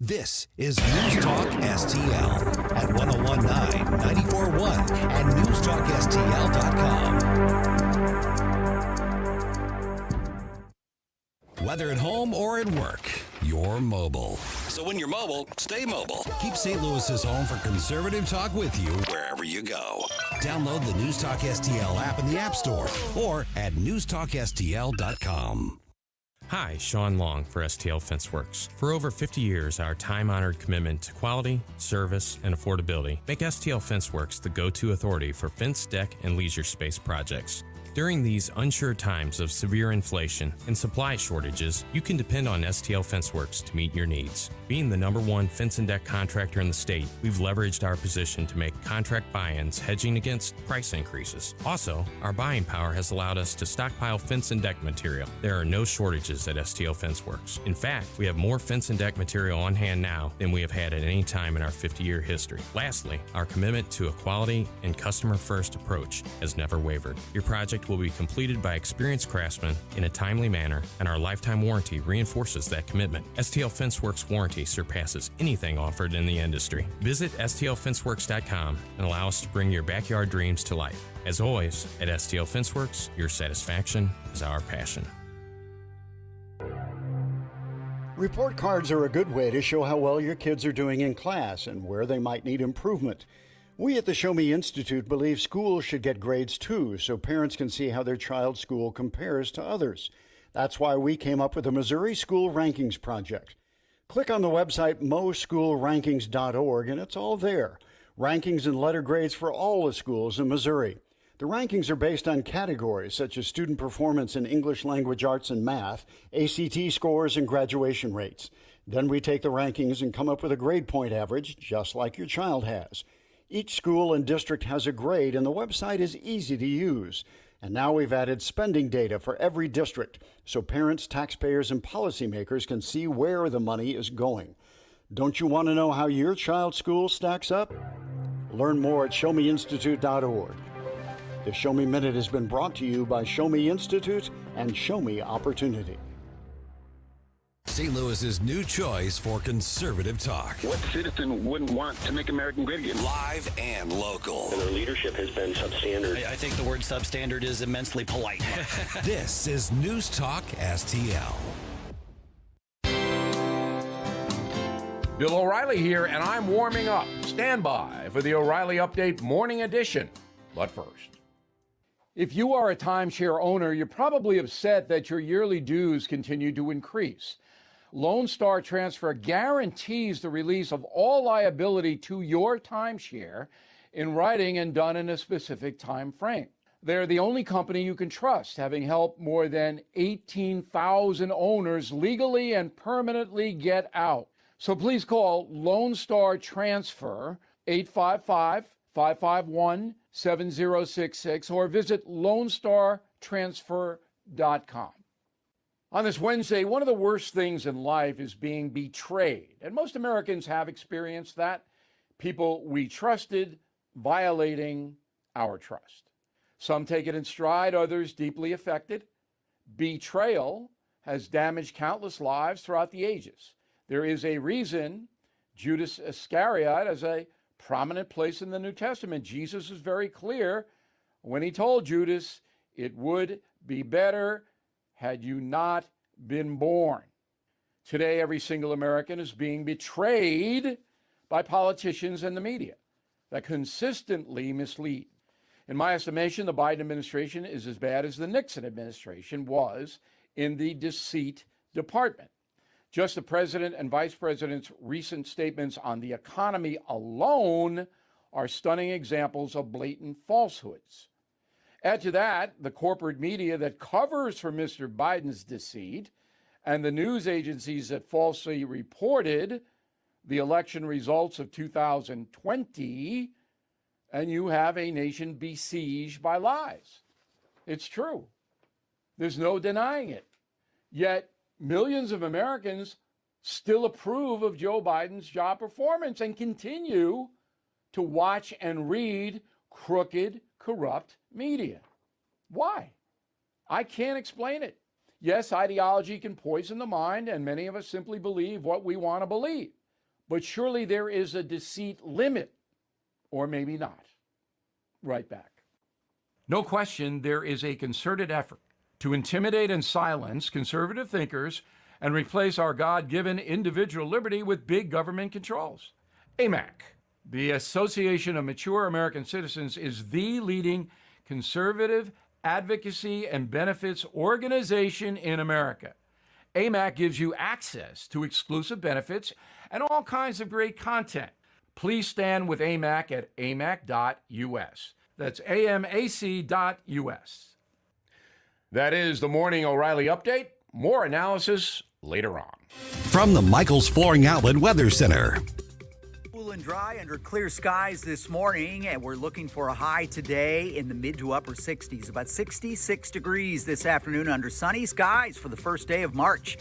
This is News Talk STL at 1019, 94.1 and newstalkstl.com. Whether at home or at work, you're mobile. So when you're mobile, stay mobile. Keep St. Louis's home for conservative talk with you wherever you go. Download the News Talk STL app in the App Store or at newstalkstl.com. Hi, Sean Long for STL Fenceworks. For over 50 years, our time-honored commitment to quality, service, and affordability make STL Fenceworks the go-to authority for fence, deck, and leisure space projects. During these unsure times of severe inflation and supply shortages, you can depend on STL Fenceworks to meet your needs. Being the #1 fence and deck contractor in the state, we've leveraged our position to make contract buy-ins hedging against price increases. Also, our buying power has allowed us to stockpile fence and deck material. There are no shortages at STL Fenceworks. In fact, we have more fence and deck material on hand now than we have had at any time in our 50-year history. Lastly, our commitment to a quality and customer-first approach has never wavered. Your project will be completed by experienced craftsmen in a timely manner, and our lifetime warranty reinforces that commitment. STL Fenceworks warranty surpasses anything offered in the industry. Visit stlfenceworks.com and allow us to bring your backyard dreams to life. As always, at STL Fenceworks, your satisfaction is our passion. Report cards are a good way to show how well your kids are doing in class and where they might need improvement. We at the Show Me Institute believe schools should get grades too, so parents can see how their child's school compares to others. That's why we came up with the Missouri School Rankings Project. Click on the website moschoolrankings.org and it's all there. Rankings and letter grades for all the schools in Missouri. The rankings are based on categories such as student performance in English language arts and math, ACT scores, and graduation rates. Then we take the rankings and come up with a grade point average, just like your child has. Each school and district has a grade, and the website is easy to use. And now we've added spending data for every district, so parents, taxpayers, and policymakers can see where the money is going. Don't you want to know how your child's school stacks up? Learn more at showmeinstitute.org. The Show Me Minute has been brought to you by Show Me Institute and Show Me Opportunity. St. Louis's new choice for conservative talk. What citizen wouldn't want to make America great again? Live and local. And their leadership has been substandard. I think the word substandard is immensely polite. This is News Talk STL. Bill O'Reilly here, and I'm warming up. Stand by for the O'Reilly Update Morning Edition. But first, if you are a timeshare owner, you're probably upset that your yearly dues continue to increase. Lone Star Transfer guarantees the release of all liability to your timeshare in writing and done in a specific time frame. They're the only company you can trust, having helped more than 18,000 owners legally and permanently get out. So please call Lone Star Transfer 855-551-7066 or visit LoneStarTransfer.com. On this Wednesday, one of the worst things in life is being betrayed. And most Americans have experienced that. People we trusted violating our trust. Some take it in stride, others deeply affected. Betrayal has damaged countless lives throughout the ages. There is a reason Judas Iscariot has a prominent place in the New Testament. Jesus was very clear when he told Judas, it would be better had you not been born. Today, every single American is being betrayed by politicians and the media that consistently mislead. In my estimation, the Biden administration is as bad as the Nixon administration was in the deceit department. Just the president and vice president's recent statements on the economy alone are stunning examples of blatant falsehoods. Add to that the corporate media that covers for Mr. Biden's deceit and the news agencies that falsely reported the election results of 2020, and you have a nation besieged by lies. It's true. There's no denying it. Yet millions of Americans still approve of Joe Biden's job performance and continue to watch and read crooked, corrupt media. Why? I can't explain it. Yes, ideology can poison the mind, and many of us simply believe what we want to believe. But surely there is a deceit limit, or maybe not. Right back. No question, there is a concerted effort to intimidate and silence conservative thinkers and replace our God-given individual liberty with big government controls. AMAC, the Association of Mature American Citizens, is the leading conservative advocacy and benefits organization in America. AMAC gives you access to exclusive benefits and all kinds of great content. Please stand with AMAC at amac.us. That's amac.us. That is the Morning O'Reilly Update. More analysis later on. From the Michaels Flooring Outlet Weather Center. Cool and dry under clear skies this morning, and we're looking for a high today in the mid to upper 60s, about 66 degrees this afternoon under sunny skies for the first day of March.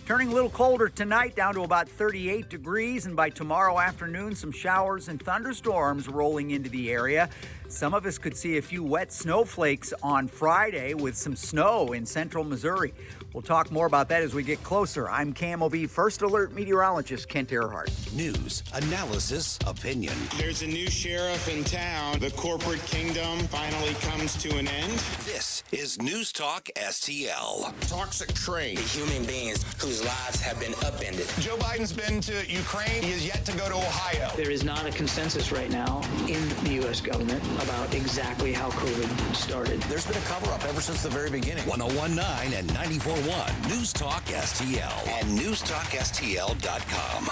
Turning a little colder tonight, down to about 38 degrees, and by tomorrow afternoon, some showers and thunderstorms rolling into the area. Some of us could see a few wet snowflakes on Friday with some snow in central Missouri. We'll talk more about that as we get closer. I'm KMOV First Alert meteorologist Kent Earhart. News, analysis, opinion. There's a new sheriff in town. The corporate kingdom finally comes to an end. This is News Talk STL. Toxic trade. Human beings whose lives have been upended. Joe Biden's been to Ukraine. He is yet to go to Ohio. There is not a consensus right now in the U.S. government about exactly how COVID started. There's been a cover-up ever since the very beginning. 1019 and 94.1 News Talk STL and newstalkstl.com.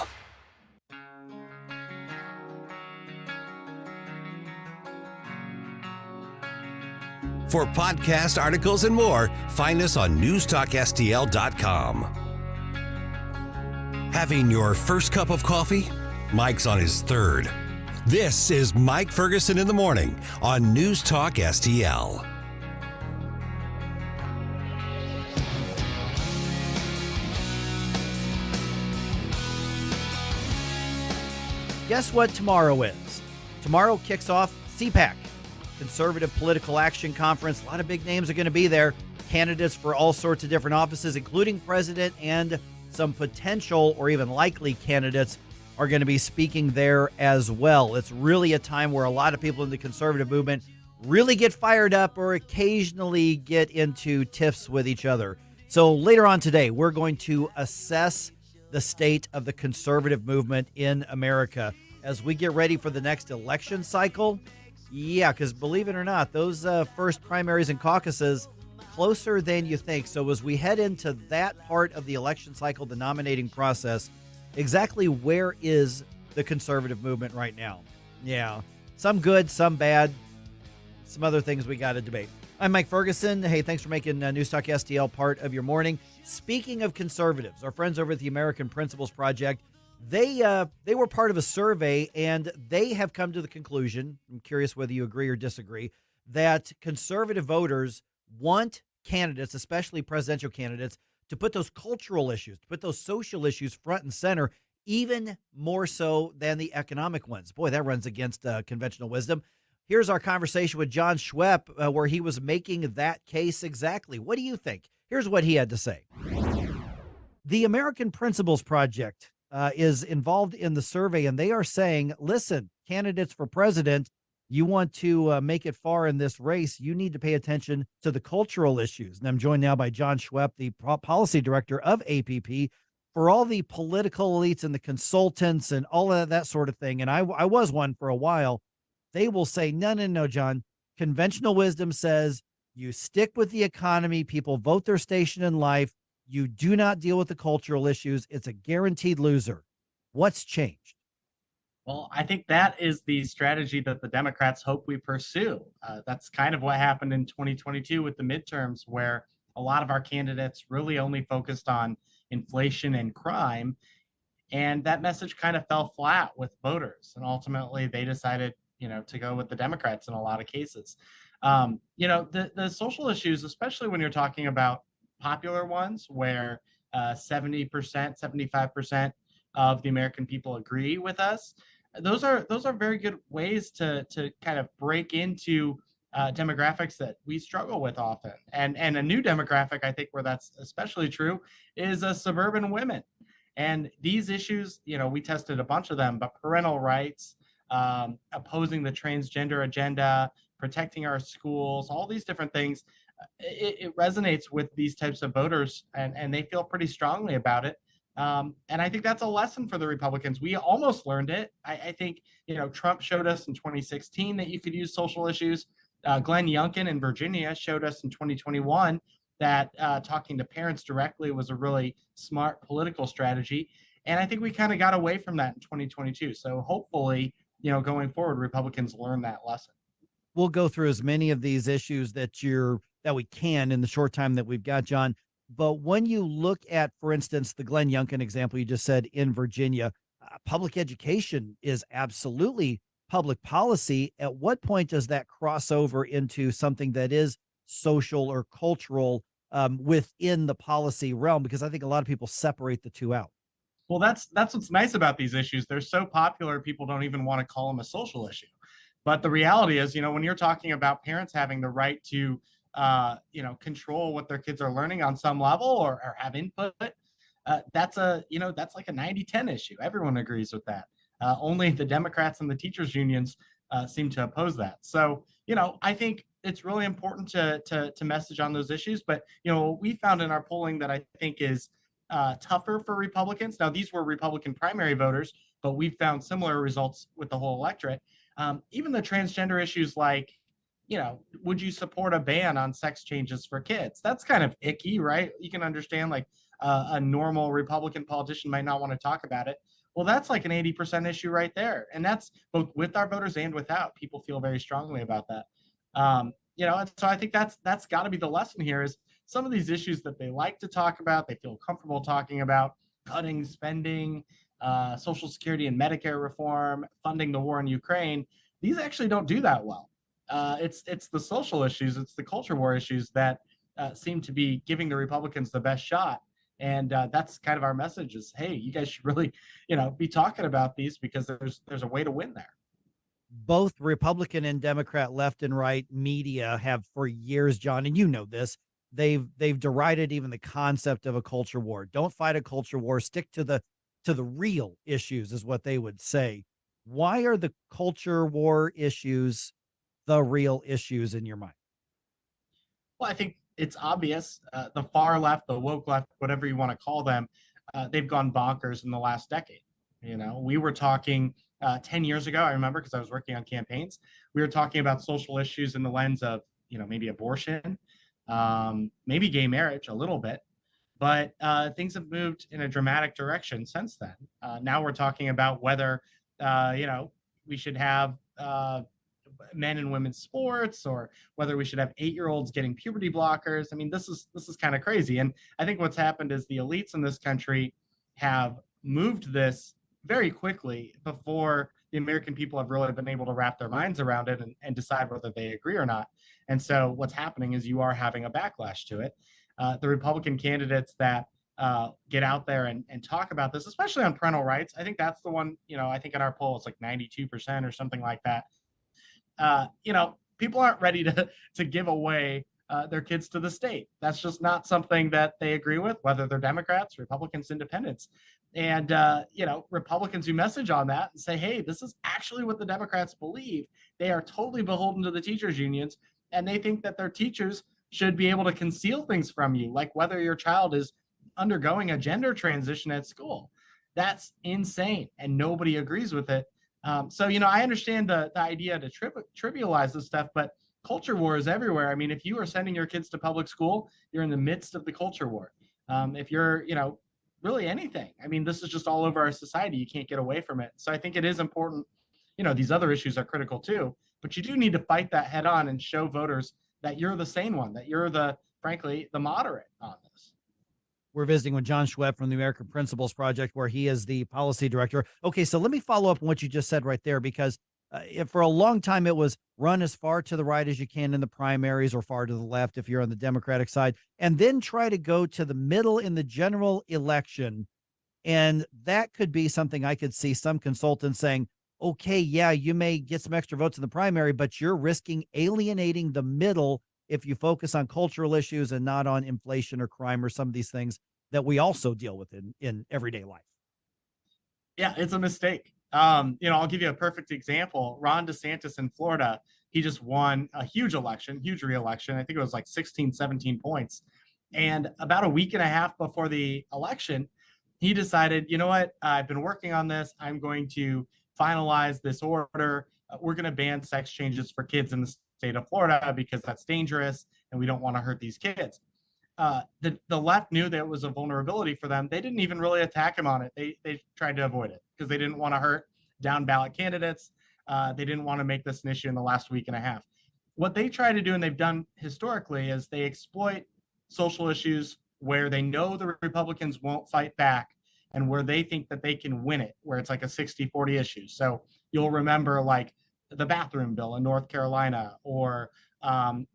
For podcast articles and more, find us on newstalkstl.com. Having your first cup of coffee? Mike's on his third. This is Mike Ferguson in the morning on News Talk STL. Guess what tomorrow is? Tomorrow kicks off CPAC, Conservative Political Action Conference. A lot of big names are going to be there. Candidates for all sorts of different offices, including president, and some potential or even likely candidates are going to be speaking there as well. It's really a time where a lot of people in the conservative movement really get fired up or occasionally get into tiffs with each other. So later on today, we're going to assess the state of the conservative movement in America as we get ready for the next election cycle. Yeah, because believe it or not, those first primaries and caucuses closer than you think. So as we head into that part of the election cycle, the nominating process, exactly where is the conservative movement right now? Yeah, some good, some bad, some other things we got to debate. I'm Mike Ferguson. Hey, thanks for making News Talk STL part of your morning. Speaking of conservatives, our friends over at the American Principles Project, they were part of a survey, and they have come to the conclusion, I'm curious whether you agree or disagree, that conservative voters want candidates, especially presidential candidates, to put those cultural issues, to put those social issues front and center, even more so than the economic ones. Boy, that runs against conventional wisdom. Here's our conversation with John Schwepp, where he was making that case exactly. What do you think? Here's what he had to say. The American Principles Project is involved in the survey, and they are saying, listen, candidates for president, you want to make it far in this race, you need to pay attention to the cultural issues. And I'm joined now by John Schwepp, the policy director of APP, for all the political elites and the consultants and all of that sort of thing. And I was one for a while. They will say, no, John. Conventional wisdom says you stick with the economy. People vote their station in life. You do not deal with the cultural issues. It's a guaranteed loser. What's changed? Well, I think that is the strategy that the Democrats hope we pursue. That's kind of what happened in 2022 with the midterms, where a lot of our candidates really only focused on inflation and crime. And that message kind of fell flat with voters. And ultimately, they decided, to go with the Democrats in a lot of cases. The social issues, especially when you're talking about popular ones where 70%, 75% of the American people agree with us, those are very good ways to kind of break into demographics that we struggle with often. And a new demographic, I think, where that's especially true is suburban women. And these issues, we tested a bunch of them, but parental rights, opposing the transgender agenda, protecting our schools, all these different things, it resonates with these types of voters, and they feel pretty strongly about it. And I think that's a lesson for the Republicans. We almost learned it. I think, Trump showed us in 2016 that you could use social issues. Glenn Youngkin in Virginia showed us in 2021 that talking to parents directly was a really smart political strategy. And I think we kind of got away from that in 2022. So hopefully, going forward, Republicans learn that lesson. We'll go through as many of these issues that we can in the short time that we've got, John. But when you look at, for instance, the Glenn Youngkin example you just said in Virginia, public education is absolutely public policy. At what point does that cross over into something that is social or cultural within the policy realm? Because I think a lot of people separate the two out. Well, that's what's nice about these issues. They're so popular, people don't even want to call them a social issue. But the reality is, when you're talking about parents having the right to control what their kids are learning on some level or have input, that's like a 90-10 issue. Everyone agrees with that. Only the Democrats and the teachers unions seem to oppose that. So, I think it's really important to message on those issues. But, what we found in our polling that I think is tougher for Republicans. Now, these were Republican primary voters, but we found similar results with the whole electorate. Even the transgender issues like, would you support a ban on sex changes for kids? That's kind of icky, right? You can understand like a normal Republican politician might not want to talk about it. Well, that's like an 80% issue right there. And that's both with our voters and without. People feel very strongly about that. And so I think that's got to be the lesson here is some of these issues that they like to talk about, they feel comfortable talking about, cutting spending, Social Security and Medicare reform, funding the war in Ukraine. These actually don't do that well. It's the social issues, it's the culture war issues that seem to be giving the Republicans the best shot. And that's kind of our message is, hey, you guys should really, be talking about these because there's a way to win there. Both Republican and Democrat left and right media have for years, John, and you know this, they've derided even the concept of a culture war. Don't fight a culture war, stick to the real issues is what they would say. Why are the culture war issues the real issues in your mind? Well, I think it's obvious. The far left, the woke left, whatever you want to call them, they've gone bonkers in the last decade. We were talking 10 years ago, I remember because I was working on campaigns, we were talking about social issues in the lens of, maybe abortion, maybe gay marriage a little bit. But things have moved in a dramatic direction since then. Now we're talking about whether, we should have men and women's sports or whether we should have 8-year-olds getting puberty blockers. I mean, this is kind of crazy. And I think what's happened is the elites in this country have moved this very quickly before the American people have really been able to wrap their minds around it and decide whether they agree or not. And so what's happening is you are having a backlash to it. The Republican candidates that get out there and talk about this, especially on parental rights, I think that's the one, I think in our poll, it's like 92% or something like that. People aren't ready to give away their kids to the state. That's just not something that they agree with, whether they're Democrats, Republicans, Independents. And, Republicans who message on that and say, hey, this is actually what the Democrats believe. They are totally beholden to the teachers unions, and they think that their teachers should be able to conceal things from you, like whether your child is undergoing a gender transition at school. That's insane, and nobody agrees with it. So, I understand the idea to trivialize this stuff, but culture war is everywhere. I mean, if you are sending your kids to public school, you're in the midst of the culture war. If you're, really anything, I mean, this is just all over our society. You can't get away from it. So I think it is important. These other issues are critical too, but you do need to fight that head on and show voters that you're the sane one, that you're frankly, the moderate on this. We're visiting with John Schweb from the American Principles Project, where he is the policy director. Okay, so let me follow up on what you just said right there, because for a long time it was run as far to the right as you can in the primaries or far to the left if you're on the Democratic side, and then try to go to the middle in the general election. And that could be something I could see some consultants saying, okay, yeah, you may get some extra votes in the primary, but you're risking alienating the middle if you focus on cultural issues and not on inflation or crime or some of these things that we also deal with in everyday life. Yeah, it's a mistake. I'll give you a perfect example. Ron DeSantis in Florida, he just won a huge election, huge re-election. I think it was like 16, 17 points. And about a week and a half before the election, he decided, you know what, I've been working on this. I'm going to finalize this order. We're going to ban sex changes for kids in the state of Florida because that's dangerous and we don't want to hurt these kids. The left knew that it was a vulnerability for them. They didn't even really attack him on it. They tried to avoid it because they didn't want to hurt down ballot candidates. They didn't want to make this an issue in the last week and a half. What they try to do, and they've done historically, is they exploit social issues where they know the Republicans won't fight back and where they think that they can win it, where it's like a 60-40 issue. So you'll remember like the bathroom bill in North Carolina or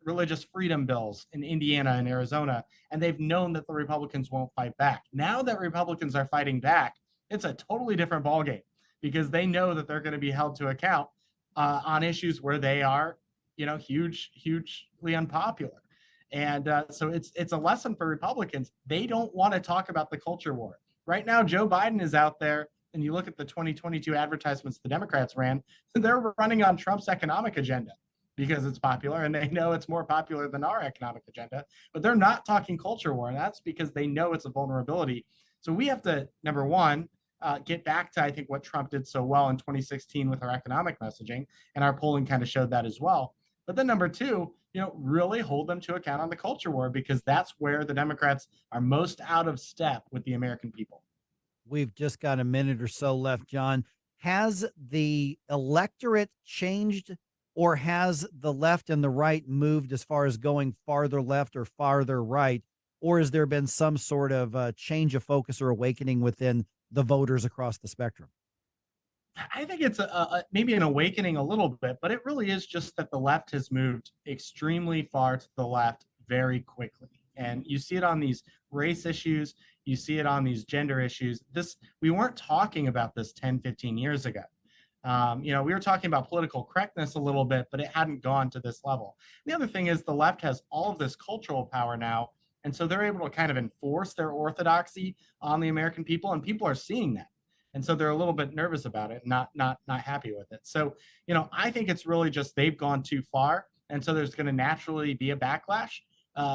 religious freedom bills in Indiana and Arizona, and they've known that the Republicans won't fight back. Now that Republicans are fighting back, it's a totally different ballgame because they know that they're going to be held to account on issues where they are, hugely unpopular. And so it's a lesson for Republicans. They don't want to talk about the culture war. Right now, Joe Biden is out there, and you look at the 2022 advertisements the Democrats ran, they're running on Trump's economic agenda because it's popular, and they know it's more popular than our economic agenda, but they're not talking culture war, and that's because they know it's a vulnerability. So we have to, number one, get back to, I think, what Trump did so well in 2016 with our economic messaging, and our polling kind of showed that as well. But then number two, really hold them to account on the culture war because that's where the Democrats are most out of step with the American people. We've just got a minute or so left, John. Has the electorate changed, or has the left and the right moved as far as going farther left or farther right? Or has there been some sort of change of focus or awakening within the voters across the spectrum? I think it's maybe an awakening a little bit, but it really is just that the left has moved extremely far to the left very quickly. And you see it on these race issues. You see it on these gender issues. We weren't talking about this 10, 15 years ago. We were talking about political correctness a little bit, but it hadn't gone to this level. The other thing is the left has all of this cultural power now. And so they're able to kind of enforce their orthodoxy on the American people, and people are seeing that. And so they're a little bit nervous about it, not happy with it. So, I think it's really just they've gone too far. And so there's going to naturally be a backlash,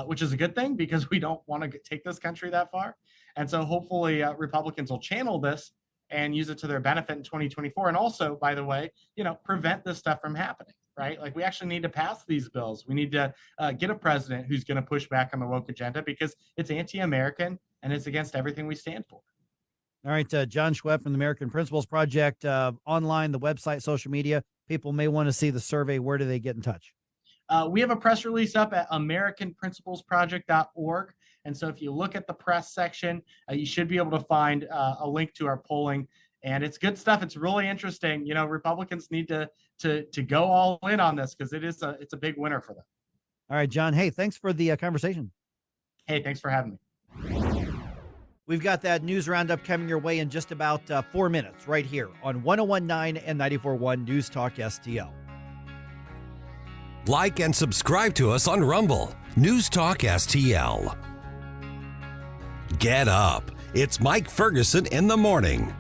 which is a good thing because we don't want to take this country that far. And so hopefully Republicans will channel this and use it to their benefit in 2024. And also, by the way, prevent this stuff from happening, right? Like we actually need to pass these bills. We need to get a president who's going to push back on the woke agenda because it's anti-American and it's against everything we stand for. All right, John Schwepp from the American Principles Project, online, the website, social media. People may want to see the survey. Where do they get in touch? We have a press release up at americanprinciplesproject.org. And so if you look at the press section, you should be able to find a link to our polling. And it's good stuff. It's really interesting. Republicans need to go all in on this because it's a big winner for them. All right, John. Hey, thanks for the conversation. Hey, thanks for having me. We've got that news roundup coming your way in just about 4 minutes right here on 101.9 and 94.1 News Talk STL. Like and subscribe to us on Rumble. News Talk STL. Get up. It's Mike Ferguson in the morning.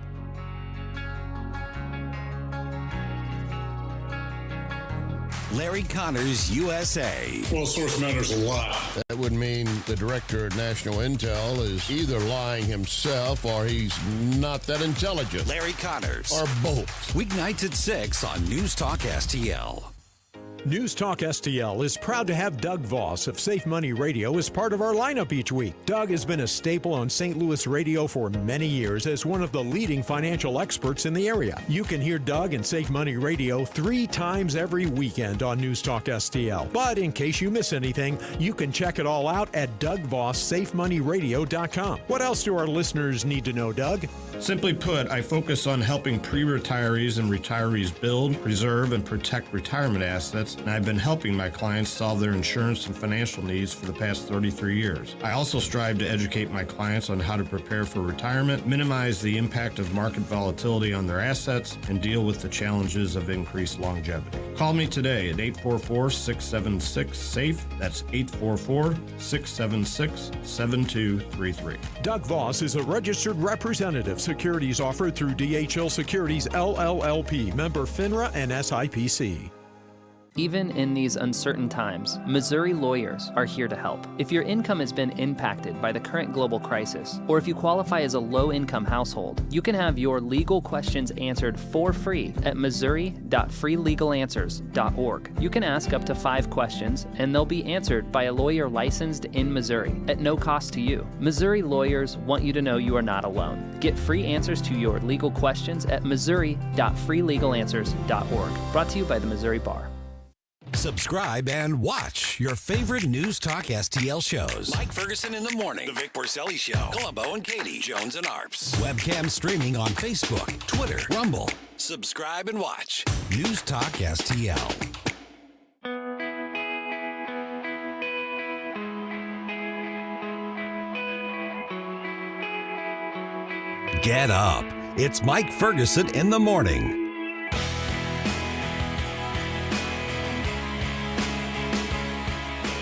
Larry Connors, USA. Well, source matters a lot. That would mean the director of National Intel is either lying himself or he's not that intelligent. Larry Connors. Or both. Weeknights at 6 on News Talk STL. News Talk STL is proud to have Doug Voss of Safe Money Radio as part of our lineup each week. Doug has been a staple on St. Louis radio for many years as one of the leading financial experts in the area. You can hear Doug and Safe Money Radio 3 times every weekend on News Talk STL. But in case you miss anything, you can check it all out at DougVossSafeMoneyRadio.com. What else do our listeners need to know, Doug? Simply put, I focus on helping pre-retirees and retirees build, preserve, and protect retirement assets business, and I've been helping my clients solve their insurance and financial needs for the past 33 years. I also strive to educate my clients on how to prepare for retirement, minimize the impact of market volatility on their assets, and deal with the challenges of increased longevity. Call me today at 844-676-SAFE. That's 844-676-7233. Doug Voss is a registered representative. Securities offered through DHL Securities LLLP, member FINRA and SIPC. Even in these uncertain times, Missouri lawyers are here to help. If your income has been impacted by the current global crisis, or if you qualify as a low-income household, you can have your legal questions answered for free at missouri.freelegalanswers.org. You can ask up to 5 questions, and they'll be answered by a lawyer licensed in Missouri at no cost to you. Missouri lawyers want you to know you are not alone. Get free answers to your legal questions at missouri.freelegalanswers.org. Brought to you by the Missouri Bar. Subscribe and watch your favorite News Talk STL shows. Mike Ferguson in the Morning, The Vic Porcelli Show, Columbo and Katie, Jones and Arps. Webcam streaming on Facebook, Twitter, Rumble. Subscribe and watch News Talk STL. Get up. It's Mike Ferguson in the Morning.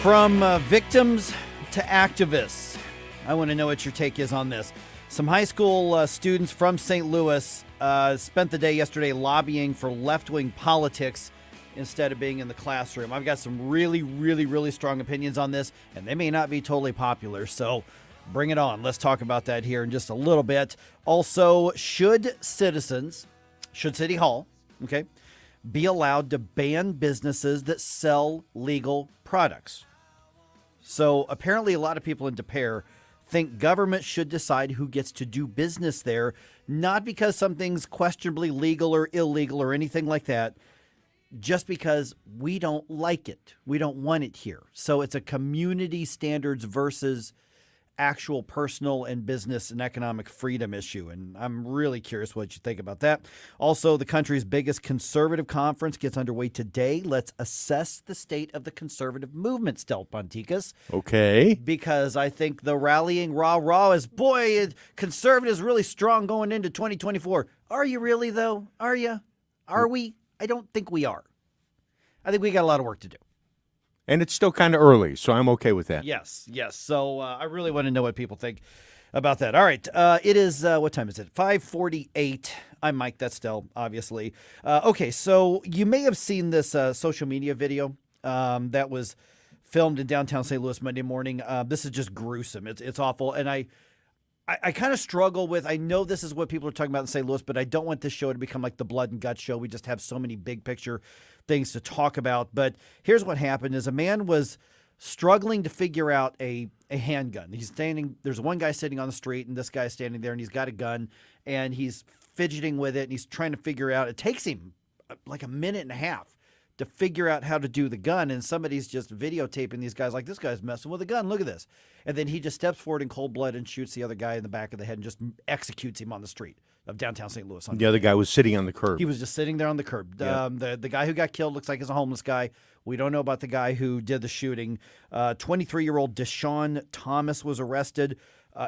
From victims to activists, I want to know what your take is on this. Some high school students from St. Louis spent the day yesterday lobbying for left-wing politics instead of being in the classroom. I've got some really strong opinions on this, and they may not be totally popular, so bring it on. Let's talk about that here in just a little bit. Also, should City Hall, be allowed to ban businesses that sell legal products? So apparently a lot of people in Des Peres think government should decide who gets to do business there, not because something's questionably legal or illegal or anything like that, just because we don't like it. We don't want it here. So it's a community standards versus actual personal and business and economic freedom issue. And I'm really curious what you think about that. Also, the country's biggest conservative conference gets underway today. Let's assess the state of the conservative movement, Stel Ponticus. Okay. Because I think the rallying rah-rah is, boy, conservatives really strong going into 2024. Are you really, though? Are you? Are we? I don't think we are. I think we got a lot of work to do. And it's still kind of early, so I'm okay with that. Yes. So I really want to know what people think about that. All right. It is, what time is it? 5:48. I'm Mike. That's Stel, obviously. Okay, so you may have seen this social media video that was filmed in downtown St. Louis Monday morning. This is just gruesome. It's awful. And I kind of struggle with, I know this is what people are talking about in St. Louis, but I don't want this show to become like the blood and guts show. We just have so many big picture things to talk about. But here's what happened is a man was struggling to figure out a handgun. There's one guy sitting on the street and this guy's standing there and he's got a gun and he's fidgeting with it and he's trying to figure out, it takes him like a minute and a half to figure out how to do the gun, and somebody's just videotaping these guys like, this guy's messing with a gun, look at this. And then he just steps forward in cold blood and shoots the other guy in the back of the head and just executes him on the street of downtown St. Louis. The other guy was sitting on the curb. He was just sitting there on the curb. Yeah. The guy who got killed looks like he's a homeless guy. We don't know about the guy who did the shooting. 23-year-old Deshaun Thomas was arrested.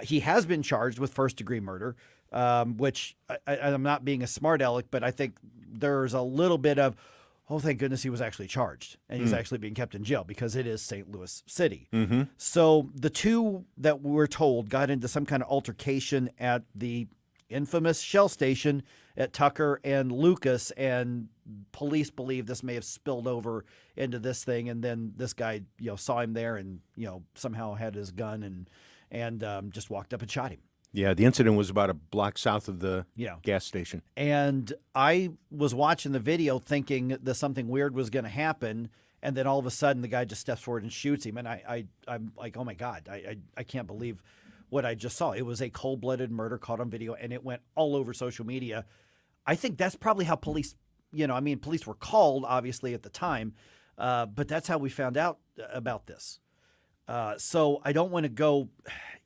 He has been charged with first-degree murder, which I'm not being a smart aleck, but I think there's a little bit of, oh, thank goodness he was actually charged and he's actually being kept in jail because it is St. Louis City. Mm-hmm. So the two that we're told got into some kind of altercation at the infamous Shell station at Tucker and Lucas, and police believe this may have spilled over into this thing. And then this guy, saw him there and, somehow had his gun and just walked up and shot him. Yeah, the incident was about a block south of the gas station. And I was watching the video thinking that something weird was going to happen, and then all of a sudden the guy just steps forward and shoots him. And I'm like, oh, my God, I can't believe what I just saw. It was a cold-blooded murder caught on video, and it went all over social media. I think that's probably how police, police were called, obviously, at the time, but that's how we found out about this. So I don't want to go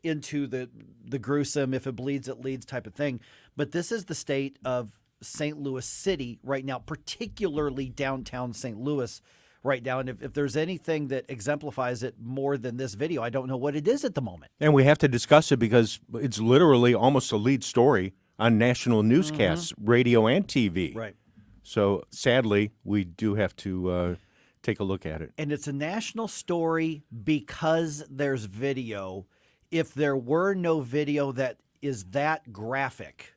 into the gruesome, if it bleeds, it leads type of thing. But this is the state of St. Louis City right now, particularly downtown St. Louis right now. And if there's anything that exemplifies it more than this video, I don't know what it is at the moment. And we have to discuss it because it's literally almost a lead story on national newscasts, radio and TV. Right. So sadly, we do have to take a look at it. And it's a national story because there's video. If there were no video that is that graphic,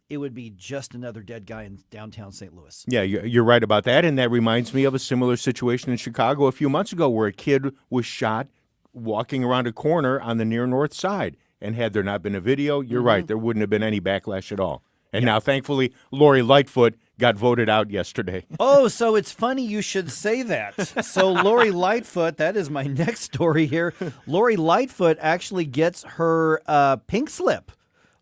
it would be just another dead guy in downtown St. Louis. Yeah, you're right about that. And that reminds me of a similar situation in Chicago a few months ago where a kid was shot walking around a corner on the near north side. And had there not been a video, you're right, there wouldn't have been any backlash at all. And now, thankfully, Lori Lightfoot got voted out yesterday. Oh, so it's funny you should say that. So Lori Lightfoot, that is my next story here. Lori Lightfoot actually gets her pink slip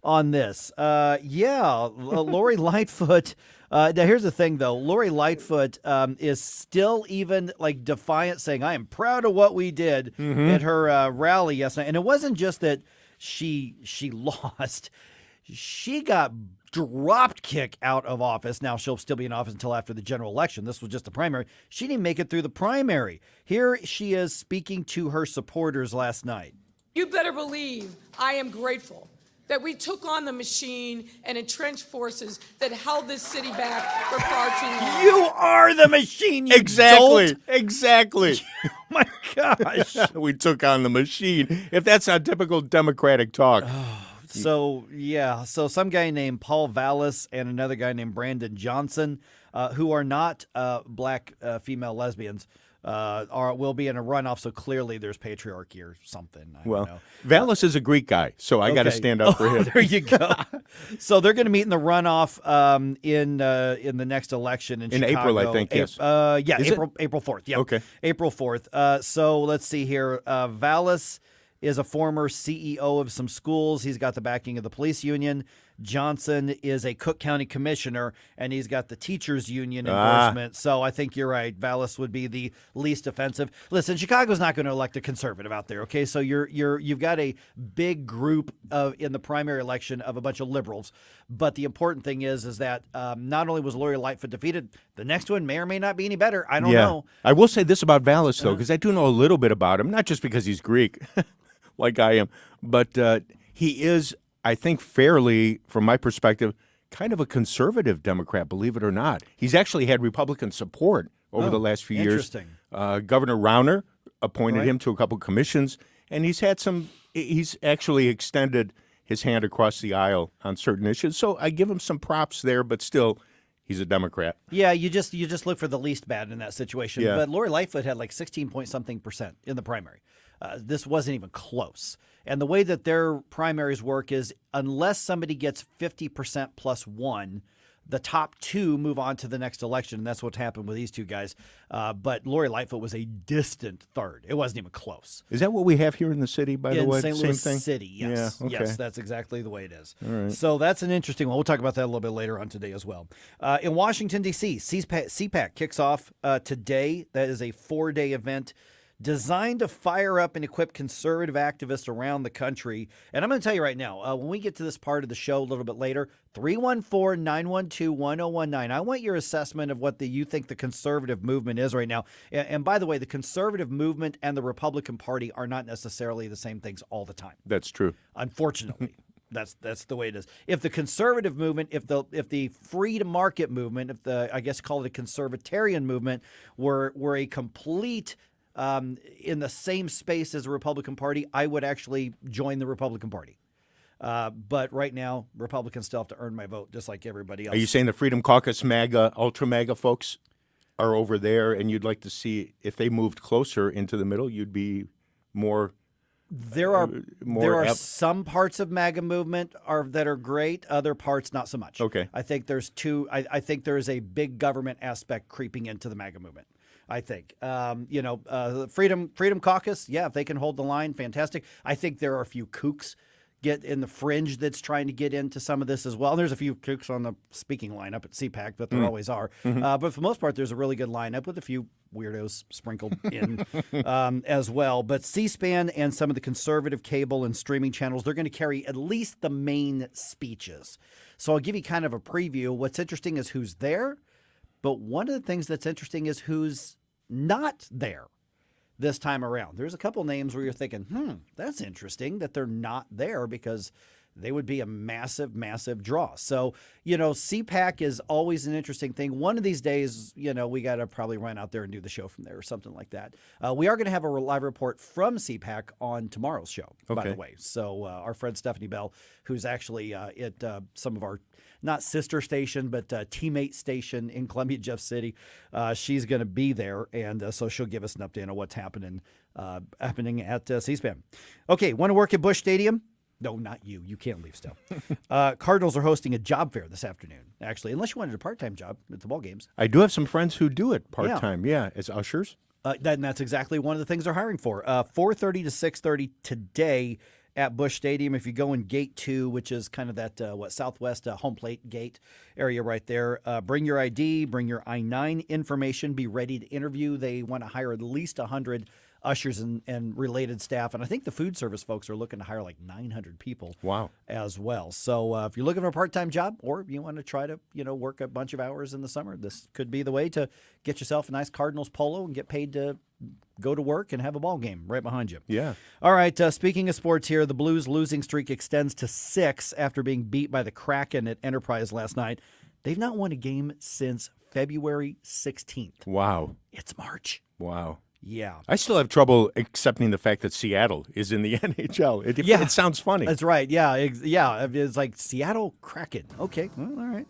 on this. Lori Lightfoot. Now, here's the thing, though. Lori Lightfoot is still even defiant, saying, I am proud of what we did at her rally yesterday. And it wasn't just that she lost. She got drop kick out of office. Now, she'll still be in office until after the general election. This was just the primary. She didn't make it through the primary. Here she is speaking to her supporters last night. You better believe I am grateful that we took on the machine and entrenched forces that held this city back for far too long. You are the machine, you dolt. Exactly. Oh, my gosh. We took on the machine. If that's not typical Democratic talk. So some guy named Paul Vallis and another guy named Brandon Johnson, who are not black female lesbians, will be in a runoff. So clearly there's patriarchy or something. I don't know. Vallis is a Greek guy, so I got to stand up for him. There you go. So they're going to meet in the runoff in the next election in Chicago. April, I think. Yes. April 4th. Yeah. Okay. April 4th. So let's see here. Vallis is a former CEO of some schools. He's got the backing of the police union. Johnson is a Cook County commissioner, and he's got the teachers union endorsement. So I think you're right. Vallis would be the least offensive. Listen, Chicago's not going to elect a conservative out there. Okay, so you've got a big group in the primary election of a bunch of liberals. But the important thing is that not only was Lori Lightfoot defeated, the next one may or may not be any better. I don't know. I will say this about Vallis though, because I do know a little bit about him, not just because he's Greek. Like I am, but he is, I think, fairly, from my perspective, kind of a conservative Democrat, believe it or not. He's actually had Republican support over the last few years. Interesting. Governor Rauner appointed him to a couple commissions, and he's actually extended his hand across the aisle on certain issues. So I give him some props there, but still, he's a Democrat. Yeah, you just look for the least bad in that situation. Yeah. But Lori Lightfoot had 16-point-something% in the primary. This wasn't even close. And the way that their primaries work is unless somebody gets 50% plus one, the top two move on to the next election. And that's what's happened with these two guys. But Lori Lightfoot was a distant third. It wasn't even close. Is that what we have here in the city, by the way? In St. Louis Same thing? City, yes. Yeah, okay. Yes, that's exactly the way it is. All right. So that's an interesting one. We'll talk about that a little bit later on today as well. In Washington, D.C., CPAC kicks off today. That is a 4-day event designed to fire up and equip conservative activists around the country. And I'm going to tell you right now, when we get to this part of the show a little bit later, 314-912-1019, I want your assessment of what you think the conservative movement is right now. And by the way, the conservative movement and the Republican Party are not necessarily the same things all the time. That's true. Unfortunately. That's the way it is. If the conservative movement, if the free to market movement, I guess call it a conservatarian movement, were a complete in the same space as the Republican Party, I would actually join the Republican Party. But right now, Republicans still have to earn my vote, just like everybody else. Are you saying the Freedom Caucus MAGA, Ultra MAGA folks are over there, and you'd like to see if they moved closer into the middle, you'd be more... There are some parts of MAGA movement that are great, other parts not so much. Okay. I think there's two. I think there is a big government aspect creeping into the MAGA movement. I think, Freedom Caucus, yeah, if they can hold the line, fantastic. I think there are a few kooks get in the fringe that's trying to get into some of this as well. And there's a few kooks on the speaking lineup at CPAC, but there always are. But for the most part, there's a really good lineup with a few weirdos sprinkled in as well. But C-SPAN and some of the conservative cable and streaming channels, they're going to carry at least the main speeches. So I'll give you kind of a preview. What's interesting is who's there. But one of the things that's interesting is who's not there this time around. There's a couple names where you're thinking, that's interesting that they're not there because they would be a massive, massive draw. So, CPAC is always an interesting thing. One of these days, we got to probably run out there and do the show from there or something like that. We are going to have a live report from CPAC on tomorrow's show, by the way. So our friend Stephanie Bell, who's actually at some of our, not sister station, but teammate station in Columbia, Jeff City, she's going to be there. And so she'll give us an update on what's happening at C-SPAN. Okay, want to work at Busch Stadium? No, not you. You can't leave still. Cardinals are hosting a job fair this afternoon, actually, unless you wanted a part-time job at the ball games. I do have some friends who do it part-time, as ushers. That's exactly one of the things they're hiring for. 4:30 to 6:30 today at Busch Stadium. If you go in Gate 2, which is kind of that, southwest home plate gate area right there, bring your ID, bring your I-9 information, be ready to interview. They want to hire at least 100 ushers and related staff. And I think the food service folks are looking to hire like 900 people as well. So if you're looking for a part-time job or you want to try to, work a bunch of hours in the summer, this could be the way to get yourself a nice Cardinals polo and get paid to go to work and have a ball game right behind you. Yeah. All right, speaking of sports here, the Blues losing streak extends to 6 after being beat by the Kraken at Enterprise last night. They've not won a game since February 16th. Wow. It's March. Wow. Yeah. I still have trouble accepting the fact that Seattle is in the NHL. It sounds funny. That's right. Yeah. It's like Seattle Kraken. Okay. Well, all right.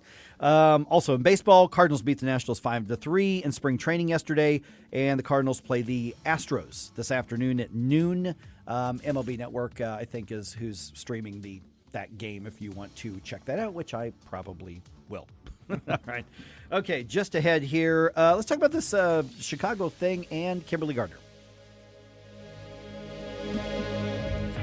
Also in baseball, Cardinals beat the Nationals 5-3 in spring training yesterday, and the Cardinals play the Astros this afternoon at noon. MLB Network, I think, is who's streaming that game if you want to check that out, which I probably will. All right. Okay, just ahead here, let's talk about this Chicago thing and Kimberly Gardner.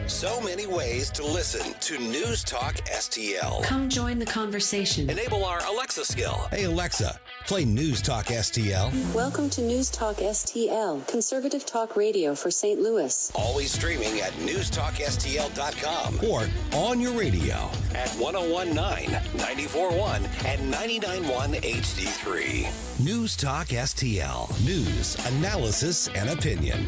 So many ways to listen to News Talk STL. Come join the conversation. Enable our Alexa skill. Hey, Alexa, play News Talk STL. Welcome to News Talk STL, conservative talk radio for St. Louis. Always streaming at newstalkstl.com or on your radio at 1019, 941, and 991 HD3. News Talk STL. News, analysis, and opinion.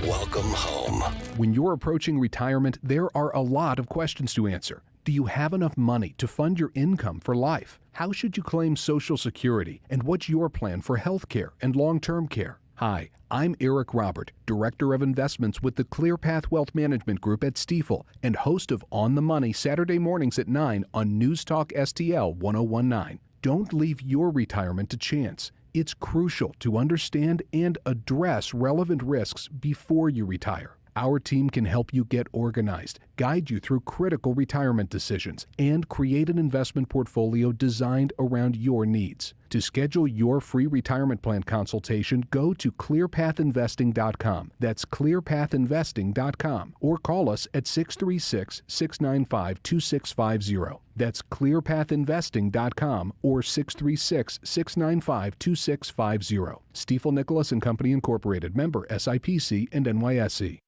Welcome home. When you're approaching retirement, there are a lot of questions to answer. Do you have enough money to fund your income for life? How should you claim Social Security? And what's your plan for health care and long-term care? Hi, I'm Eric Robert, Director of Investments with the ClearPath Wealth Management Group at Stifel and host of On the Money Saturday mornings at 9 on News Talk STL 1019. Don't leave your retirement to chance. It's crucial to understand and address relevant risks before you retire. Our team can help you get organized, guide you through critical retirement decisions, and create an investment portfolio designed around your needs. To schedule your free retirement plan consultation, go to clearpathinvesting.com. That's clearpathinvesting.com. Or call us at 636-695-2650. That's clearpathinvesting.com or 636-695-2650. Stifel Nicholas and Company Incorporated, member SIPC and NYSE.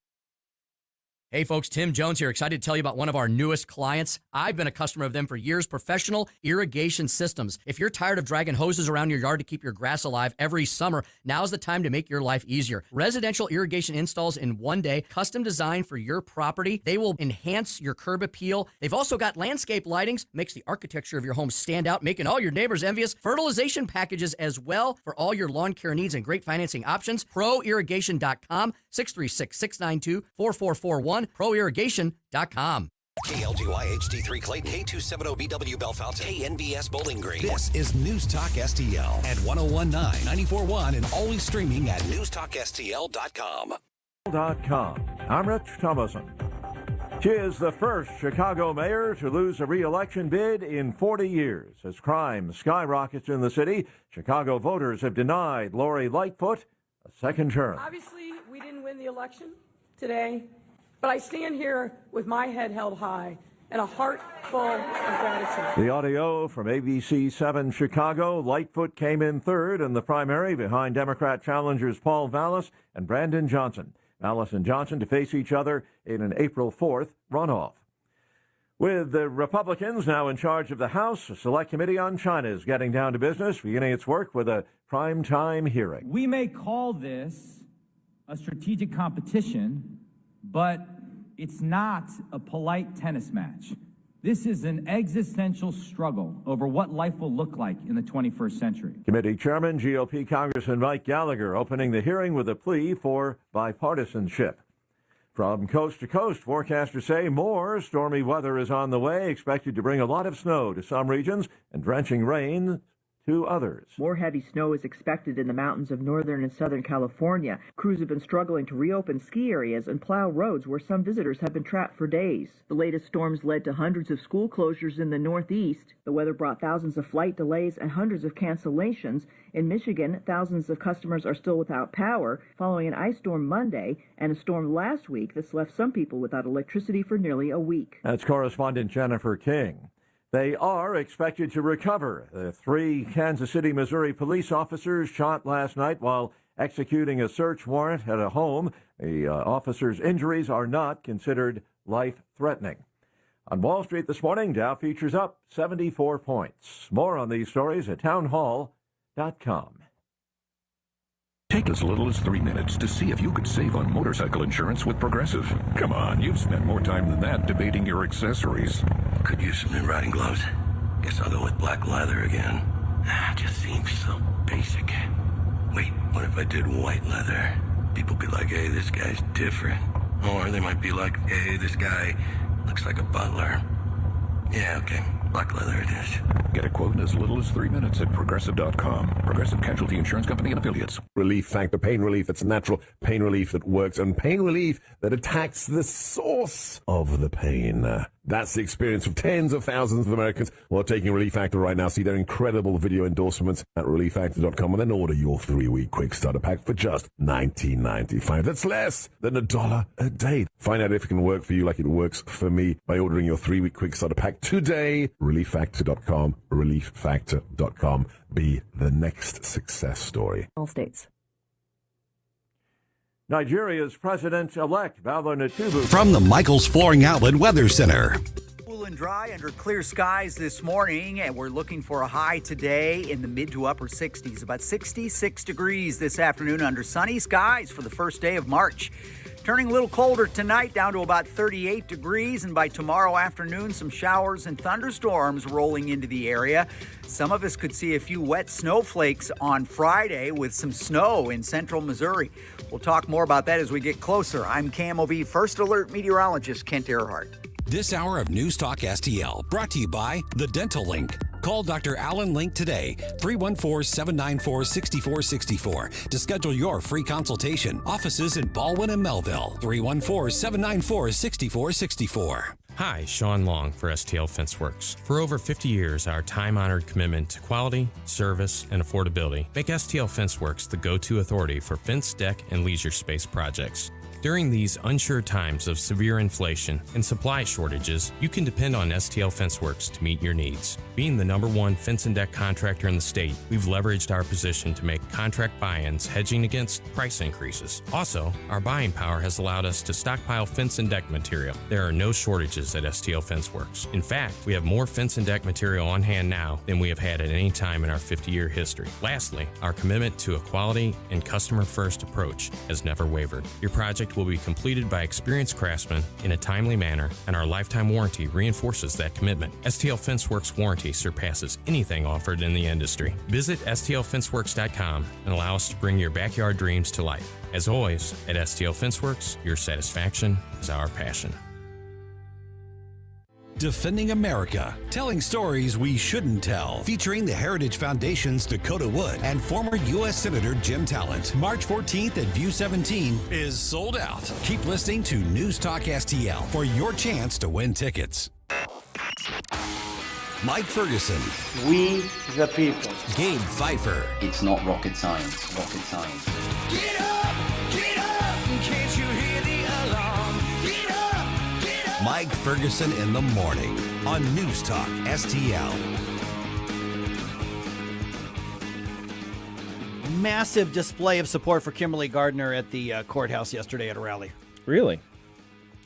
Hey folks, Tim Jones here, excited to tell you about one of our newest clients. I've been a customer of them for years, Professional Irrigation Systems. If you're tired of dragging hoses around your yard to keep your grass alive every summer, now's the time to make your life easier. Residential irrigation installs in one day, custom designed for your property. They will enhance your curb appeal. They've also got landscape lightings, makes the architecture of your home stand out, making all your neighbors envious. Fertilization packages as well for all your lawn care needs and great financing options. ProIrrigation.com, 636-692-4441. ProIrrigation.com. KLGY HD3 Clayton, K270BW Bellefonte, KNBS Bowling Green. This is News Talk STL at 1019, 941, and always streaming at newstalkstl.com. I'm Rich Thomason. She is the first Chicago mayor to lose a re-election bid in 40 years. As crime skyrockets in the city, Chicago voters have denied Lori Lightfoot a second term. Obviously, we didn't win the election today, but I stand here with my head held high and a heart full of gratitude. The audio from ABC 7 Chicago. Lightfoot came in third in the primary behind Democrat challengers Paul Vallis and Brandon Johnson. Vallis and Johnson to face each other in an April 4th runoff. With the Republicans now in charge of the House, a select committee on China is getting down to business, beginning its work with a prime-time hearing. We may call this a strategic competition, but it's not a polite tennis match. This is an existential struggle over what life will look like in the 21st century. Committee Chairman, GOP Congressman Mike Gallagher, opening the hearing with a plea for bipartisanship. From coast to coast, forecasters say more stormy weather is on the way, expected to bring a lot of snow to some regions and drenching rain to others. More heavy snow is expected in the mountains of northern and southern California. Crews have been struggling to reopen ski areas and plow roads where some visitors have been trapped for days. The latest storms led to hundreds of school closures in the Northeast. The weather brought thousands of flight delays and hundreds of cancellations. In Michigan, thousands of customers are still without power following an ice storm Monday and a storm last week that's left some people without electricity for nearly a week. That's correspondent Jennifer King. They are expected to recover. The 3 Kansas City, Missouri police officers shot last night while executing a search warrant at a home. The officers' injuries are not considered life-threatening. On Wall Street this morning, Dow futures up 74 points. More on these stories at townhall.com. Take as little as 3 minutes to see if you could save on motorcycle insurance with Progressive. Come on, you've spent more time than that debating your accessories. Could use some new riding gloves. Guess I'll go with black leather again. Just seems so basic. Wait, what if I did white leather? People be like, hey, this guy's different. Or they might be like, hey, this guy looks like a butler. Yeah, okay. Black leather it is. Get a quote in as little as 3 minutes at Progressive.com. Progressive Casualty Insurance Company and Affiliates. Relief Factor, pain relief that's natural, pain relief that works, and pain relief that attacks the source of the pain. That's the experience of tens of thousands of Americans who are taking Relief Factor right now. See their incredible video endorsements at ReliefFactor.com and then order your 3-week quick starter pack for just $19.95. That's less than $1 a day. Find out if it can work for you like it works for me by ordering your 3-week quick starter pack today. ReliefFactor.com, ReliefFactor.com. Be the next success story. All states. Nigeria's president-elect, Bala Tinubu. From the Michaels Flooring Outlet Weather Center. Cool and dry under clear skies this morning, and we're looking for a high today in the mid to upper 60s, about 66 degrees this afternoon under sunny skies for the first day of March. Turning a little colder tonight, down to about 38 degrees, and by tomorrow afternoon, some showers and thunderstorms rolling into the area. Some of us could see a few wet snowflakes on Friday with some snow in central Missouri. We'll talk more about that as we get closer. I'm KMOV First Alert meteorologist Kent Earhart. This hour of News Talk STL brought to you by The Dental Link. Call Dr. Alan Link today, 314-794-6464 to schedule your free consultation. Offices in Baldwin and Melville, 314-794-6464. Hi, Sean Long for STL Fenceworks. For over 50 years, our time-honored commitment to quality, service, and affordability make STL Fenceworks the go-to authority for fence, deck, and leisure space projects. During these unsure times of severe inflation and supply shortages, you can depend on STL Fenceworks to meet your needs. Being the #1 fence and deck contractor in the state, we've leveraged our position to make contract buy-ins hedging against price increases. Also, our buying power has allowed us to stockpile fence and deck material. There are no shortages at STL Fenceworks. In fact, we have more fence and deck material on hand now than we have had at any time in our 50-year history. Lastly, our commitment to a quality and customer-first approach has never wavered. Your project will be completed by experienced craftsmen in a timely manner, and our lifetime warranty reinforces that commitment. STL Fenceworks warranty surpasses anything offered in the industry. Visit STLFenceworks.com and allow us to bring your backyard dreams to life. As always, at STL Fenceworks, your satisfaction is our passion. Defending America, telling stories we shouldn't tell, featuring the Heritage Foundation's Dakota Wood and former U.S. Senator Jim Talent. March 14th at View 17 is sold out. Keep listening to News Talk STL for your chance to win tickets. Mike Ferguson. We the people. Gabe Pfeiffer. It's not rocket science. Rocket science. Get up, can't you hear the alarm? Get up. Mike Ferguson in the morning on News Talk STL. Massive display of support for Kimberly Gardner at the courthouse yesterday at a rally. Really?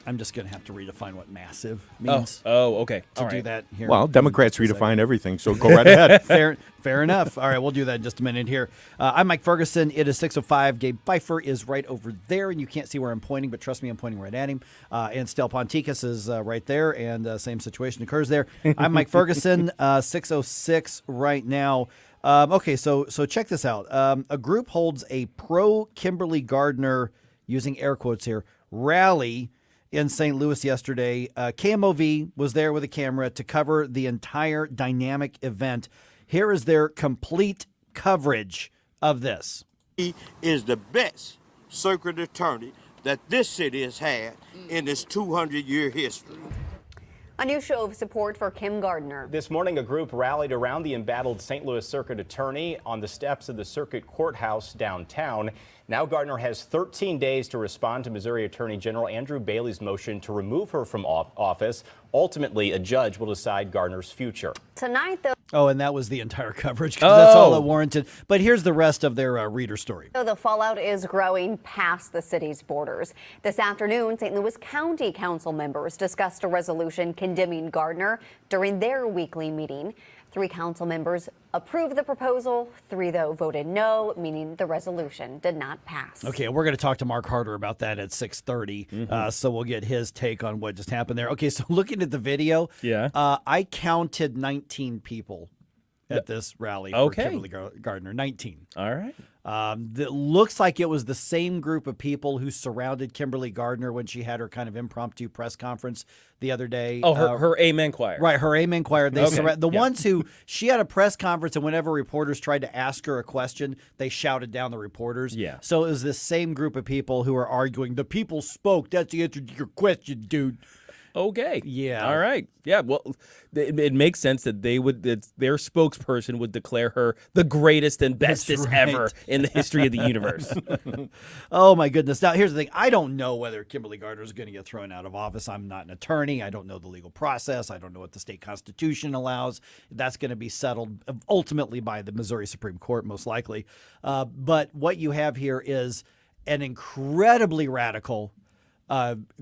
I'm just going to have to redefine what massive means. Oh, okay. To All do right. that here. Well, Democrats redefine everything, so go right ahead. Fair enough. All right, we'll do that in just a minute here. I'm Mike Ferguson. It is 6:05. Gabe Pfeiffer is right over there, and you can't see where I'm pointing, but trust me, I'm pointing right at him. And Stel Ponticus is right there, and same situation occurs there. I'm Mike Ferguson, 6:06 right now. Okay, so check this out. A group holds a pro-Kimberly Gardner, using air quotes here, rally in St. Louis yesterday. KMOV was there with a camera to cover the entire dynamic event. Here is their complete coverage of this. He is the best circuit attorney that this city has had in its 200-year history. A new show of support for Kim Gardner. This morning, a group rallied around the embattled St. Louis circuit attorney on the steps of the circuit courthouse downtown. Now Gardner has 13 days to respond to Missouri Attorney General Andrew Bailey's motion to remove her from office. Ultimately, a judge will decide Gardner's future. Tonight, though. Oh, and that was the entire coverage because that's all it warranted. But here's the rest of their reader story. So the fallout is growing past the city's borders. This afternoon, St. Louis County Council members discussed a resolution condemning Gardner during their weekly meeting. 3 council members approved the proposal. 3, though, voted no, meaning the resolution did not pass. Okay, we're going to talk to Mark Harder about that at 6:30, so we'll get his take on what just happened there. Okay, so looking at the video, I counted 19 people at this rally for Kimberly Gardner. 19. All right. It looks like it was the same group of people who surrounded Kimberly Gardner when she had her kind of impromptu press conference the other day. Oh, her Amen Choir. Right, her Amen Choir. They ones who, she had a press conference, and whenever reporters tried to ask her a question, they shouted down the reporters. Yeah. So it was this same group of people who are arguing, the people spoke. That's the answer to your question, dude. Okay. Yeah. All right. Yeah. Well, it makes sense that their spokesperson would declare her the greatest and bestest ever in the history of the universe. Oh, my goodness. Now, here's the thing. I don't know whether Kimberly Gardner is going to get thrown out of office. I'm not an attorney. I don't know the legal process. I don't know what the state constitution allows. That's going to be settled ultimately by the Missouri Supreme Court, most likely. But what you have here is an incredibly radical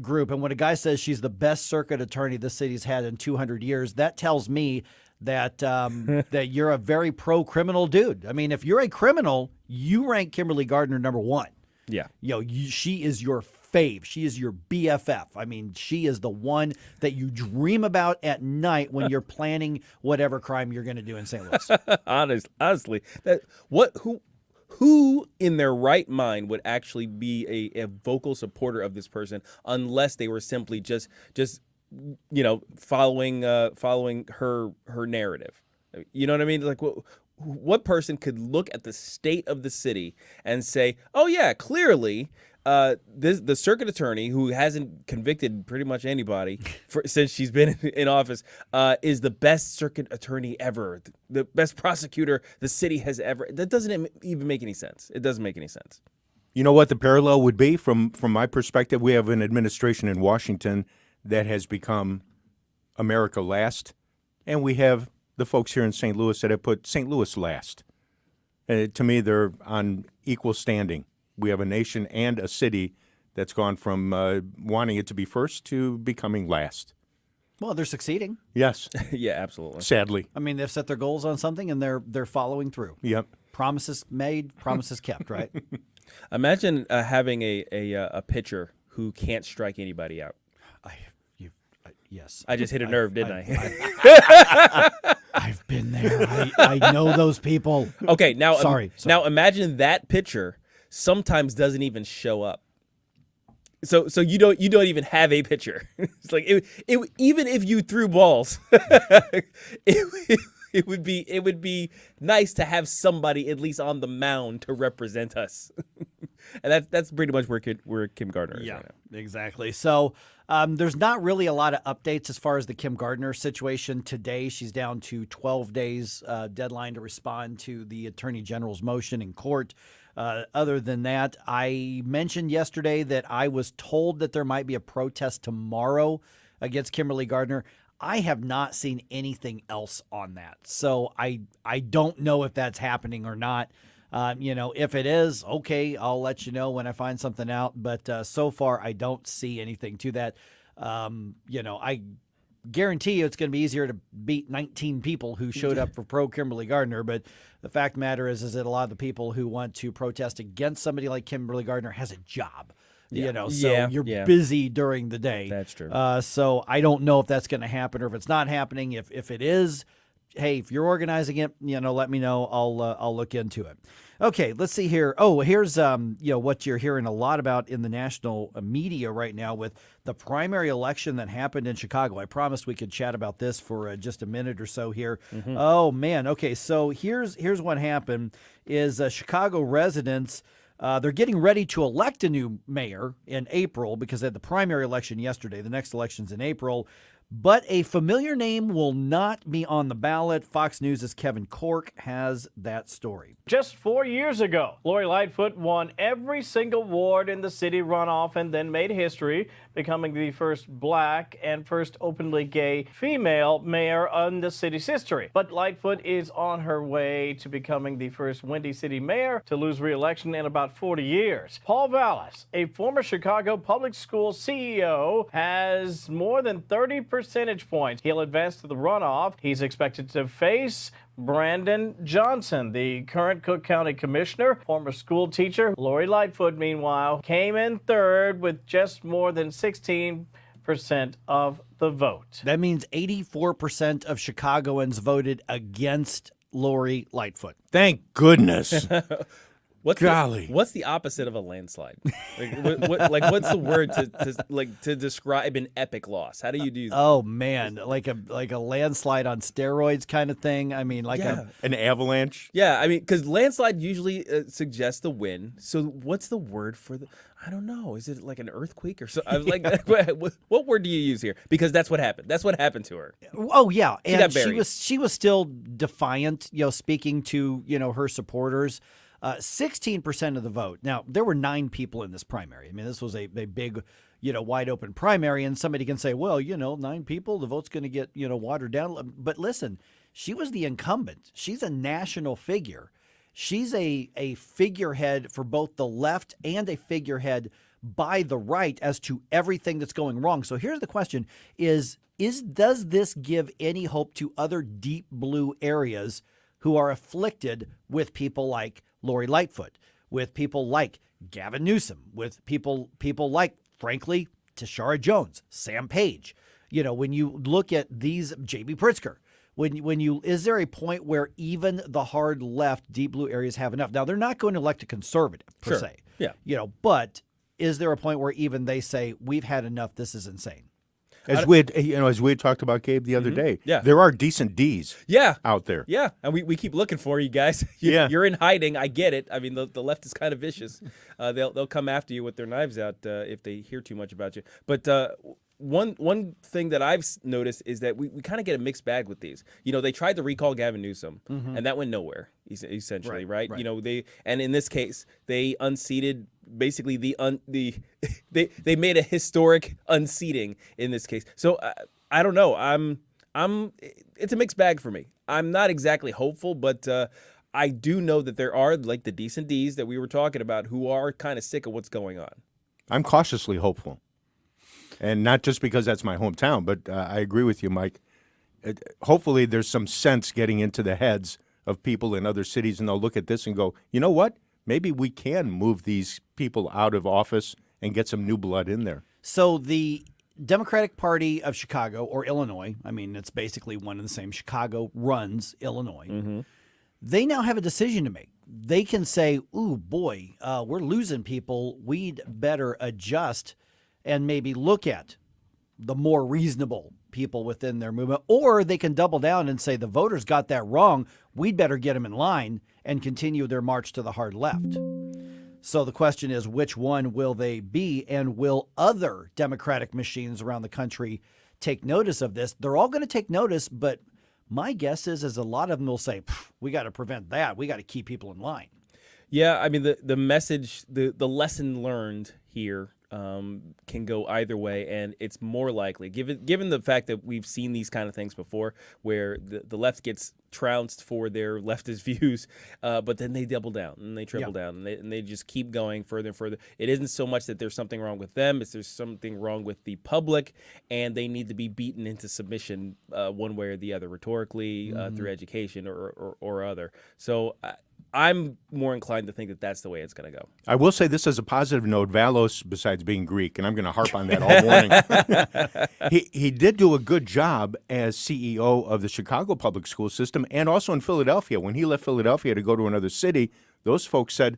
group. And when a guy says she's the best circuit attorney this city's had in 200 years, that tells me that that you're a very pro-criminal dude. I mean, if you're a criminal, you rank Kimberly Gardner number 1. Yeah. She is your fave. She is your BFF. I mean, she is the one that you dream about at night when you're planning whatever crime you're going to do in St. Louis. Honestly, who in their right mind would actually be a vocal supporter of this person unless they were simply just following her narrative? You know what I mean? Like, what person could look at the state of the city and say, "Oh yeah, clearly the circuit attorney who hasn't convicted pretty much anybody since she's been in office is the best circuit attorney ever, the best prosecutor the city has ever." That doesn't even make any sense. It doesn't make any sense. You know what the parallel would be from my perspective? We have an administration in Washington that has become America last, and we have the folks here in St. Louis that have put St. Louis last. To me, they're on equal standing. We have a nation and a city that's gone from wanting it to be first to becoming last. Well, they're succeeding. Yes. Yeah, absolutely. Sadly. I mean, they've set their goals on something, and they're following through. Yep. Promises made, promises kept, right? Imagine having a pitcher who can't strike anybody out. Yes. I just hit a nerve, didn't I? I've been there. I know those people. Okay, now sorry. Now imagine that pitcher sometimes doesn't even show up. So you don't even have a pitcher. It's like it even if you threw balls, it would be nice to have somebody at least on the mound to represent us. And that's pretty much where Kim Gardner is right now. Exactly. So there's not really a lot of updates as far as the Kim Gardner situation today. She's down to 12 days deadline to respond to the Attorney General's motion in court. Other than that, I mentioned yesterday that I was told that there might be a protest tomorrow against Kimberly Gardner. I have not seen anything else on that. So I don't know if that's happening or not. If it is, okay, I'll let you know when I find something out. But so far, I don't see anything to that. I guarantee you it's going to be easier to beat 19 people who showed up for pro Kimberly Gardner. But the fact of the matter is that a lot of the people who want to protest against somebody like Kimberly Gardner has a job. So you're busy during the day. That's true. So I don't know if that's going to happen or if it's not happening. If it is, hey, if you're organizing it, let me know. I'll look into it. Okay, let's see here. Oh, here's what you're hearing a lot about in the national media right now with the primary election that happened in Chicago. I promised we could chat about this for just a minute or so here. Mm-hmm. Oh man, okay. So here's what happened: is Chicago residents. They're getting ready to elect a new mayor in April because they had the primary election yesterday. The next election's in April. But a familiar name will not be on the ballot. Fox News' Kevin Corke has that story. Just 4 years ago, Lori Lightfoot won every single ward in the city runoff and then made history, becoming the first black and first openly gay female mayor in the city's history. But Lightfoot is on her way to becoming the first Windy City mayor to lose re-election in about 40 years. Paul Vallis, a former Chicago public school CEO, has more than 30 percentage points. He'll advance to the runoff. He's expected to face Brandon Johnson, the current Cook County Commissioner. Former school teacher Lori Lightfoot, meanwhile, came in third with just more than 16% of the vote. That means 84% of Chicagoans voted against Lori Lightfoot. Thank goodness. What's the opposite of a landslide? What's the word to describe an epic loss? How do you do that? Oh man, like a landslide on steroids kind of thing. I mean, an avalanche. Yeah, I mean, because landslide usually suggests a win. So what's the word for the? I don't know. Is it like an earthquake or so? I was like, what word do you use here? Because that's what happened. That's what happened to her. Oh yeah, she got buried. She was still defiant. Speaking to her supporters. 16% of the vote. Now, there were 9 people in this primary. I mean, this was a big, wide open primary, and somebody can say, well, 9 people, the vote's going to get, watered down. But listen, she was the incumbent. She's a national figure. She's a figurehead for both the left and a figurehead by the right as to everything that's going wrong. So here's the question does this give any hope to other deep blue areas who are afflicted with people like Lori Lightfoot, with people like Gavin Newsom, with people like, frankly, Tashara Jones, Sam Page. When you look at these, J.B. Pritzker, is there a point where even the hard left, deep blue areas have enough? Now, they're not going to elect a conservative per se. Yeah. But is there a point where even they say, we've had enough, this is insane? As we had talked about, Gabe, the other day, there are decent Ds out there. Yeah, and we keep looking for you guys. You're in hiding. I get it. I mean, the left is kind of vicious. They'll come after you with their knives out if they hear too much about you. But one thing that I've noticed is that we kind of get a mixed bag with these. They tried to recall Gavin Newsom, and that went nowhere, essentially, right? And in this case, they unseated basically they made a historic unseating in this case. So I don't know. It's a mixed bag for me. I'm not exactly hopeful, but I do know that there are like the decent Ds that we were talking about who are kind of sick of what's going on. I'm cautiously hopeful. And not just because that's my hometown, but I agree with you, Mike. Hopefully there's some sense getting into the heads of people in other cities, and they'll look at this and go, you know what? Maybe we can move these people out of office and get some new blood in there. So the Democratic Party of Chicago, or Illinois, I mean, it's basically one and the same. Chicago runs Illinois. Mm-hmm. They now have a decision to make. They can say, ooh, boy, we're losing people. We'd better adjust and maybe look at the more reasonable people within their movement. Or they can double down and say the voters got that wrong. We'd better get them in line and continue their march to the hard left. So the question is, which one will they be, and will other Democratic machines around the country take notice of this? They're all going to take notice, but my guess is a lot of them will say, we got to prevent that. We got to keep people in line. Yeah, I mean, the message, the lesson learned here can go either way, and it's more likely, given the fact that we've seen these kind of things before, where the left gets trounced for their leftist views, but then they double down and they triple down, and they just keep going further and further. It isn't so much that there's something wrong with them; it's there's something wrong with the public, and they need to be beaten into submission one way or the other, rhetorically, through education or other. So I'm more inclined to think that that's the way it's going to go. I will say this as a positive note. Valos, besides being Greek, and I'm going to harp on that all morning, he did do a good job as CEO of the Chicago public school system and also in Philadelphia. When he left Philadelphia to go to another city, those folks said,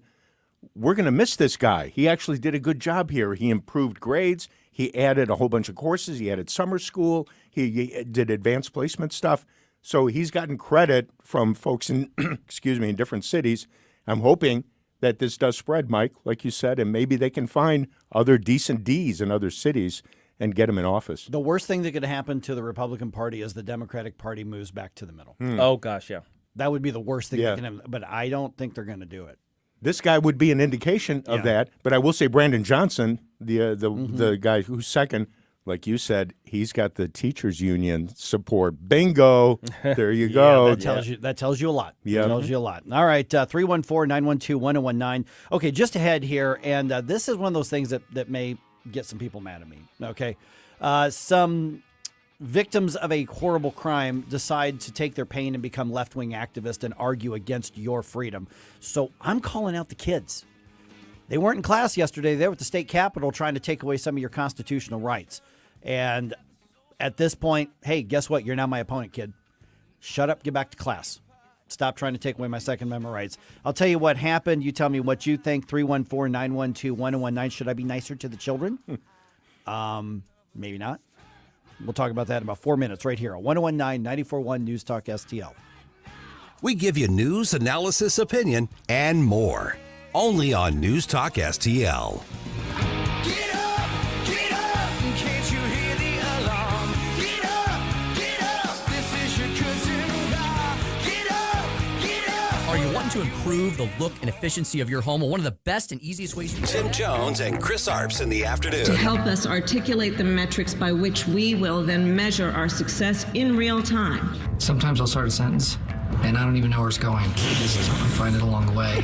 we're going to miss this guy. He actually did a good job here. He improved grades. He added a whole bunch of courses. He added summer school. He did advanced placement stuff. So he's gotten credit from folks in, in different cities. I'm hoping that this does spread, Mike, like you said, and maybe they can find other decent Ds in other cities and get them in office. The worst thing that could happen to the Republican Party is the Democratic Party moves back to the middle. Oh, gosh, yeah. That would be the worst thing that can happen, but I don't think they're going to do it. This guy would be an indication of that, but I will say Brandon Johnson, the guy who's second, like you said, he's got the teachers union support. Bingo. There you go. That tells you a lot. Yeah. That tells you a lot. All right, 314-912-1019. Okay, just ahead here, and this is one of those things that may get some people mad at me. Okay. Some victims of a horrible crime decide to take their pain and become left-wing activists and argue against your freedom. So I'm calling out the kids. They weren't in class yesterday. They were at the state capitol trying to take away some of your constitutional rights. And at this point, hey, guess what? You're now my opponent, kid. Shut up, get back to class. Stop trying to take away my Second Amendment rights. I'll tell you what happened. You tell me what you think. 314-912-1019. Should I be nicer to the children? Maybe not. We'll talk about that in about 4 minutes right here on 1019 94.1 News Talk STL. We give you news, analysis, opinion, and more. Only on News Talk STL. Get up, can't you hear the alarm? Get up, this is your cousin God. Get up. Are you wanting to improve the look and efficiency of your home? Well, one of the best and easiest ways you can Tim Jones and Chris Arps in the afternoon. To help us articulate the metrics by which we will then measure our success in real time. Sometimes I'll start a sentence and I don't even know where it's going. I find it along the way.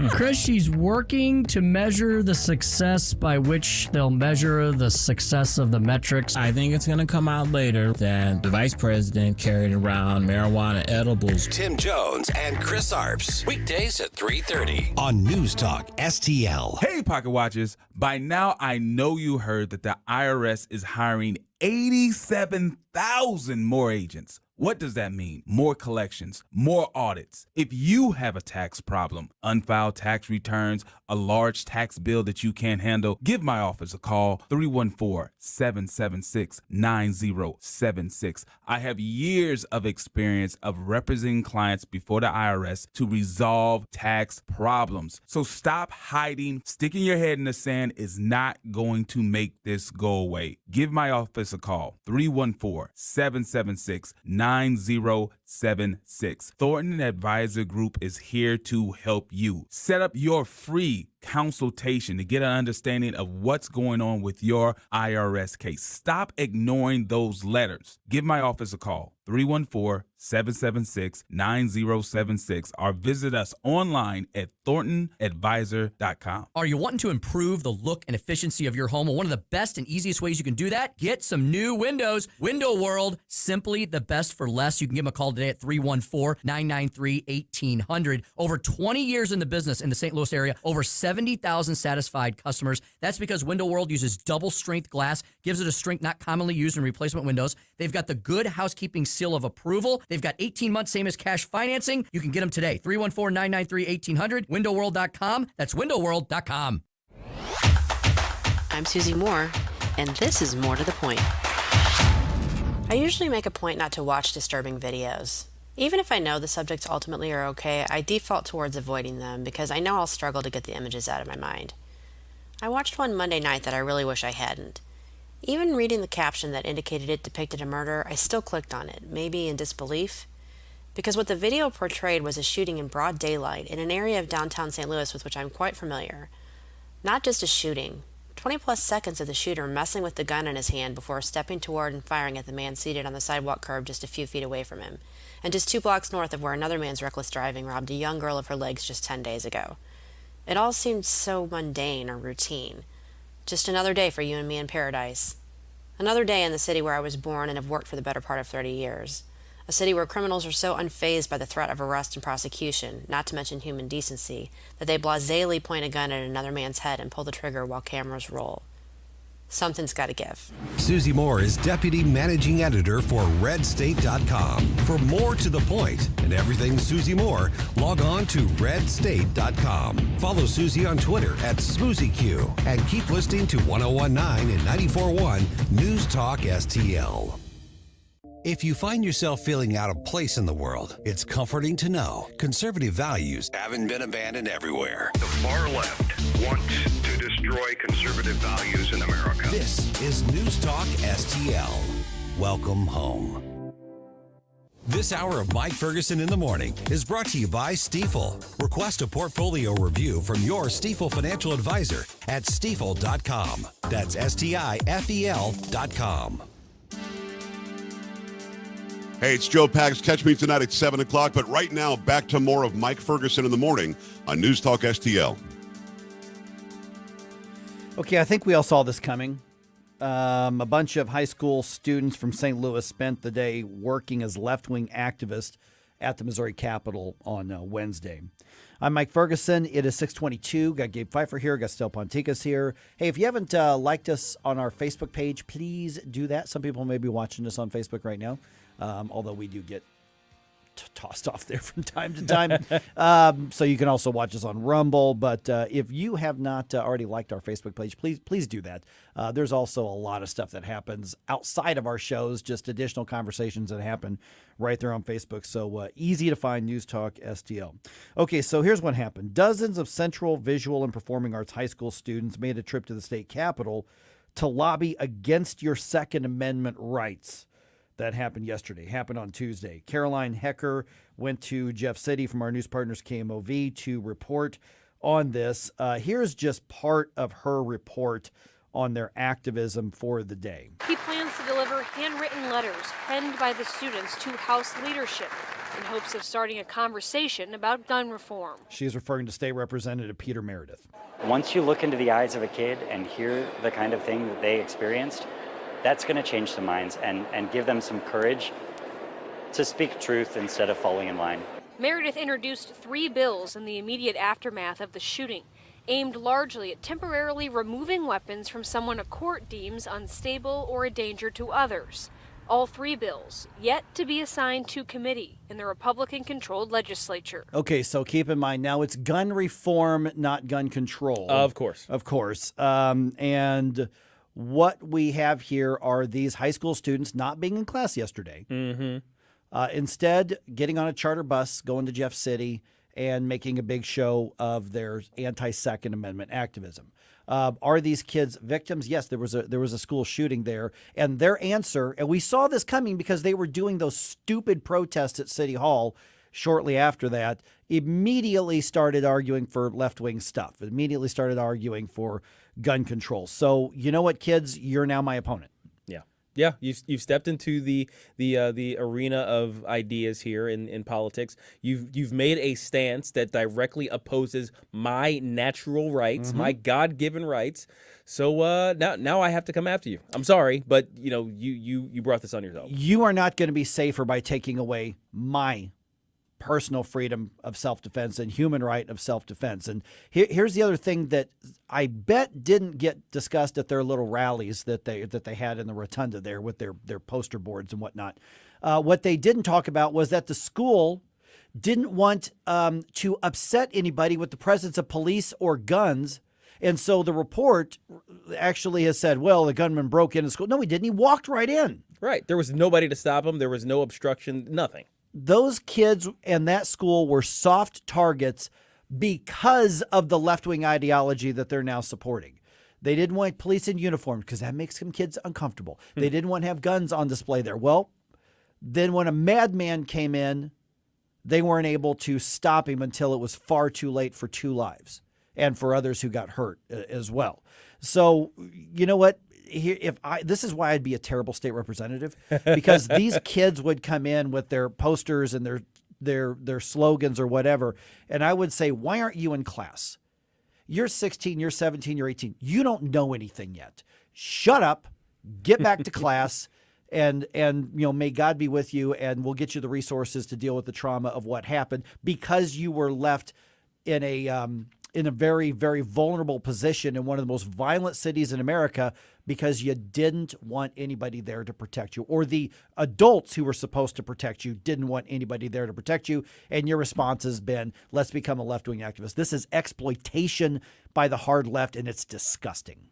Chris, she's working to measure the success by which they'll measure the success of the metrics. I think it's going to come out later that the vice president carried around marijuana edibles. Tim Jones and Chris Arps. Weekdays at 3:30 on News Talk STL. Hey, Pocket Watchers. By now, I know you heard that the IRS is hiring 87,000 more agents. What does that mean? More collections, more audits. If you have a tax problem, unfiled tax returns, a large tax bill that you can't handle, give my office a call, 314-776-9076. I have years of experience of representing clients before the IRS to resolve tax problems. So stop hiding. Sticking your head in the sand is not going to make this go away. Give my office a call, 314-776-9076. Thornton Advisor Group is here to help you. Set up your free consultation to get an understanding of what's going on with your IRS case. Stop ignoring those letters. Give my office a call, 314-776-9076, or visit us online at thorntonadvisor.com. Are you wanting to improve the look and efficiency of your home? Well, one of the best and easiest ways you can do that, get some new windows. Window World, simply the best for less. You can give them a call today at 314-993-1800. Over 20 years in the business in the St. Louis area, over 70,000 satisfied customers. That's because Window World uses double strength glass, gives it a strength not commonly used in replacement windows. They've got the Good Housekeeping seal of approval. They've got 18 months, same as cash financing. You can get them today. 314-993-1800, windowworld.com. That's windowworld.com. I'm Susie Moore, and this is More to the Point. I usually make a point not to watch disturbing videos. Even if I know the subjects ultimately are okay, I default towards avoiding them because I know I'll struggle to get the images out of my mind. I watched one Monday night that I really wish I hadn't. Even reading the caption that indicated it depicted a murder, I still clicked on it, maybe in disbelief. Because what the video portrayed was a shooting in broad daylight in an area of downtown St. Louis with which I'm quite familiar. Not just a shooting, 20-plus seconds of the shooter messing with the gun in his hand before stepping toward and firing at the man seated on the sidewalk curb just a few feet away from him, and just 2 blocks north of where another man's reckless driving robbed a young girl of her legs just 10 days ago. It all seemed so mundane or routine. Just another day for you and me in paradise. Another day in the city where I was born and have worked for the better part of 30 years. A city where criminals are so unfazed by the threat of arrest and prosecution, not to mention human decency, that they blasely point a gun at another man's head and pull the trigger while cameras roll. Something's got to give. Susie Moore is Deputy Managing Editor for RedState.com. For more to the point and everything Susie Moore, log on to RedState.com. Follow Susie on Twitter at SmoozyQ and keep listening to 1019 and 94.1 News Talk STL. If you find yourself feeling out of place in the world, it's comforting to know conservative values haven't been abandoned everywhere. The far left wants to destroy conservative values in America. This is News Talk STL. Welcome home. This hour of Mike Ferguson in the Morning is brought to you by Stifel. Request a portfolio review from your Stifel financial advisor at stifel.com. That's STIFEL.com. Hey, it's Joe Pags. Catch me tonight at 7 o'clock. But right now, back to more of Mike Ferguson in the Morning on News Talk STL. Okay, I think we all saw this coming. A bunch of high school students from St. Louis spent the day working as left-wing activists at the Missouri Capitol on Wednesday. I'm Mike Ferguson. It is 6:22. Got Gabe Pfeiffer here. Got Stel Ponticus here. Hey, if you haven't liked us on our Facebook page, please do that. Some people may be watching us on Facebook right now. Although we do get tossed off there from time to time. So you can also watch us on Rumble. But if you have not already liked our Facebook page, please do that. There's also a lot of stuff that happens outside of our shows, just additional conversations that happen right there on Facebook. So easy to find, News Talk STL. Okay, so here's what happened. Dozens of Central Visual and Performing Arts high school students made a trip to the state capitol to lobby against your Second Amendment rights. That happened yesterday, happened on Tuesday. Caroline Hecker went to Jeff City from our news partners KMOV to report on this. Here's just part of her report on their activism for the day. He plans to deliver handwritten letters penned by the students to House leadership in hopes of starting a conversation about gun reform. She's referring to State Representative Peter Meredith. Once you look into the eyes of a kid and hear the kind of thing that they experienced, that's going to change some minds and give them some courage to speak truth instead of falling in line. Meredith introduced 3 bills in the immediate aftermath of the shooting, aimed largely at temporarily removing weapons from someone a court deems unstable or a danger to others. All 3 bills yet to be assigned to committee in the Republican-controlled legislature. Okay, so keep in mind now it's gun reform, not gun control. Of course. Of course. And what we have here are these high school students not being in class yesterday. Instead, getting on a charter bus, going to Jeff City, and making a big show of their anti-Second Amendment activism. Are these kids victims? Yes, there was a school shooting there, and their answer, and we saw this coming because they were doing those stupid protests at City Hall shortly after that, immediately started arguing for left-wing stuff, immediately started arguing for gun control. So you know what, kids? You're now my opponent. Yeah, you've stepped into the arena of ideas here in politics. You've made a stance that directly opposes my natural rights, my God-given rights. So now I have to come after you. I'm sorry, but you brought this on yourself. You are not going to be safer by taking away my personal freedom of self-defense and human right of self-defense. And here's the other thing that I bet didn't get discussed at their little rallies that they had in the rotunda there with their poster boards and whatnot. What they didn't talk about was that the school didn't want to upset anybody with the presence of police or guns. And so the report actually has said, well, the gunman broke into school. No, he didn't. He walked right in. Right. There was nobody to stop him. There was no obstruction, nothing. Those kids and that school were soft targets because of the left-wing ideology that they're now supporting. They didn't want police in uniform because that makes some kids uncomfortable. They didn't want to have guns on display there. Well, then when a madman came in, they weren't able to stop him until it was far too late for 2 lives and for others who got hurt as well. So you know what? Here, this is why I'd be a terrible state representative, because these kids would come in with their posters and their slogans or whatever, and I would say, why aren't you in class? You're 16, you're 17, you're 18. You don't know anything yet. Shut up, get back to class, and may God be with you, and we'll get you the resources to deal with the trauma of what happened, because you were left in a very, very vulnerable position in one of the most violent cities in America, because you didn't want anybody there to protect you, or the adults who were supposed to protect you didn't want anybody there to protect you. And your response has been, let's become a left-wing activist. This is exploitation by the hard left, and it's disgusting.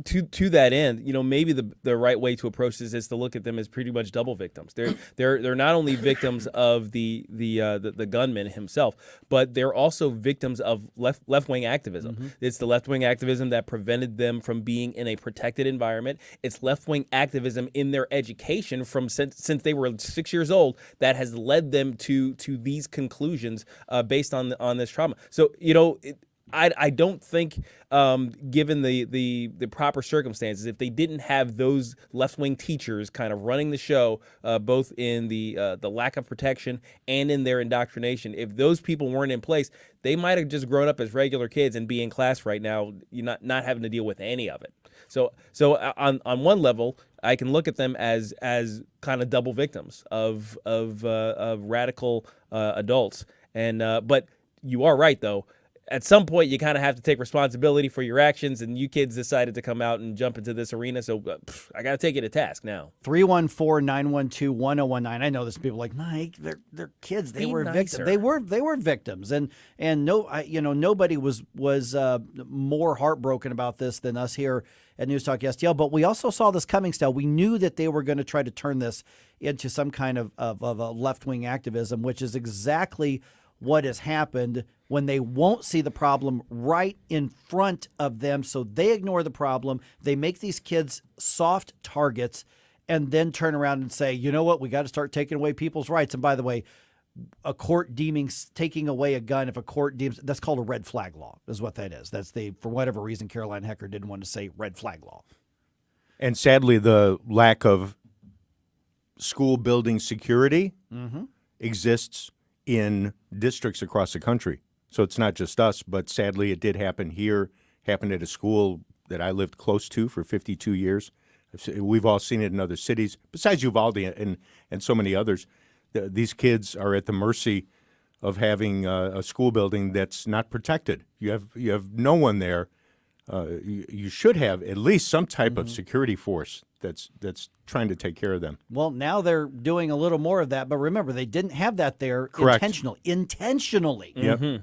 To that end, maybe the right way to approach this is to look at them as pretty much double victims. They're not only victims of the gunman himself, but they're also victims of left-wing activism. Mm-hmm. It's the left-wing activism that prevented them from being in a protected environment. It's left-wing activism in their education since they were 6 years old that has led them to these conclusions based on this trauma. So I don't think, given the proper circumstances, if they didn't have those left-wing teachers kind of running the show, both in the lack of protection and in their indoctrination, if those people weren't in place, they might have just grown up as regular kids and be in class right now, not having to deal with any of it. So on one level, I can look at them as kind of double victims of radical adults, but you are right though. At some point, you kind of have to take responsibility for your actions, and you kids decided to come out and jump into this arena, so I got to take you to task now. 314-912-1019. I know there's people like, Mike, they're kids. They were victims. They were victims, and nobody was more heartbroken about this than us here at News Talk STL. But we also saw this coming. Still, we knew that they were going to try to turn this into some kind of a left-wing activism, which is exactly what has happened when they won't see the problem right in front of them. So they ignore the problem. They make these kids soft targets and then turn around and say, you know what, we got to start taking away people's rights. And by the way, a court taking away a gun, if a court deems, that's called a red flag law, is what that is. That's for whatever reason, Caroline Hecker didn't want to say red flag law. And sadly, the lack of school building security exists in districts across the country. So it's not just us, but sadly it did happen here, happened at a school that I lived close to for 52 years. We've all seen it in other cities, besides Uvalde and so many others. These kids are at the mercy of having a school building that's not protected. You have no one there. You should have at least some type of security force that's trying to take care of them. Well, now they're doing a little more of that, but remember, they didn't have that there. Correct. Intentionally. Yep.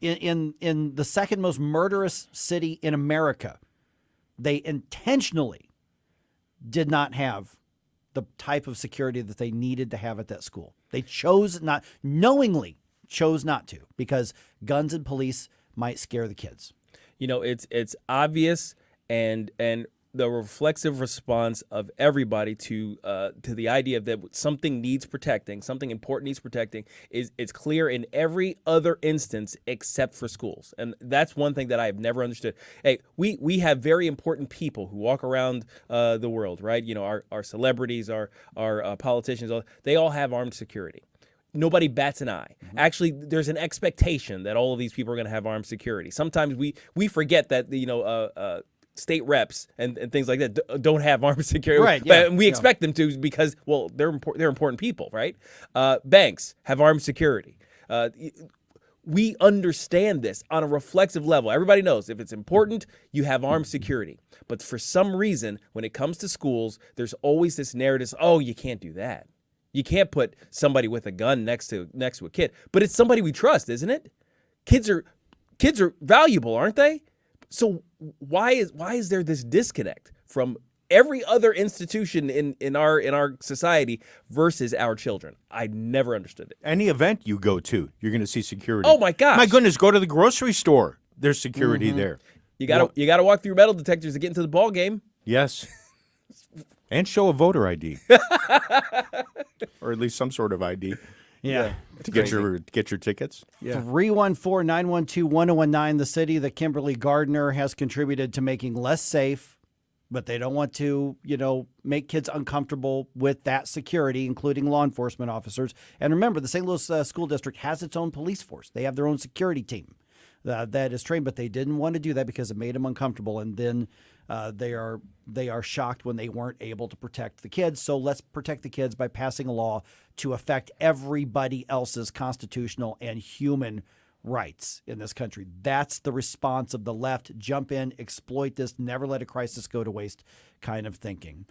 In the second most murderous city in America, they intentionally did not have the type of security that they needed to have at that school. They knowingly chose not to, because guns and police might scare the kids. It's obvious, and the reflexive response of everybody to the idea that something needs protecting, something important needs protecting, it's clear in every other instance except for schools. And that's one thing that I have never understood. Hey, we have very important people who walk around the world, right? Our celebrities, our politicians, they all have armed security. Nobody bats an eye. Actually, there's an expectation that all of these people are going to have armed security. Sometimes we forget that state reps and things like that don't have armed security, right? Yeah, but we expect them to, because they're important people, right? Banks have armed security. We understand this on a reflexive level. Everybody knows if it's important, you have armed security. But for some reason, when it comes to schools, there's always this narrative: oh, you can't do that. You can't put somebody with a gun next to a kid. But it's somebody we trust, isn't it? Kids are valuable, aren't they? So why is there this disconnect from every other institution in our society versus our children? I never understood it. Any event you go to, you're going to see security. Oh my gosh! My goodness, go to the grocery store. There's security there. You gotta walk through metal detectors to get into the ball game. Yes, and show a voter ID, or at least some sort of ID. Yeah. To get your tickets. Yeah. 314-912-1019. The city that Kimberly Gardner has contributed to making less safe, but they don't want to, make kids uncomfortable with that security, including law enforcement officers. And remember, the St. Louis School District has its own police force. They have their own security team that is trained, but they didn't want to do that because it made them uncomfortable. And then they are shocked when they weren't able to protect the kids. So let's protect the kids by passing a law to affect everybody else's constitutional and human rights in this country. That's the response of the left. Jump in, exploit this, never let a crisis go to waste kind of thinking.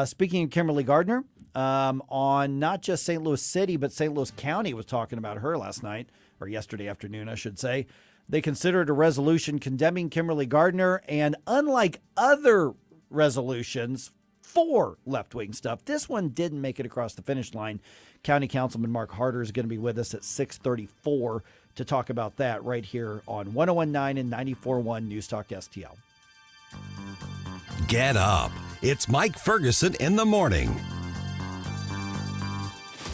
Speaking of Kimberly Gardner, on not just St. Louis City, but St. Louis County was talking about her last night, or yesterday afternoon, I should say. They considered a resolution condemning Kimberly Gardner, and unlike other resolutions for left-wing stuff, this one didn't make it across the finish line. County Councilman Mark Harder is going to be with us at 6:34 to talk about that right here on 101.9 and 94.1 News Talk STL. Get up. It's Mike Ferguson in the morning.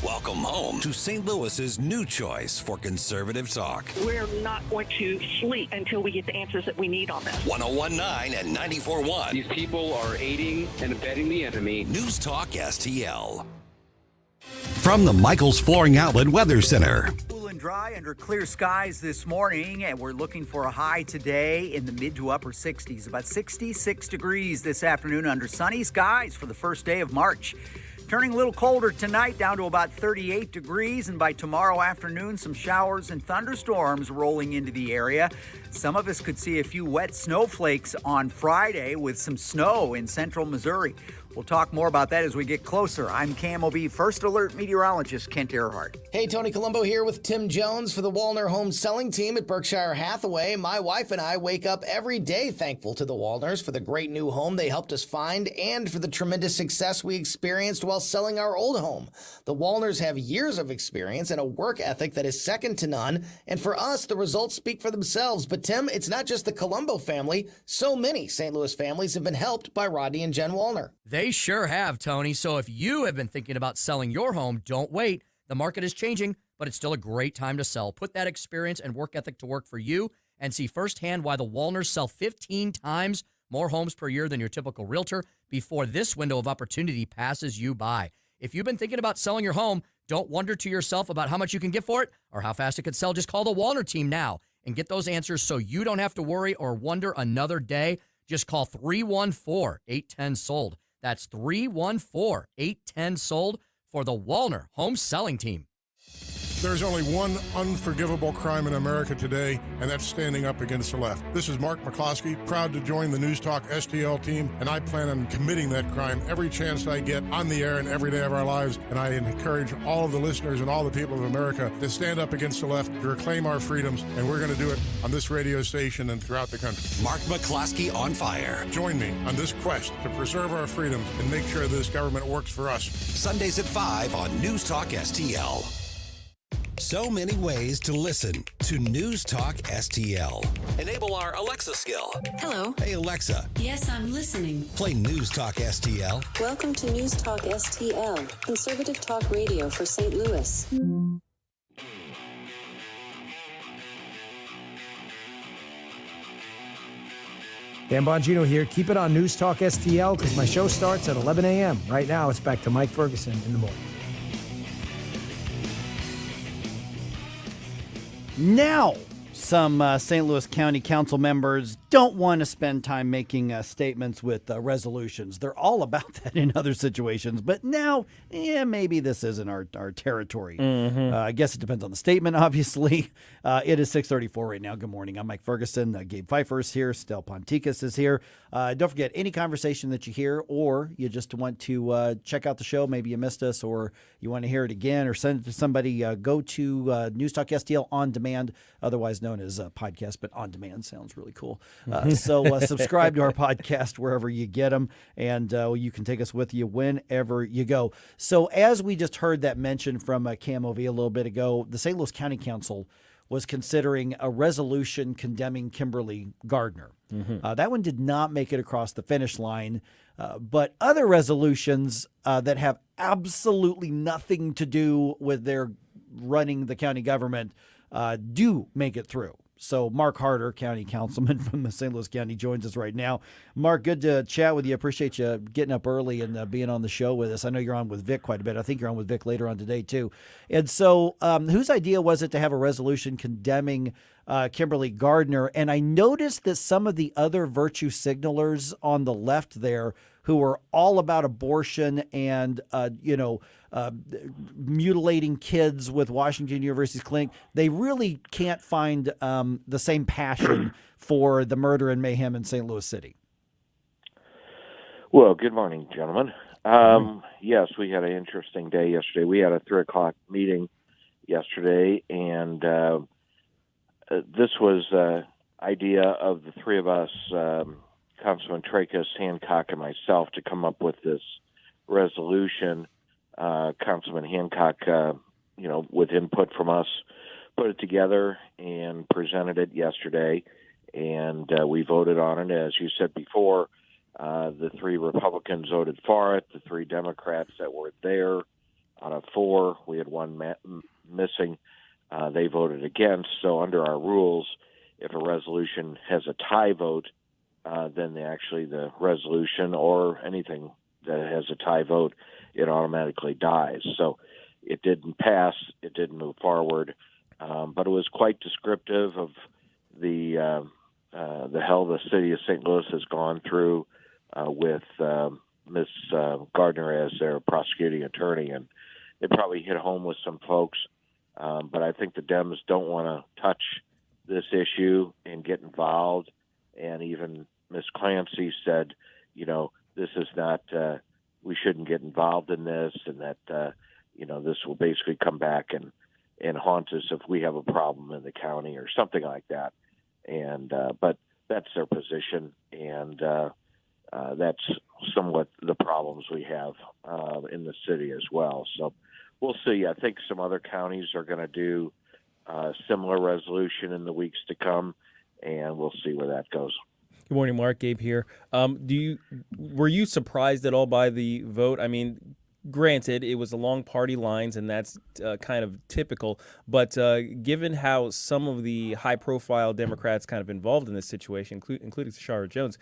Welcome home to St. Louis's new choice for conservative talk. We're not going to sleep until we get the answers that we need on this. 101.9 and 94.1. These people are aiding and abetting the enemy. News Talk STL. From the Michaels Flooring Outlet Weather Center. Cool and dry under clear skies this morning, and we're looking for a high today in the mid to upper 60s, about 66 degrees this afternoon under sunny skies for the first day of March. Turning a little colder tonight, down to about 38 degrees, and by tomorrow afternoon, some showers and thunderstorms rolling into the area. Some of us could see a few wet snowflakes on Friday with some snow in central Missouri. We'll talk more about that as we get closer. I'm KMOV First Alert meteorologist Kent Earhart. Hey, Tony Colombo here with Tim Jones for the Walner Home Selling Team at Berkshire Hathaway. My wife and I wake up every day thankful to the Walners for the great new home they helped us find and for the tremendous success we experienced while selling our old home. The Walners have years of experience and a work ethic that is second to none, and for us, the results speak for themselves. But Tim, it's not just the Colombo family. So many St. Louis families have been helped by Rodney and Jen Walner. They sure have, Tony. So if you have been thinking about selling your home, don't wait. The market is changing, but it's still a great time to sell. Put that experience and work ethic to work for you and see firsthand why the Walners sell 15 times more homes per year than your typical realtor before this window of opportunity passes you by. If you've been thinking about selling your home, don't wonder to yourself about how much you can get for it or how fast it could sell. Just call the Walner team now and get those answers so you don't have to worry or wonder another day. Just call 314-810-SOLD. That's 314-810-SOLD for the Walner Home Selling Team. There's only one unforgivable crime in America today, and that's standing up against the left. This is Mark McCloskey, proud to join the News Talk STL team, and I plan on committing that crime every chance I get on the air and every day of our lives. And I encourage all of the listeners and all the people of America to stand up against the left, to reclaim our freedoms, and we're going to do it on this radio station and throughout the country. Mark McCloskey on fire. Join me on this quest to preserve our freedoms and make sure this government works for us. Sundays at 5 on News Talk STL. So many ways to listen to News Talk STL. Enable our Alexa skill. Hello. Hey, Alexa. Yes, I'm listening. Play News Talk STL. Welcome to News Talk STL, conservative talk radio for St. Louis. Dan Bongino here. Keep it on News Talk STL because my show starts at 11 a.m. Right now, it's back to Mike Ferguson in the morning. Now, some St. Louis County Council members don't want to spend time making statements with resolutions. They're all about that in other situations. But now, maybe this isn't our territory. I guess it depends on the statement, obviously. It is 6:34 right now. Good morning. I'm Mike Ferguson. Gabe Pfeiffer's here. Stel Ponticus is here. Don't forget, any conversation that you hear or you just want to check out the show, maybe you missed us or you want to hear it again or send it to somebody, go to News Talk STL On Demand, otherwise known as podcast, but On Demand sounds really cool. So subscribe to our podcast wherever you get them, and you can take us with you whenever you go. So as we just heard that mention from KMOV a little bit ago, the St. Louis County Council was considering a resolution condemning Kimberly Gardner. That one did not make it across the finish line, but other resolutions that have absolutely nothing to do with their running the county government do make it through. So Mark Harder, county councilman from St. Louis County, joins us right now. Mark, good to chat with you. Appreciate you getting up early and being on the show with us. I know you're on with Vic quite a bit. I think you're on with Vic later on today, too. And so whose idea was it to have a resolution condemning Kimberly Gardner? And I noticed that some of the other virtue signalers on the left there who are all about abortion and, mutilating kids with Washington University's clinic, they really can't find the same passion for the murder and mayhem in St. Louis City. Well, good morning, gentlemen. Yes, we had an interesting day yesterday. We had a 3 o'clock meeting yesterday, and this was an idea of the three of us, Councilman Tracus, Hancock, and myself, to come up with this resolution. Councilman Hancock, with input from us, put it together and presented it yesterday, and we voted on it. As you said before, the 3 Republicans voted for it. The 3 Democrats that were there, out of 4, we had 1 missing, they voted against. So under our rules, if a resolution has a tie vote, then the resolution or anything that has a tie vote, it automatically dies. So it didn't pass. It didn't move forward. But it was quite descriptive of the hell the city of St. Louis has gone through with Miss Gardner as their prosecuting attorney. And it probably hit home with some folks. But I think the Dems don't want to touch this issue and get involved. And even Miss Clancy said, this is not, we shouldn't get involved in this, and that, this will basically come back and haunt us if we have a problem in the county or something like that. And, but that's their position. And that's somewhat the problems we have in the city as well. So we'll see. I think some other counties are going to do a similar resolution in the weeks to come, and we'll see where that goes. Good morning, Mark. Gabe here. Were you surprised at all by the vote? I mean, granted, it was along party lines, and that's kind of typical. But given how some of the high-profile Democrats kind of involved in this situation, including Tashara Jones,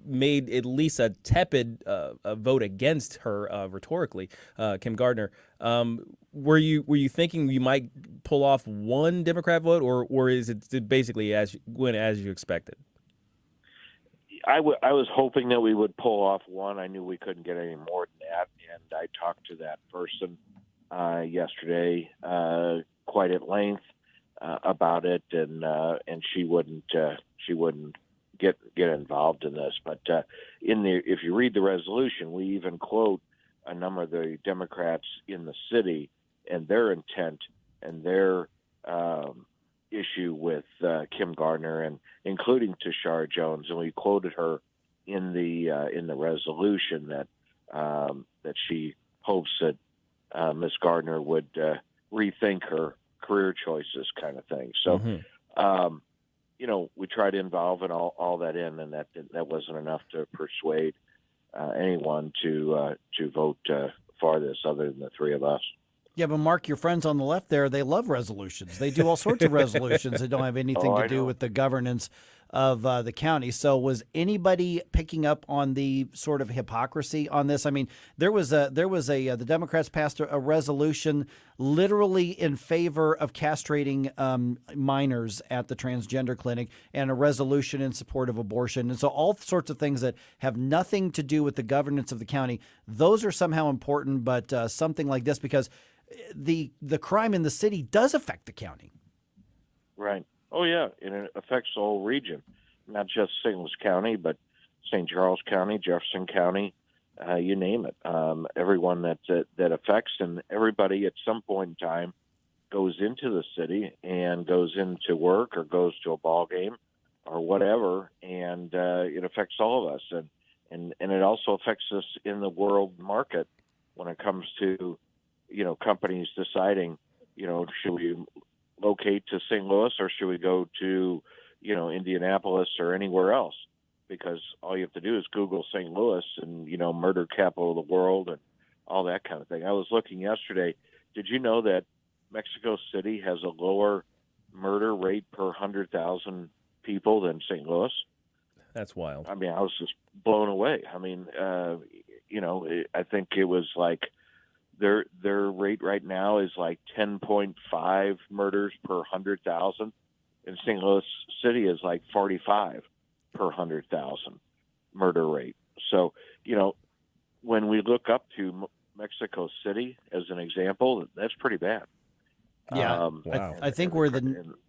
made at least a tepid vote against her rhetorically, Kim Gardner. Were you thinking you might pull off one Democrat vote, or is it basically as you expected? I was hoping that we would pull off one. I knew we couldn't get any more than that, and I talked to that person yesterday quite at length about it, and she wouldn't get involved in this. But if you read the resolution, we even quote a number of the Democrats in the city and their intent and their issue with Kim Gardner, and including Tashara Jones, and we quoted her in the resolution that she hopes that Miss Gardner would rethink her career choices, kind of thing. So, we tried to involve all that in, and that wasn't enough to persuade anyone to vote for this, other than the 3 of us. Yeah, but Mark, your friends on the left there, they love resolutions. They do all sorts of resolutions that don't have anything to do with the governance of the county. So was anybody picking up on the sort of hypocrisy on this? I mean, the Democrats passed a resolution literally in favor of castrating minors at the transgender clinic, and a resolution in support of abortion. And so all sorts of things that have nothing to do with the governance of the county, those are somehow important, but something like this, because the crime in the city does affect the county. Right. Oh, yeah. And it affects the whole region, not just St. Louis County, but St. Charles County, Jefferson County, you name it. Everyone that affects, and everybody at some point in time goes into the city and goes into work or goes to a ball game or whatever, and it affects all of us. And it also affects us in the world market when it comes to, companies deciding, should we locate to St. Louis or should we go to, Indianapolis or anywhere else? Because all you have to do is Google St. Louis and, murder capital of the world and all that kind of thing. I was looking yesterday. Did you know that Mexico City has a lower murder rate per 100,000 people than St. Louis. That's wild. I mean, I was just blown away. I mean, I think it was like their rate right now is like 10.5 murders per 100,000. And St. Louis City is like 45 per 100,000 murder rate. So, when we look up to Mexico City as an example, that's pretty bad. Yeah, wow. I think we're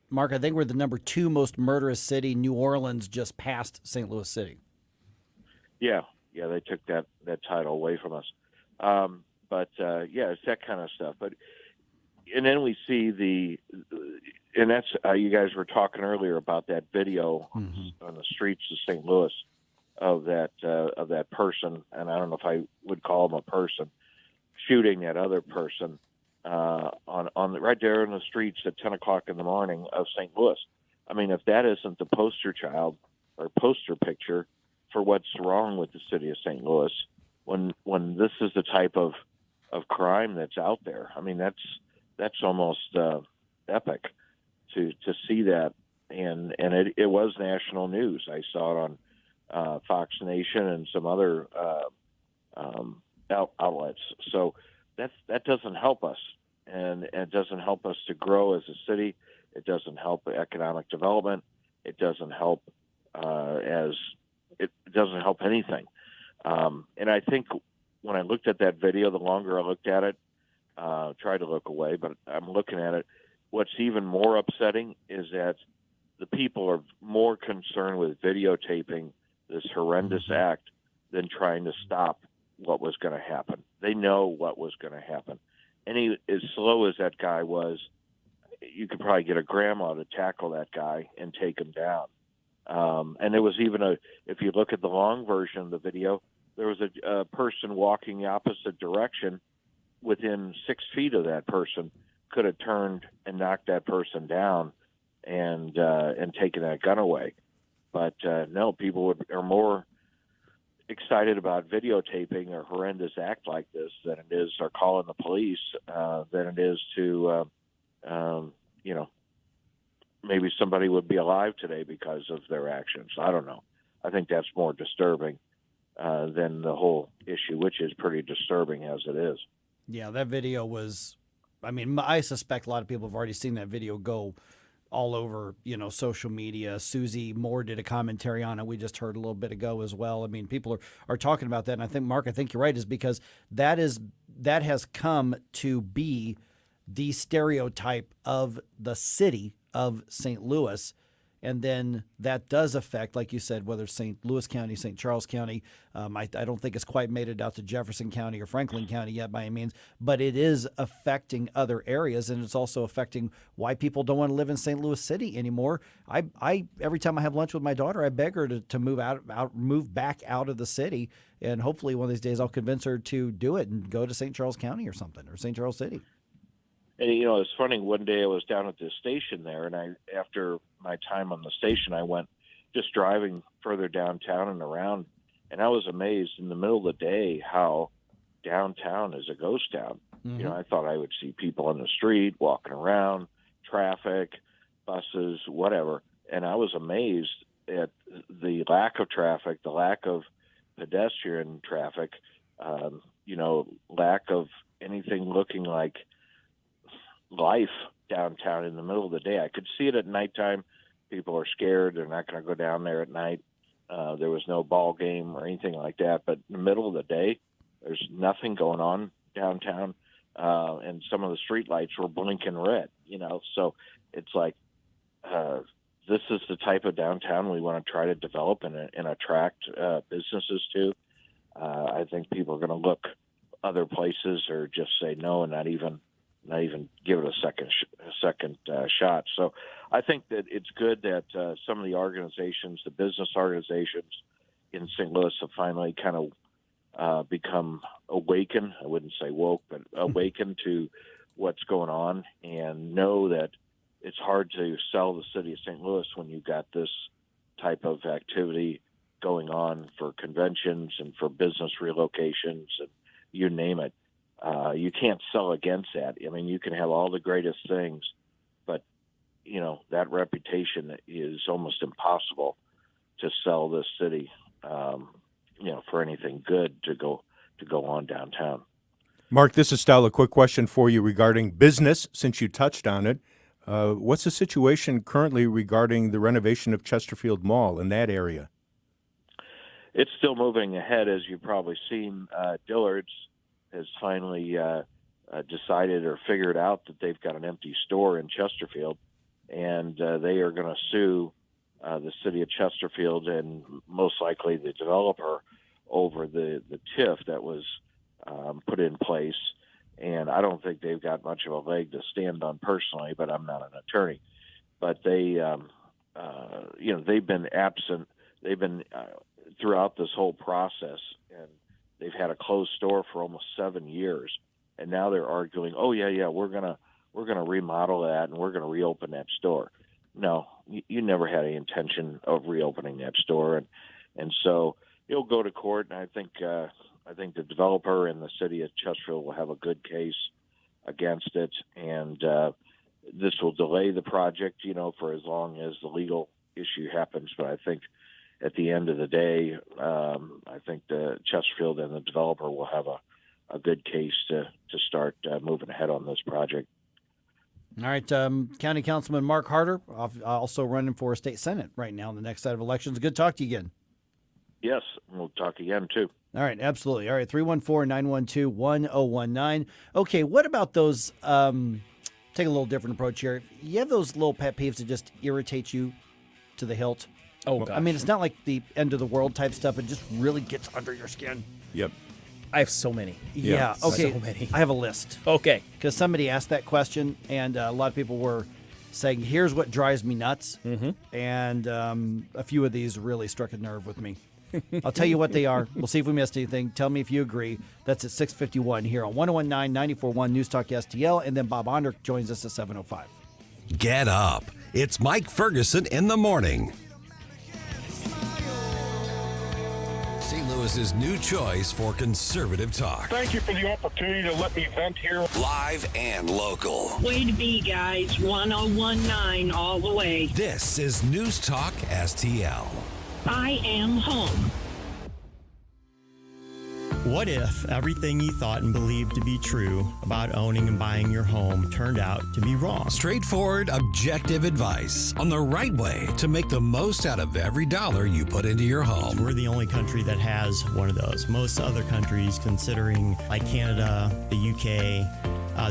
Mark. I think we're the number 2 most murderous city. New Orleans just passed St. Louis City. Yeah, they took that title away from us. It's that kind of stuff. And then we see and that's you guys were talking earlier about that video on the streets of St. Louis of that person, and I don't know if I would call him a person, shooting that other person on right there in the streets at 10 o'clock in the morning of St. Louis. I mean, if that isn't the poster child or poster picture for what's wrong with the city of St. Louis, when this is the type of crime that's out there, I mean, that's almost epic to see that, and it was national news. I saw it on Fox Nation and some other outlets. So that doesn't help us, and it doesn't help us to grow as a city. It doesn't help economic development. It doesn't help it doesn't help anything. And I think when I looked at that video, the longer I looked at it, tried to look away, but I'm looking at it. What's even more upsetting is that the people are more concerned with videotaping this horrendous act than trying to stop what was going to happen. They know what was going to happen. And as slow as that guy was, you could probably get a grandma to tackle that guy and take him down. And there was even if you look at the long version of the video, there was a person walking the opposite direction within 6 feet of that person, could have turned and knocked that person down and taken that gun away. But no, people are more excited about videotaping a horrendous act like this than it is, or calling the police, than it is to, maybe somebody would be alive today because of their actions. I don't know. I think that's more disturbing than the whole issue, which is pretty disturbing as it is. Yeah, that video was, I mean, I suspect a lot of people have already seen that video go all over, social media. Susie Moore did a commentary on it. We just heard a little bit ago as well. I mean, people are talking about that. And I think, Mark, I think you're right, is because that has come to be the stereotype of the city of St. Louis. And then that does affect, like you said, whether it's St. Louis County, St. Charles County. I don't think it's quite made it out to Jefferson County or Franklin County yet by any means, but it is affecting other areas, and it's also affecting why people don't want to live in St. Louis City anymore. I every time I have lunch with my daughter, I beg her to move back out of the city, and hopefully one of these days I'll convince her to do it and go to St. Charles County or something, or St. Charles City. And, it's funny, one day I was down at the station there, and after my time on the station, I went just driving further downtown and around, and I was amazed in the middle of the day how downtown is a ghost town. Mm-hmm. I thought I would see people on the street, walking around, traffic, buses, whatever, and I was amazed at the lack of traffic, the lack of pedestrian traffic, lack of anything looking like life downtown in the middle of the day. I could see it at nighttime. People are scared. They're not going to go down there at night. There was no ball game or anything like that. But in the middle of the day, there's nothing going on downtown. And some of the street lights were blinking red, So it's like this is the type of downtown we want to try to develop and attract businesses to. I think people are going to look other places or just say no and not even give it a second shot. So I think that it's good that some of the organizations, the business organizations in St. Louis, have finally kind of become awakened. I wouldn't say woke, but awakened to what's going on, and know that it's hard to sell the city of St. Louis when you've got this type of activity going on for conventions and for business relocations and you name it. You can't sell against that. I mean, you can have all the greatest things, but that reputation is almost impossible to sell this city. For anything good to go on downtown. Mark, this is Stella. A quick question for you regarding business, since you touched on it. What's the situation currently regarding the renovation of Chesterfield Mall in that area? It's still moving ahead, as you've probably seen. Dillard's has finally decided or figured out that they've got an empty store in Chesterfield, and they are going to sue the city of Chesterfield and most likely the developer over the TIF that was put in place. And I don't think they've got much of a leg to stand on personally, but I'm not an attorney. But they've been absent. They've been throughout this whole process, and they've had a closed store for almost 7 years. And now they're arguing, we're gonna remodel that and we're gonna reopen that store. No, you never had any intention of reopening that store, and so it'll go to court. And I think the developer and the city of Chesterfield will have a good case against it, and this will delay the project, for as long as the legal issue happens. But I think at the end of the day, I think the Chesterfield and the developer will have a good case to start moving ahead on this project. All right, County Councilman Mark Harder, also running for state senate right now in the next set of elections. Good to talk to you again. Yes, we'll talk again, too. All right, absolutely. All right, 314-912-1019. Okay, what about those, take a little different approach here. You have those little pet peeves that just irritate you to the hilt? Oh, gosh. I mean, it's not like the end of the world type stuff. It just really gets under your skin. Yep. I have so many. Yeah, okay. So many. I have a list. Okay. Because somebody asked that question, and a lot of people were saying, here's what drives me nuts. Mm-hmm. And a few of these really struck a nerve with me. I'll tell you what they are. We'll see if we missed anything. Tell me if you agree. That's at 6:51 here on 101.9 94.1 News Talk STL. And then Bob Ondrich joins us at 7:05. Get up. It's Mike Ferguson in the morning. St. Louis's new choice for conservative talk. Thank you for the opportunity to let me vent here. Live and local. Way to be, guys. 101.9 all the way. This is News Talk STL. I am home. What if everything you thought and believed to be true about owning and buying your home turned out to be wrong? Straightforward, objective advice on the right way to make the most out of every dollar you put into your home. We're the only country that has one of those. Most other countries, considering like Canada, the UK,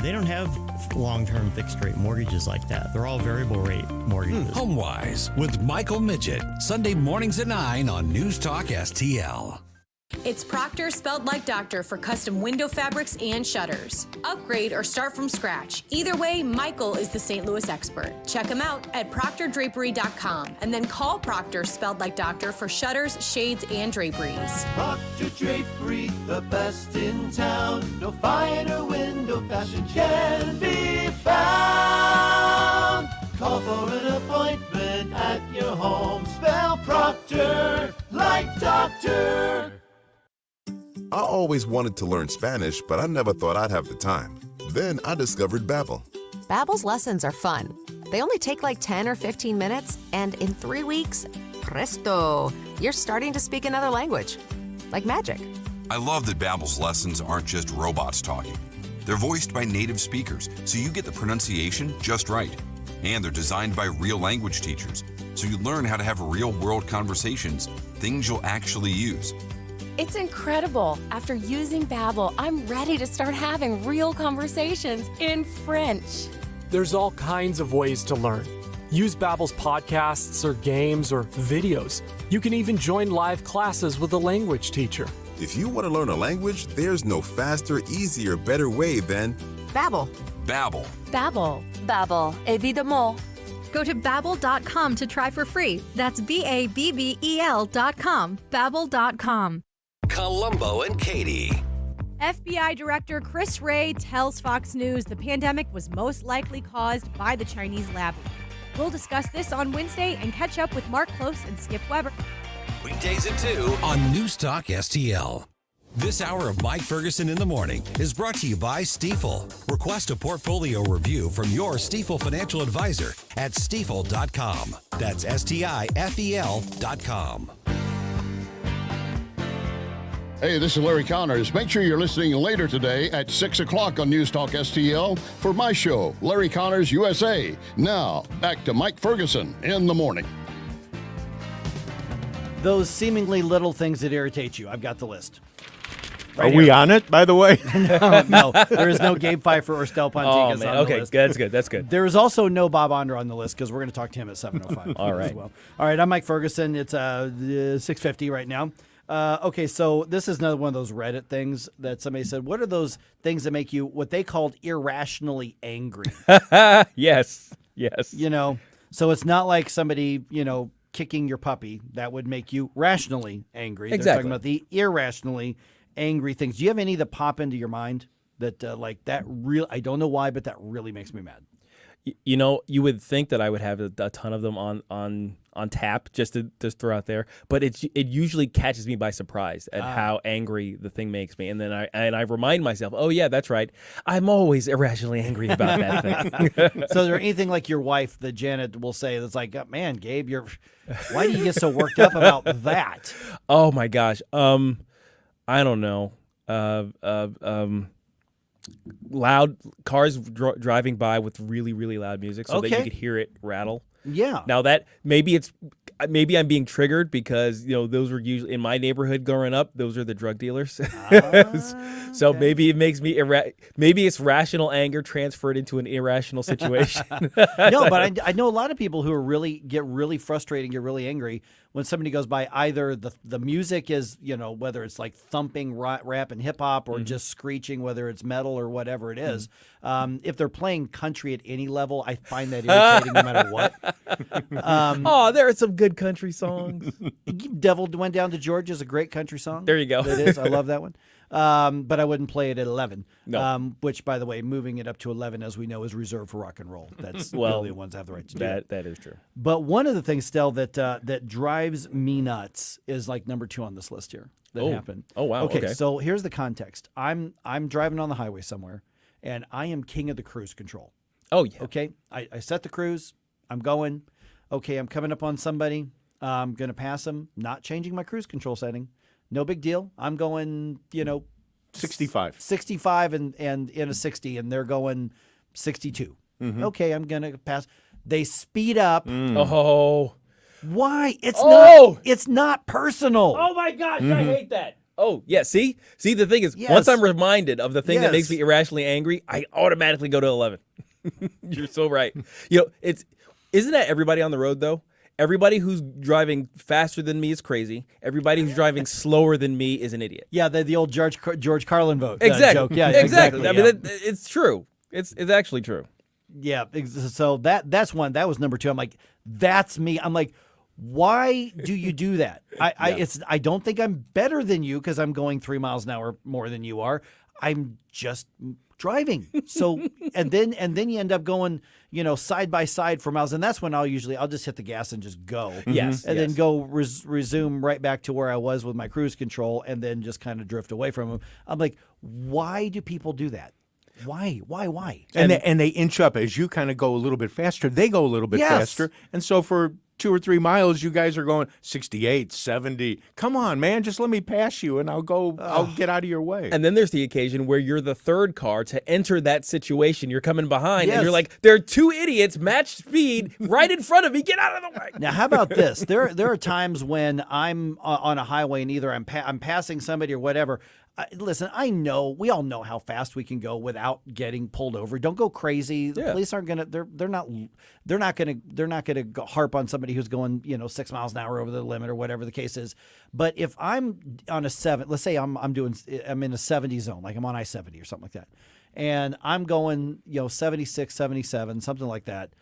they don't have long-term fixed-rate mortgages like that. They're all variable-rate mortgages. HomeWise with Michael Midget, Sunday mornings at 9 on News Talk STL. It's Proctor spelled like doctor for custom window fabrics and shutters. Upgrade or start from scratch. Either way, Michael is the St. Louis expert. Check him out at proctordrapery.com and then call Proctor spelled like doctor for shutters, shades, and draperies. Proctor Drapery, the best in town. No finer window fashion can be found. Call for an appointment at your home. Spell Proctor like doctor. I always wanted to learn Spanish, but I never thought I'd have the time. Then I discovered Babbel. Babbel's lessons are fun. They only take like 10 or 15 minutes, and in 3 weeks, presto, you're starting to speak another language. Like magic. I love that Babbel's lessons aren't just robots talking. They're voiced by native speakers, so you get the pronunciation just right. And they're designed by real language teachers, so you learn how to have real-world conversations, things you'll actually use. It's incredible. After using Babbel, I'm ready to start having real conversations in French. There's all kinds of ways to learn. Use Babbel's podcasts or games or videos. You can even join live classes with a language teacher. If you want to learn a language, there's no faster, easier, better way than Babbel. Babbel. Babbel. Babbel. Évidemment. Go to Babbel.com to try for free. That's BABBEL.com. Babbel.com. Columbo and Katie. FBI Director Chris Wray tells Fox News the pandemic was most likely caused by the Chinese lab. We'll discuss this on Wednesday and catch up with Mark Close and Skip Weber. Weekdays at 2 on News Talk STL. This hour of Mike Ferguson in the Morning is brought to you by Stifel. Request a portfolio review from your Stifel financial advisor at stifel.com. That's STIFEL.com. Hey, this is Larry Connors. Make sure you're listening later today at 6 o'clock on News Talk STL for my show, Larry Connors USA. Now, back to Mike Ferguson in the morning. Those seemingly little things that irritate you. I've got the list. Are we on it, by the way? No, there is no Gabe Pfeiffer or Stel Ponticus on the list. That's good. That's good. There is also no Bob Onder on the list because we're going to talk to him at 7:05. All right. As well. All right, I'm Mike Ferguson. It's 6:50 right now. Okay, so this is another one of those Reddit things that somebody said, what are those things that make you what they called irrationally angry? Yes. You know, so it's not like somebody, kicking your puppy. That would make you rationally angry. Exactly. They're talking about the irrationally angry things. Do you have any that pop into your mind that I don't know why, but that really makes me mad? You would think that I would have a ton of them on tap just to throw out there, but it usually catches me by surprise at how angry the thing makes me, and then I remind myself, oh yeah, that's right, I'm always irrationally angry about that thing. So is there anything like your wife that Janet will say that's like, man, Gabe, why do you get so worked up about that? Oh my gosh, I don't know. Loud cars driving by with really, really loud music so that you could hear it rattle. Yeah. Now that maybe I'm being triggered because those were usually in my neighborhood growing up. Those are the drug dealers. So maybe it makes me maybe it's rational anger transferred into an irrational situation. No, but I know a lot of people who get really frustrated, get really angry when somebody goes by. Either the music is whether it's like thumping rap and hip hop or just screeching, whether it's metal or whatever it is. If they're playing country at any level, I find that irritating no matter what. There are some good country songs. Devil Went Down to Georgia is a great country song. There you go. It is. I love that one. But I wouldn't play it at 11. No. Which, by the way, moving it up to 11, as we know, is reserved for rock and roll. That's really the ones that have the right to do it. That is true. But one of the things, Stel, that drives me nuts is like number 2 on this list here that happened. Oh, wow. Okay, so here's the context. I'm driving on the highway somewhere, and I am king of the cruise control. Oh, yeah. Okay, I set the cruise. I'm going. Okay, I'm coming up on somebody. I'm going to pass them, not changing my cruise control setting. No big deal. I'm going, 65. 65 and in a 60, and they're going 62. Mm-hmm. Okay, I'm going to pass. They speed up. Oh. Why? Oh! It's not personal. Oh my gosh, I hate that. Oh, yeah, see, the thing is, once I'm reminded of the thing that makes me irrationally angry, I automatically go to 11. You're so right. Isn't that everybody on the road though? Everybody who's driving faster than me is crazy. Everybody who's driving slower than me is an idiot. Yeah, the old George Carlin vote exactly. joke. Yeah, exactly. I yeah. mean, it's true. It's actually true. Yeah. So that's one. That was number 2. I'm like, that's me. I'm like, why do you do that? I don't think I'm better than you because I'm going 3 miles an hour more than you are. I'm just driving. So and then you end up going, side by side for miles, and that's when I'll just hit the gas and just go. Yes. And then go resume right back to where I was with my cruise control, and then just kind of drift away from them. I'm like, why do people do that? Why? And they inch up as you kind of go a little bit faster. They go a little bit faster, and so for 2 or 3 miles, you guys are going 68, 70. Come on, man, just let me pass you, and I'll get out of your way. And then there's the occasion where you're the third car to enter that situation. You're coming behind, and Yes. you're like, there are 2 idiots, match speed, right in front of me. Get out of the way. Now, how about this? There are times when I'm on a highway and either I'm passing somebody or whatever. Listen, we all know how fast we can go without getting pulled over. Don't go crazy. The police aren't gonna. They're not gonna harp on somebody who's going 6 miles an hour over the limit or whatever the case is. But if I'm on a 7, let's say I'm in a 70 zone, like I'm on I-70 or something like that, and I'm going 76, 77, something like that.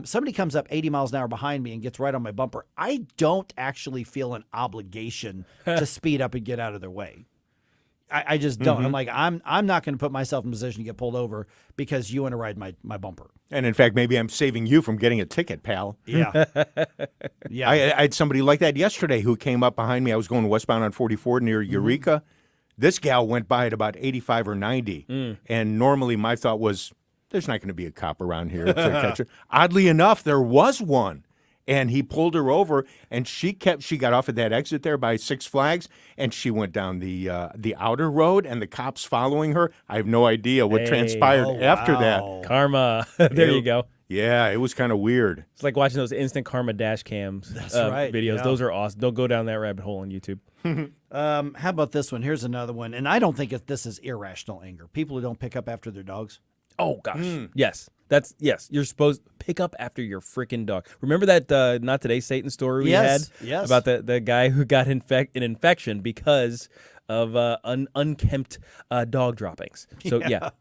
Somebody comes up 80 miles an hour behind me and gets right on my bumper. I don't actually feel an obligation to speed up and get out of their way. I just don't. Mm-hmm. I'm like, I'm not going to put myself in a position to get pulled over because you want to ride my bumper. And in fact, maybe I'm saving you from getting a ticket, pal. Yeah. Yeah. I had somebody like that yesterday who came up behind me. I was going westbound on 44 near Eureka. This gal went by at about 85 or 90. And normally my thought was, there's not going to be a cop around here to catch her. Oddly enough, there was one. And he pulled her over, and she got off at that exit there by Six Flags, and she went down the outer road, and the cops following her. I have no idea what transpired after that. Karma. There you go. Yeah, it was kind of weird. It's like watching those instant karma dash cams videos. Yeah. Those are awesome. Don't go down that rabbit hole on YouTube. How about this one? Here's another one. And I don't think this is irrational anger. People who don't pick up after their dogs. Oh, gosh. Yes. Yes. You're supposed to pick up after your freaking dog. Remember that Not Today Satan story we had? Yes. About the guy who got an infection because of unkempt dog droppings. So, to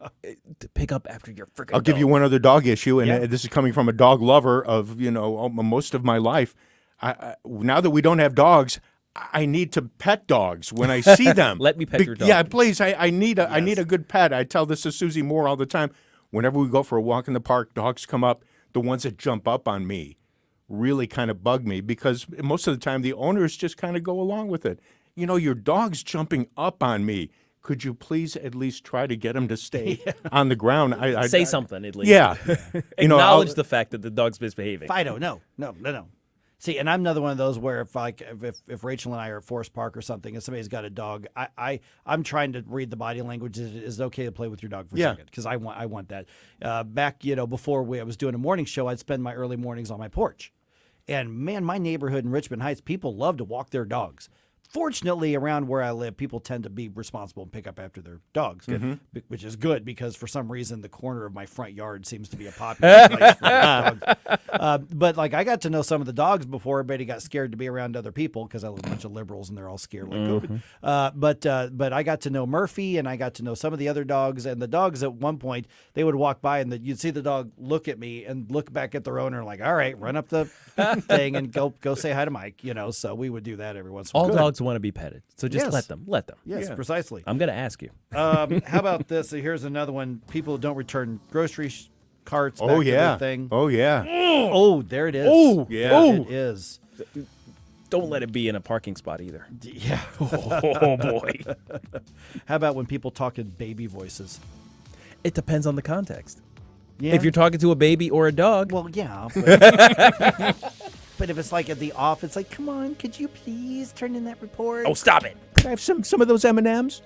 pick up after your freaking dog. I'll give you one other dog issue, and this is coming from a dog lover of, most of my life. Now that we don't have dogs, I need to pet dogs when I see them. Let me pet your dog. Yeah, please. I need a good pet. I tell this to Susie Moore all the time. Whenever we go for a walk in the park, dogs come up. The ones that jump up on me really kind of bug me because most of the time the owners just kind of go along with it. Your dog's jumping up on me. Could you please at least try to get him to stay on the ground? Say something at least. Yeah. Acknowledge the fact that the dog's misbehaving. Fido, no. See, and I'm another one of those where if Rachel and I are at Forest Park or something and somebody's got a dog, I'm trying to read the body language. Is it okay to play with your dog for a second? Because I want that. Back before I was doing a morning show, I'd spend my early mornings on my porch, and man, my neighborhood in Richmond Heights, people love to walk their dogs. Fortunately, around where I live, people tend to be responsible and pick up after their dogs, which is good because for some reason the corner of my front yard seems to be a popular place for dogs. But I got to know some of the dogs before everybody got scared to be around other people because I live with a bunch of liberals and they're all scared like COVID. But I got to know Murphy and I got to know some of the other dogs, and the dogs at one point they would walk by and you'd see the dog look at me and look back at their owner like, all right, run up the thing and go say hi to Mike. So we would do that every once in a while. All dogs want to be petted, so just let them. Yes, precisely. I'm going to ask you. How about this? Here's another one. People who don't return grocery carts. Back to their thing. Oh yeah. Oh, there it is. Oh yeah, it is. Don't let it be in a parking spot either. Yeah. Oh boy. How about when people talk in baby voices? It depends on the context. Yeah. If you're talking to a baby or a dog. Well, yeah. But if it's at the office, it's like, come on, could you please turn in that report? Oh, stop it. Could I have some of those M&Ms?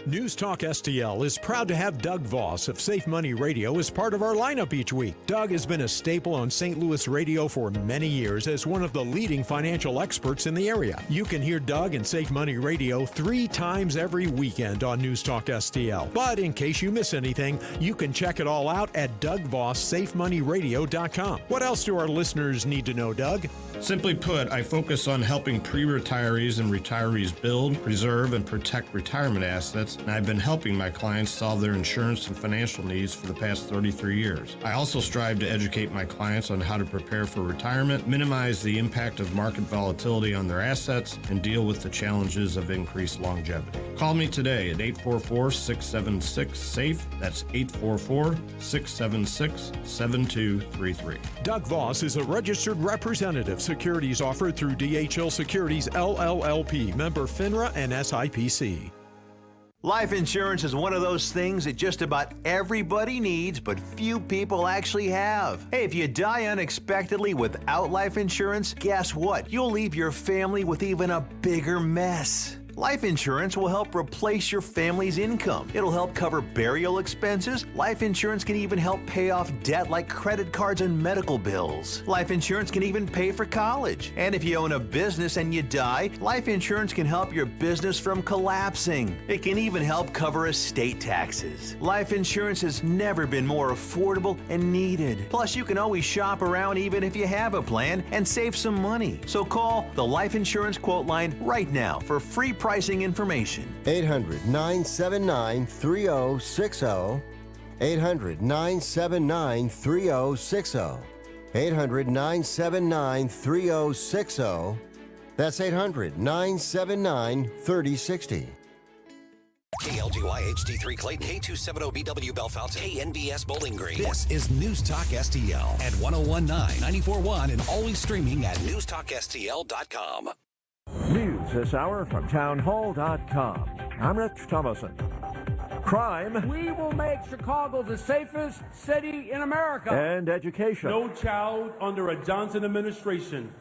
News Talk STL is proud to have Doug Voss of Safe Money Radio as part of our lineup each week. Doug has been a staple on St. Louis radio for many years as one of the leading financial experts in the area. You can hear Doug and Safe Money Radio 3 times every weekend on News Talk STL. But in case you miss anything, you can check it all out at DougVossSafeMoneyRadio.com. What else do our listeners need to know, Doug? Simply put, I focus on helping pre-retirees and retirees build, preserve, and protect retirement assets, and I've been helping my clients solve their insurance and financial needs for the past 33 years. I also strive to educate my clients on how to prepare for retirement, minimize the impact of market volatility on their assets, and deal with the challenges of increased longevity. Call me today at 844-676-SAFE. That's 844-676-7233. Doug Voss is a registered representative. Securities offered through DHL Securities LLLP, member FINRA and SIPC. Life insurance is one of those things that just about everybody needs, but few people actually have. Hey, if you die unexpectedly without life insurance, guess what? You'll leave your family with even a bigger mess. Life insurance will help replace your family's income. It'll help cover burial expenses. Life insurance can even help pay off debt like credit cards and medical bills. Life insurance can even pay for college. And if you own a business and you die, life insurance can help your business from collapsing. It can even help cover estate taxes. Life insurance has never been more affordable and needed. Plus, you can always shop around even if you have a plan and save some money. So call the Life Insurance Quote Line right now for free pricing information. 800-979-3060. 800-979-3060. 800-979-3060. That's 800-979-3060. KLGY HD3 Clayton, K270BW Bellefonte, KNBS Bowling Green. This is News Talk STL at 1019, 94.1, and always streaming at newstalkstl.com. News this hour from townhall.com. I'm Rich Thomason. Crime. We will make Chicago the safest city in America. And education. No child under a Johnson administration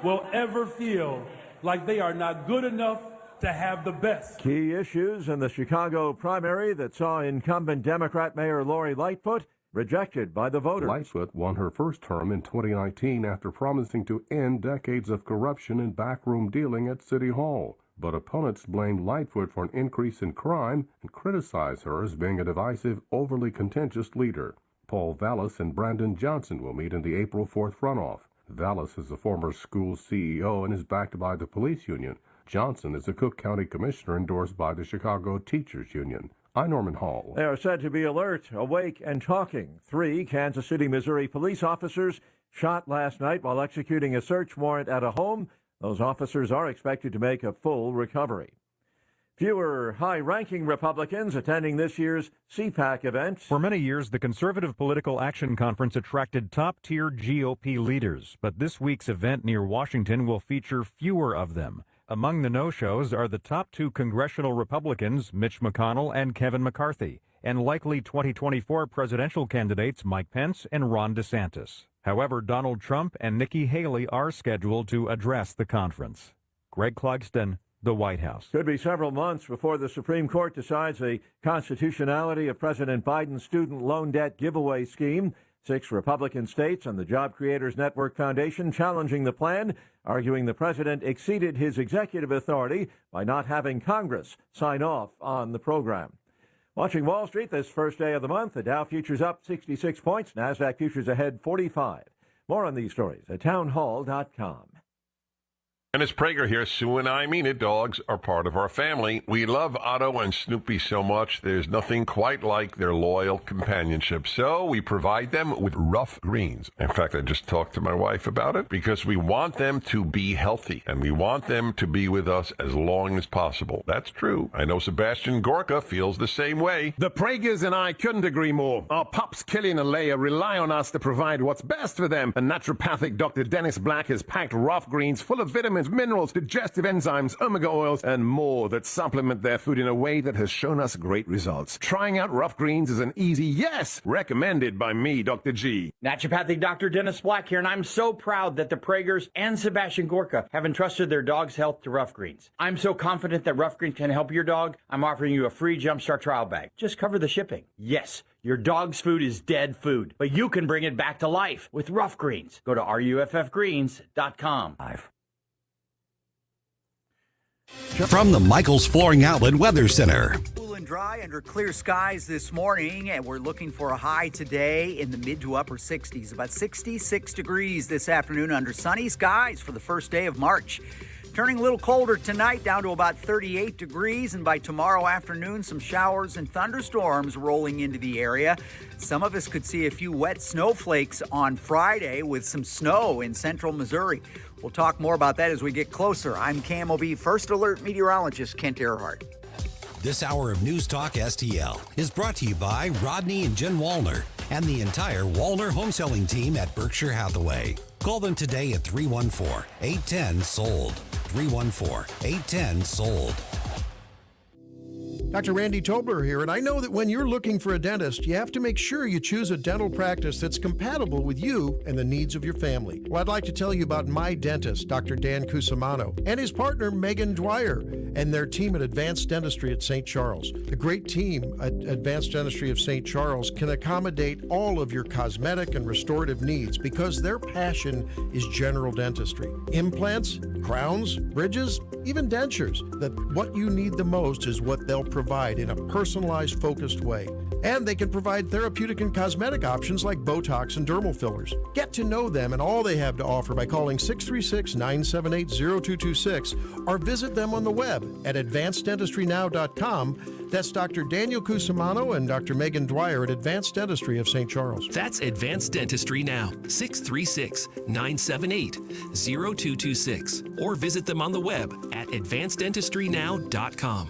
will ever feel like they are not good enough to have the best. Key issues in the Chicago primary that saw incumbent Democrat Mayor Lori Lightfoot rejected by the voters. Lightfoot won her first term in 2019 after promising to end decades of corruption and backroom dealing at City Hall. But opponents blamed Lightfoot for an increase in crime and criticized her as being a divisive, overly contentious leader. Paul Vallis and Brandon Johnson will meet in the April 4th runoff. Vallis is the former school CEO and is backed by the police union. Johnson is the Cook County Commissioner endorsed by the Chicago Teachers Union. I'm Norman Hall. They are said to be alert, awake, and talking. 3 Kansas City, Missouri police officers shot last night while executing a search warrant at a home. Those officers are expected to make a full recovery. Fewer high-ranking Republicans attending this year's CPAC event. For many years, the Conservative Political Action Conference attracted top-tier GOP leaders, but this week's event near Washington will feature fewer of them. Among the no-shows are the top 2 congressional Republicans, Mitch McConnell and Kevin McCarthy, and likely 2024 presidential candidates Mike Pence and Ron DeSantis. However, Donald Trump and Nikki Haley are scheduled to address the conference. Greg Clugston, the White House. Could be several months before the Supreme Court decides the constitutionality of President Biden's student loan debt giveaway scheme. 6 Republican states and the Job Creators Network Foundation challenging the plan, arguing the president exceeded his executive authority by not having Congress sign off on the program. Watching Wall Street this first day of the month, the Dow futures up 66 points, NASDAQ futures ahead 45. More on these stories at townhall.com. And it's Prager here. Sue and I mean it. Dogs are part of our family. We love Otto and Snoopy so much. There's nothing quite like their loyal companionship. So we provide them with Rough Greens. In fact, I just talked to my wife about it because we want them to be healthy and we want them to be with us as long as possible. That's true. I know Sebastian Gorka feels the same way. The Pragers and I couldn't agree more. Our pups, Killian and Leia, rely on us to provide what's best for them. And naturopathic Dr. Dennis Black has packed Rough Greens full of vitamins, minerals, digestive enzymes, omega oils, and more that supplement their food in a way that has shown us great results. Trying out Rough Greens is an easy yes, recommended by me, Dr. G. Naturopathic Dr. Dennis Black here, and I'm so proud that the Pragers and Sebastian Gorka have entrusted their dog's health to Rough Greens. I'm so confident that Rough Greens can help your dog, I'm offering you a free Jumpstart trial bag. Just cover the shipping. Yes, your dog's food is dead food, but you can bring it back to life with Rough Greens. Go to ruffgreens.com. From the Michaels Flooring Outlet Weather Center. Cool and dry under clear skies this morning, and we're looking for a high today in the mid to upper 60s, about 66 degrees this afternoon under sunny skies for the first day of March. Turning a little colder tonight, down to about 38 degrees, and by tomorrow afternoon, some showers and thunderstorms rolling into the area. Some of us could see a few wet snowflakes on Friday with some snow in central Missouri. We'll talk more about that as we get closer. I'm KMOB First Alert meteorologist Kent Earhart. This hour of News Talk STL is brought to you by Rodney and Jen Wallner and the entire Wallner home selling team at Berkshire Hathaway. Call them today at 314-810-SOLD. 314-810-SOLD. Dr. Randy Tobler here, and I know that when you're looking for a dentist, you have to make sure you choose a dental practice that's compatible with you and the needs of your family. Well, I'd like to tell you about my dentist, Dr. Dan Cusimano, and his partner, Megan Dwyer, and their team at Advanced Dentistry at St. Charles. The great team at Advanced Dentistry of St. Charles can accommodate all of your cosmetic and restorative needs because their passion is general dentistry. Implants, crowns, bridges, even dentures. That what you need the most is what they'll provide in a personalized, focused way. And they can provide therapeutic and cosmetic options like Botox and dermal fillers. Get to know them and all they have to offer by calling 636-978-0226 or visit them on the web at advanceddentistrynow.com. That's Dr. Daniel Cusimano and Dr. Megan Dwyer at Advanced Dentistry of St. Charles. That's Advanced Dentistry Now, 636-978-0226. Or visit them on the web at advanceddentistrynow.com.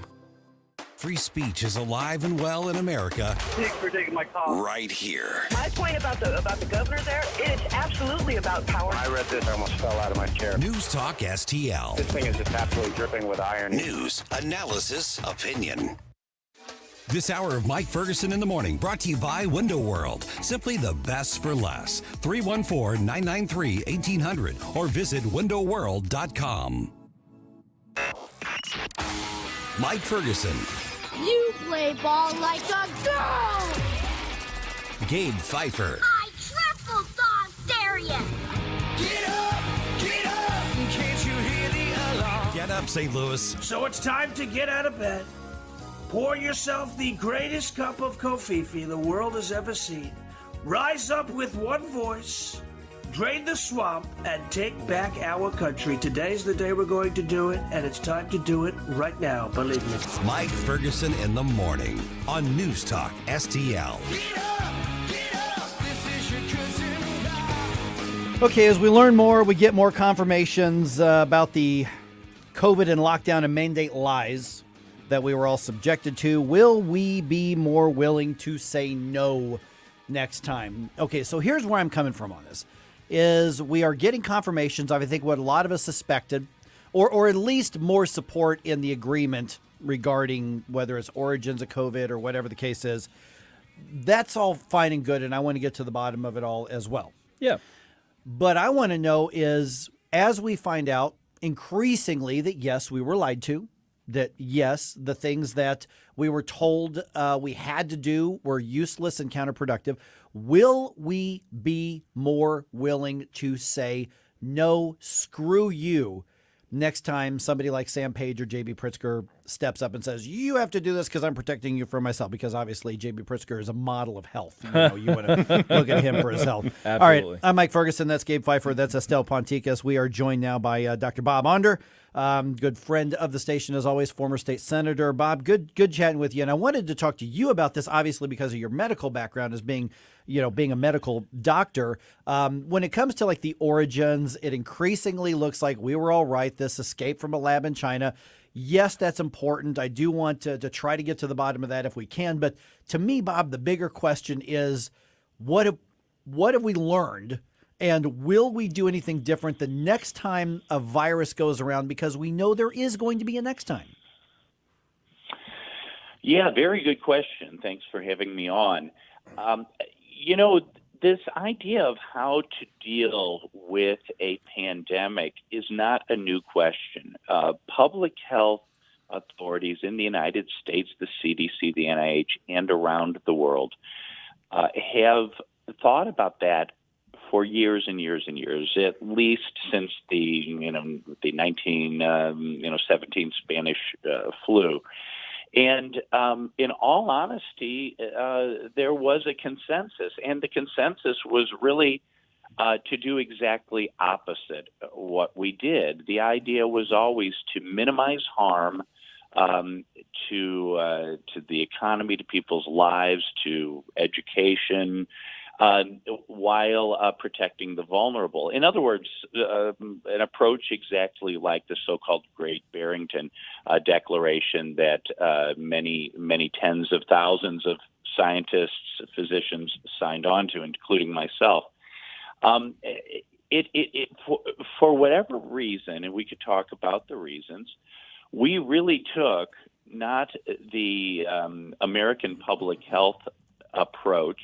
Free speech is alive and well in America. Thanks for taking my call. Right here. My point about the governor there, it is absolutely about power. I read this, I almost fell out of my chair. News Talk STL. This thing is just absolutely dripping with iron. News, analysis, opinion. This hour of Mike Ferguson in the Morning brought to you by Window World. Simply the best for less. 314-993-1800 or visit windowworld.com. Mike Ferguson. You play ball like a girl. Gabe Pfeiffer. I triple dog dare you. Get up, can't you hear the alarm? Get up, St. Louis. So it's time to get out of bed. Pour yourself the greatest cup of Kofifi the world has ever seen. Rise up with one voice, drain the swamp, and take back our country. Today's the day we're going to do it, and it's time to do it right now, believe me. Mike Ferguson in the Morning on News Talk STL. Okay, as we learn more, we get more confirmations about the COVID and lockdown and mandate lies that we were all subjected to. Will we be more willing to say no next time? Okay, so here's where I'm coming from on this. Is we are getting confirmations of, I think, what a lot of us suspected, or at least more support in the agreement regarding whether it's origins of COVID or whatever the case is. That's all fine and good, and I want to get to the bottom of it all as well. Yeah. But I want to know is, as we find out increasingly that, yes, we were lied to, that, yes, the things that we were told we had to do were useless and counterproductive, will we be more willing to say, no, screw you, next time somebody like Sam Page or J.B. Pritzker steps up and says, you have to do this because I'm protecting you from myself? Because obviously J.B. Pritzker is a model of health. You know, you want to look at him for his health. Absolutely. All right, I'm Mike Ferguson. That's Gabe Pfeiffer. That's Estelle Ponticus. We are joined now by Dr. Bob Onder, good friend of the station, as always, former state senator. Bob, good chatting with you. And I wanted to talk to you about this, obviously, because of your medical background as being a medical doctor. When it comes to like the origins, it increasingly looks like we were all right. This escape from a lab in China. Yes, that's important. I do want to try to get to the bottom of that if we can. But to me, Bob, the bigger question is, what have we learned? And will we do anything different the next time a virus goes around? Because we know there is going to be a next time. Yeah, very good question. Thanks for having me on. This idea of how to deal with a pandemic is not a new question. Public health authorities in the United States, the CDC, the NIH, and around the world have thought about that for years and years and years, at least since the 1917 Spanish flu. And in all honesty, there was a consensus, and the consensus was really to do exactly opposite what we did. The idea was always to minimize harm to the economy, to people's lives, to education, while protecting the vulnerable. In other words, an approach exactly like the so-called Great Barrington Declaration that many tens of thousands of scientists, physicians signed on to, including myself. For whatever reason, and we could talk about the reasons, we really took not the American public health approach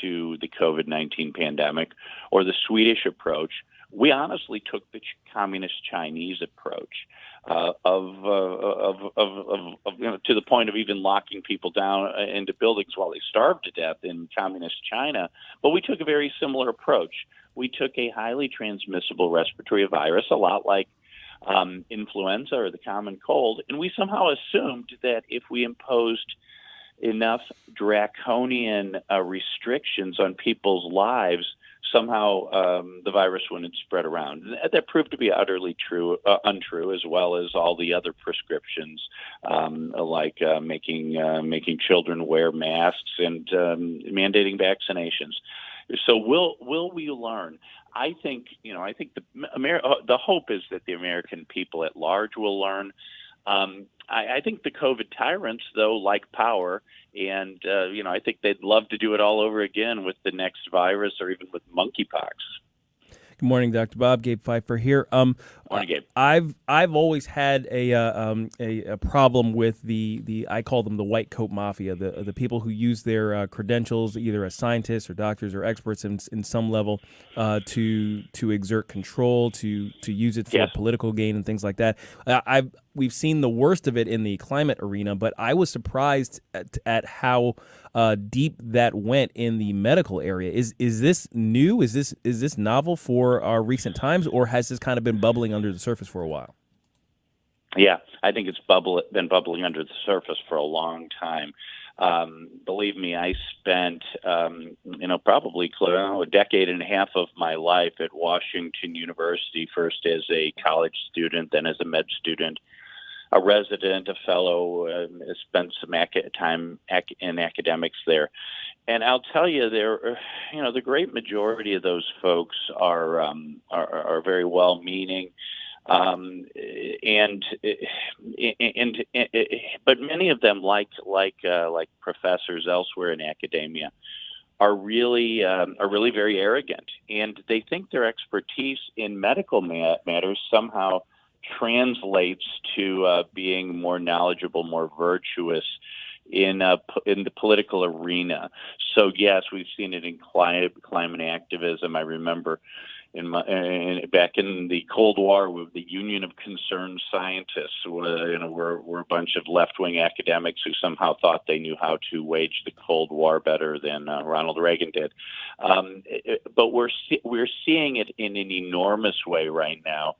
to the COVID-19 pandemic or the Swedish approach. We honestly took the communist Chinese approach to the point of even locking people down into buildings while they starved to death in communist China. But we took a very similar approach. We took a highly transmissible respiratory virus, a lot like influenza or the common cold, and we somehow assumed that if we imposed enough draconian restrictions on people's lives, somehow the virus wouldn't spread around. That proved to be utterly untrue, as well as all the other prescriptions, like making children wear masks and mandating vaccinations. So will we learn? I think the hope is that the American people at large will learn. I think the COVID tyrants, though, like power, and I think they'd love to do it all over again with the next virus or even with monkeypox. Good morning, Dr. Bob. Gabe Pfeiffer here. Morning, Gabe. I've always had a problem with the I call them the white coat mafia, the people who use their credentials either as scientists or doctors or experts in some level to exert control, to use it for political gain and things like that. We've seen the worst of it in the climate arena, but I was surprised at how deep that went in the medical area. Is this new? Is this novel for our recent times, or has this kind of been bubbling under the surface for a while? Yeah, I think it's been bubbling under the surface for a long time. Believe me, I spent probably a decade and a half of my life at Washington University, first as a college student, then as a med student, a resident, a fellow, spent some time in academics there. And I'll tell you, the great majority of those folks are very well-meaning, but many of them, like professors elsewhere in academia, are really very arrogant, and they think their expertise in medical matters somehow translates to being more knowledgeable, more virtuous in the political arena. So yes, we've seen it in climate activism. I remember back in the Cold War, with the Union of Concerned Scientists, were a bunch of left-wing academics who somehow thought they knew how to wage the Cold War better than Ronald Reagan did. But we're seeing it in an enormous way right now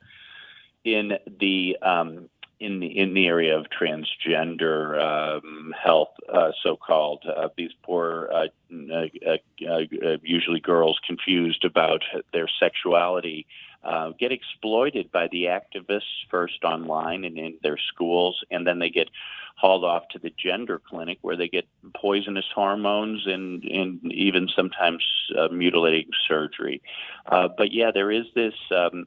in the area of transgender health, so-called. These poor, usually girls confused about their sexuality, get exploited by the activists first online and in their schools, and then they get hauled off to the gender clinic where they get poisonous hormones and even sometimes mutilating surgery. But yeah, there is this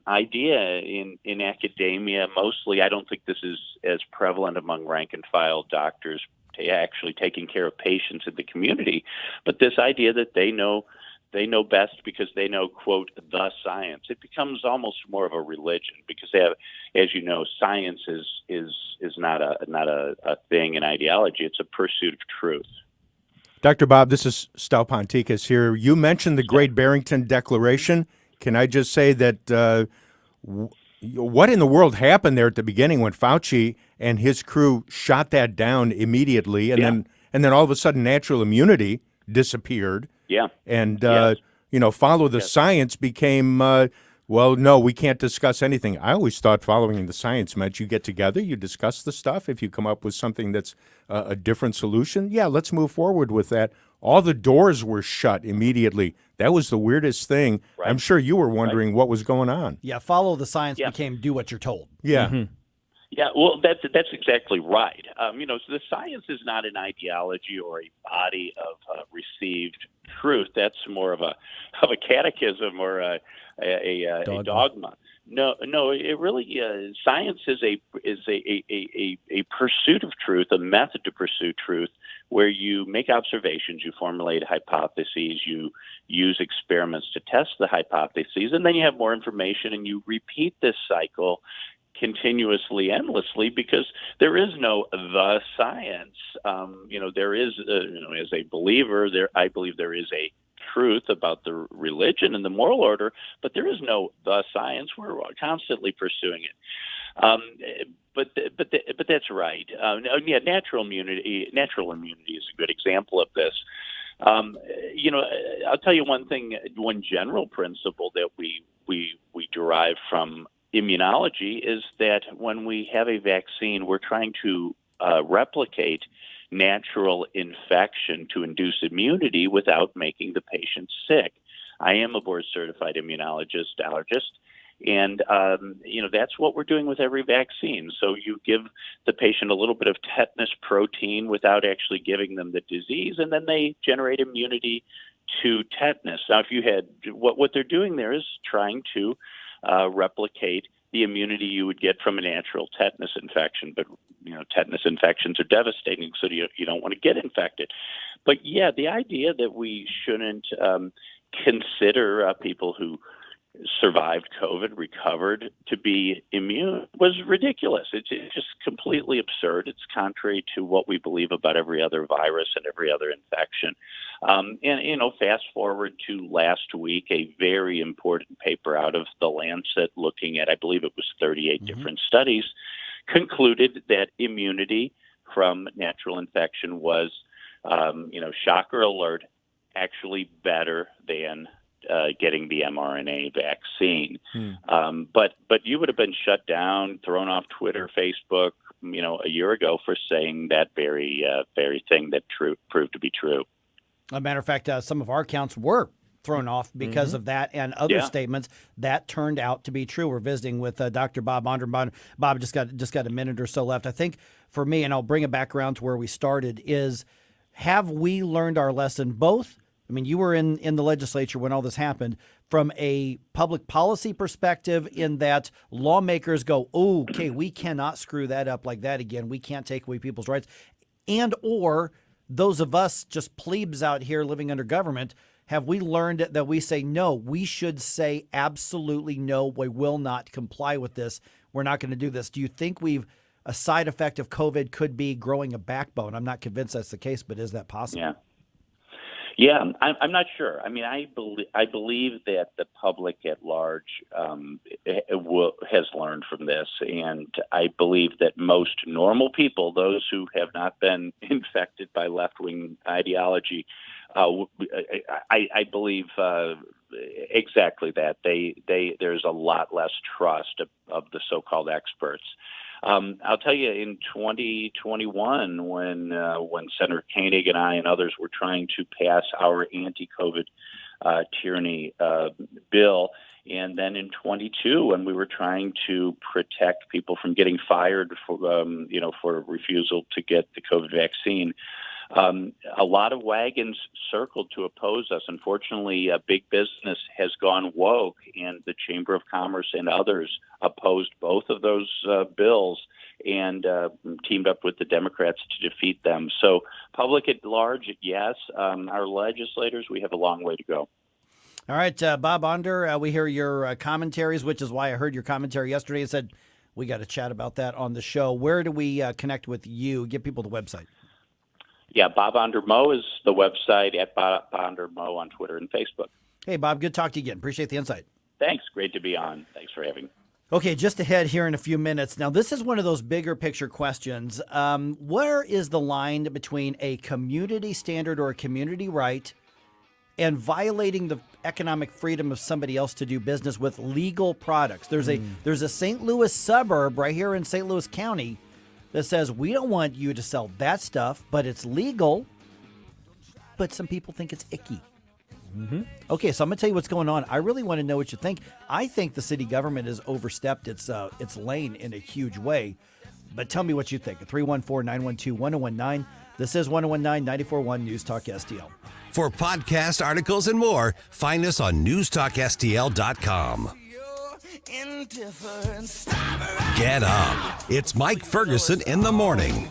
idea in academia, mostly. I don't think this is as prevalent among rank and file doctors actually taking care of patients in the community, but this idea that they know best because they know, quote, the science. It becomes almost more of a religion because they have, as you know, science is not a thing, an ideology. It's a pursuit of truth. Dr. Bob, this is Stal Ponticus here. You mentioned the Great Barrington Declaration. Can I just say that what in the world happened there at the beginning when Fauci and his crew shot that down immediately, and then all of a sudden natural immunity disappeared? Yeah. And, follow the science became, no, we can't discuss anything. I always thought following the science meant you get together, you discuss the stuff. If you come up with something that's a different solution, let's move forward with that. All the doors were shut immediately. That was the weirdest thing. Right. I'm sure you were wondering what was going on. Yeah, follow the science became do what you're told. Yeah. Mm-hmm. Yeah, well, that's exactly right. So the science is not an ideology or a body of received truth. That's more of a catechism or a dogma. No, it really is. Science is a pursuit of truth, a method to pursue truth, where you make observations, you formulate hypotheses, you use experiments to test the hypotheses, and then you have more information, and you repeat this cycle continuously, endlessly, because there is no the science. There is, as a believer, I believe there is a truth about the religion and the moral order, but there is no the science. We're constantly pursuing it. But that's right. Natural immunity is a good example of this. I'll tell you one thing, one general principle that we derive from immunology is that when we have a vaccine, we're trying to replicate natural infection to induce immunity without making the patient sick. I am a board-certified immunologist, allergist, and that's what we're doing with every vaccine. So you give the patient a little bit of tetanus protein without actually giving them the disease, and then they generate immunity to tetanus. Now, if you had what they're doing there is trying to replicate the immunity you would get from a natural tetanus infection. But, tetanus infections are devastating, so you don't want to get infected. But, yeah, the idea that we shouldn't consider people who survived COVID, recovered, to be immune was ridiculous. It's just completely absurd. It's contrary to what we believe about every other virus and every other infection. Fast forward to last week, a very important paper out of the Lancet looking at, I believe it was 38 different studies, concluded that immunity from natural infection was, shocker alert, actually better than getting the mRNA vaccine. But you would have been shut down, thrown off Twitter, Facebook, a year ago for saying that very thing that proved to be true. As a matter of fact, some of our accounts were thrown off because of that and other statements that turned out to be true. We're visiting with Dr. Bob Onder. Bob, just got a minute or so left. I think for me, and I'll bring it back around to where we started, is have we learned our lesson both? I mean, you were in the legislature when all this happened, from a public policy perspective, in that lawmakers go, oh, okay, we cannot screw that up like that again. We can't take away people's rights. And or those of us just plebes out here living under government, have we learned that we say, no, we should say absolutely no, we will not comply with this. We're not going to do this. Do you think a side effect of COVID could be growing a backbone? I'm not convinced that's the case, but is that possible? Yeah, I'm not sure. I mean, I believe that the public at large has learned from this, and I believe that most normal people, those who have not been infected by left-wing ideology, I believe exactly that. There's a lot less trust of the so-called experts. I'll tell you, in 2021, when Senator Koenig and I and others were trying to pass our anti-COVID tyranny bill, and then in 22, when we were trying to protect people from getting fired for refusal to get the COVID vaccine, a lot of wagons circled to oppose us. Unfortunately, big business has gone woke, and the Chamber of Commerce and others opposed both of those bills and teamed up with the Democrats to defeat them. So public at large, yes. Our legislators, we have a long way to go. All right, Bob Onder, we hear your commentaries, which is why I heard your commentary yesterday and said we got to chat about that on the show. Where do we connect with you? Give people the website. Yeah, Bob Onder Mo is the website, at Bob Onder Mo on Twitter and Facebook. Hey, Bob, good to talk to you again. Appreciate the insight. Thanks. Great to be on. Thanks for having me. Okay, just ahead here in a few minutes. Now, this is one of those bigger picture questions. Where is the line between a community standard or a community right and violating the economic freedom of somebody else to do business with legal products? There's a St. Louis suburb right here in St. Louis County that says, we don't want you to sell that stuff, but it's legal, but some people think it's icky. Okay, so I'm going to tell you what's going on. I really want to know what you think. I think the city government has overstepped its lane in a huge way, but tell me what you think. 314-912-1019. This is 1019 94.1 News Talk STL. For podcast articles and more, find us on newstalkstl.com. Get up. It's Mike Ferguson in the morning.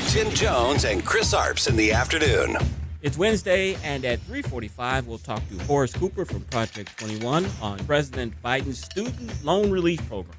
Tim Jones and Chris Arps in the afternoon. It's Wednesday, and at 3:45, we'll talk to Horace Cooper from Project 21 on President Biden's student loan relief program.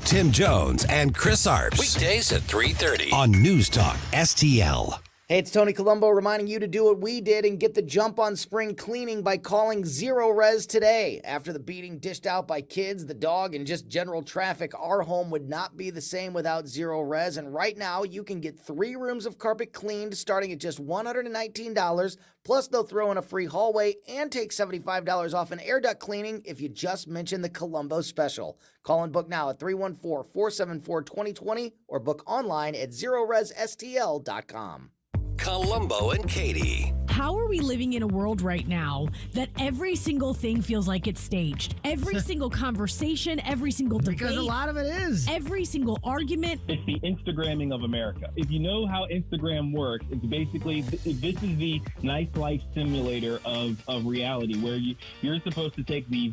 Tim Jones and Chris Arps. Weekdays at 3:30 on News Talk STL. Hey, it's Tony Colombo reminding you to do what we did and get the jump on spring cleaning by calling Zero Res today. After the beating dished out by kids, the dog, and just general traffic, our home would not be the same without Zero Res. And right now, you can get 3 rooms of carpet cleaned starting at just $119. Plus, they'll throw in a free hallway and take $75 off an air duct cleaning if you just mention the Colombo special. Call and book now at 314-474-2020 or book online at ZeroResSTL.com. Columbo and Katie. How are we living in a world right now that every single thing feels like it's staged? Every single conversation, every single debate. Because a lot of it is. Every single argument. It's the Instagramming of America. If you know how Instagram works, it's basically, this is the nice life simulator of reality, where you're supposed to take the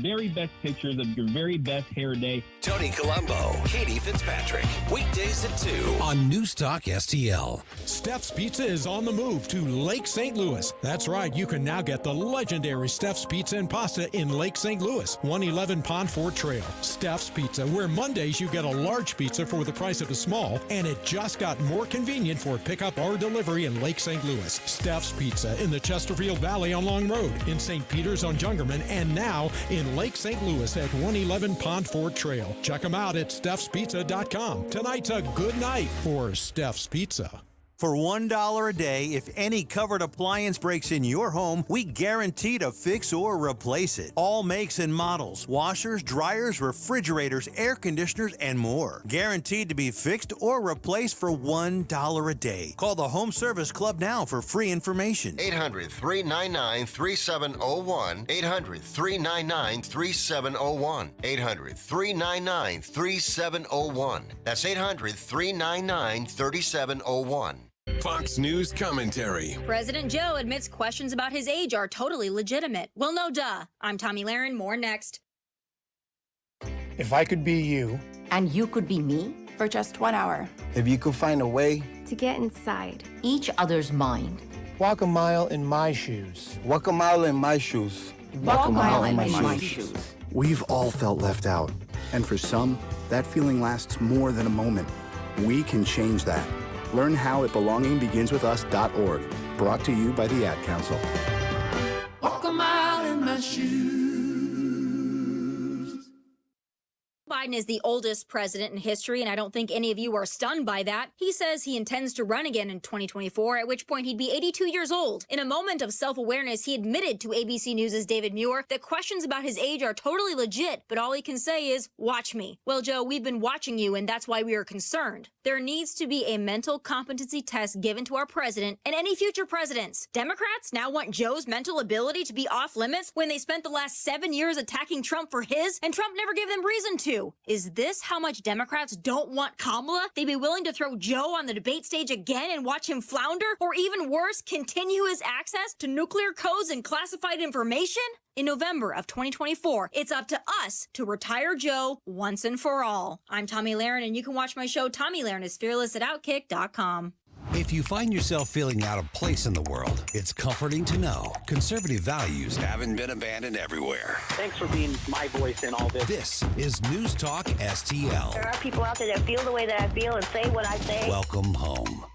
very best pictures of your very best hair day. Tony Columbo, Katie Fitzpatrick. Weekdays at 2 on News Talk STL. Steph's Pizza is on the move to Lake St. Louis. That's right, you can now get the legendary Steph's Pizza and Pasta in Lake St. Louis, 111 Pond Fort Trail. Steph's Pizza, where Mondays you get a large pizza for the price of a small, and it just got more convenient for pickup or delivery in Lake St. Louis. Steph's Pizza in the Chesterfield Valley on Long Road, in St. Peter's on Jungerman, and now in Lake St. Louis at 111 Pond Fort Trail. Check them out at stephspizza.com. Tonight's a good night for Steph's Pizza. For $1 a day, if any covered appliance breaks in your home, we guarantee to fix or replace it. All makes and models, washers, dryers, refrigerators, air conditioners, and more. Guaranteed to be fixed or replaced for $1 a day. Call the Home Service Club now for free information. 800-399-3701. 800-399-3701. 800-399-3701. That's 800-399-3701. Fox News commentary. President Joe admits questions about his age are totally legitimate. Well, no duh. I'm Tommy Lahren. More next. If I could be you. And you could be me for just 1 hour. If you could find a way. To get inside each other's mind. Walk a mile in my shoes. Walk a mile in my shoes. Walk a mile in my shoes. We've all felt left out. And for some, that feeling lasts more than a moment. We can change that. Learn how at belongingbeginswithus.org. Brought to you by the Ad Council. Walk a mile in my shoes. Biden is the oldest president in history, and I don't think any of you are stunned by that. He says he intends to run again in 2024, at which point he'd be 82 years old. In a moment of self-awareness, he admitted to ABC News' David Muir that questions about his age are totally legit, but all he can say is, watch me. Well, Joe, we've been watching you, and that's why we are concerned. There needs to be a mental competency test given to our president and any future presidents. Democrats now want Joe's mental ability to be off limits when they spent the last 7 years attacking Trump for his, and Trump never gave them reason to. Is this how much Democrats don't want Kamala? They'd be willing to throw Joe on the debate stage again and watch him flounder? Or even worse, continue his access to nuclear codes and classified information? In November of 2024, it's up to us to retire Joe once and for all. I'm Tommy Lahren, and you can watch my show Tommy Lahren is Fearless at Outkick.com. If you find yourself feeling out of place in the world, it's comforting to know conservative values haven't been abandoned everywhere. Thanks for being my voice in all this. This is News Talk STL. There are people out there that feel the way that I feel and say what I say. Welcome home.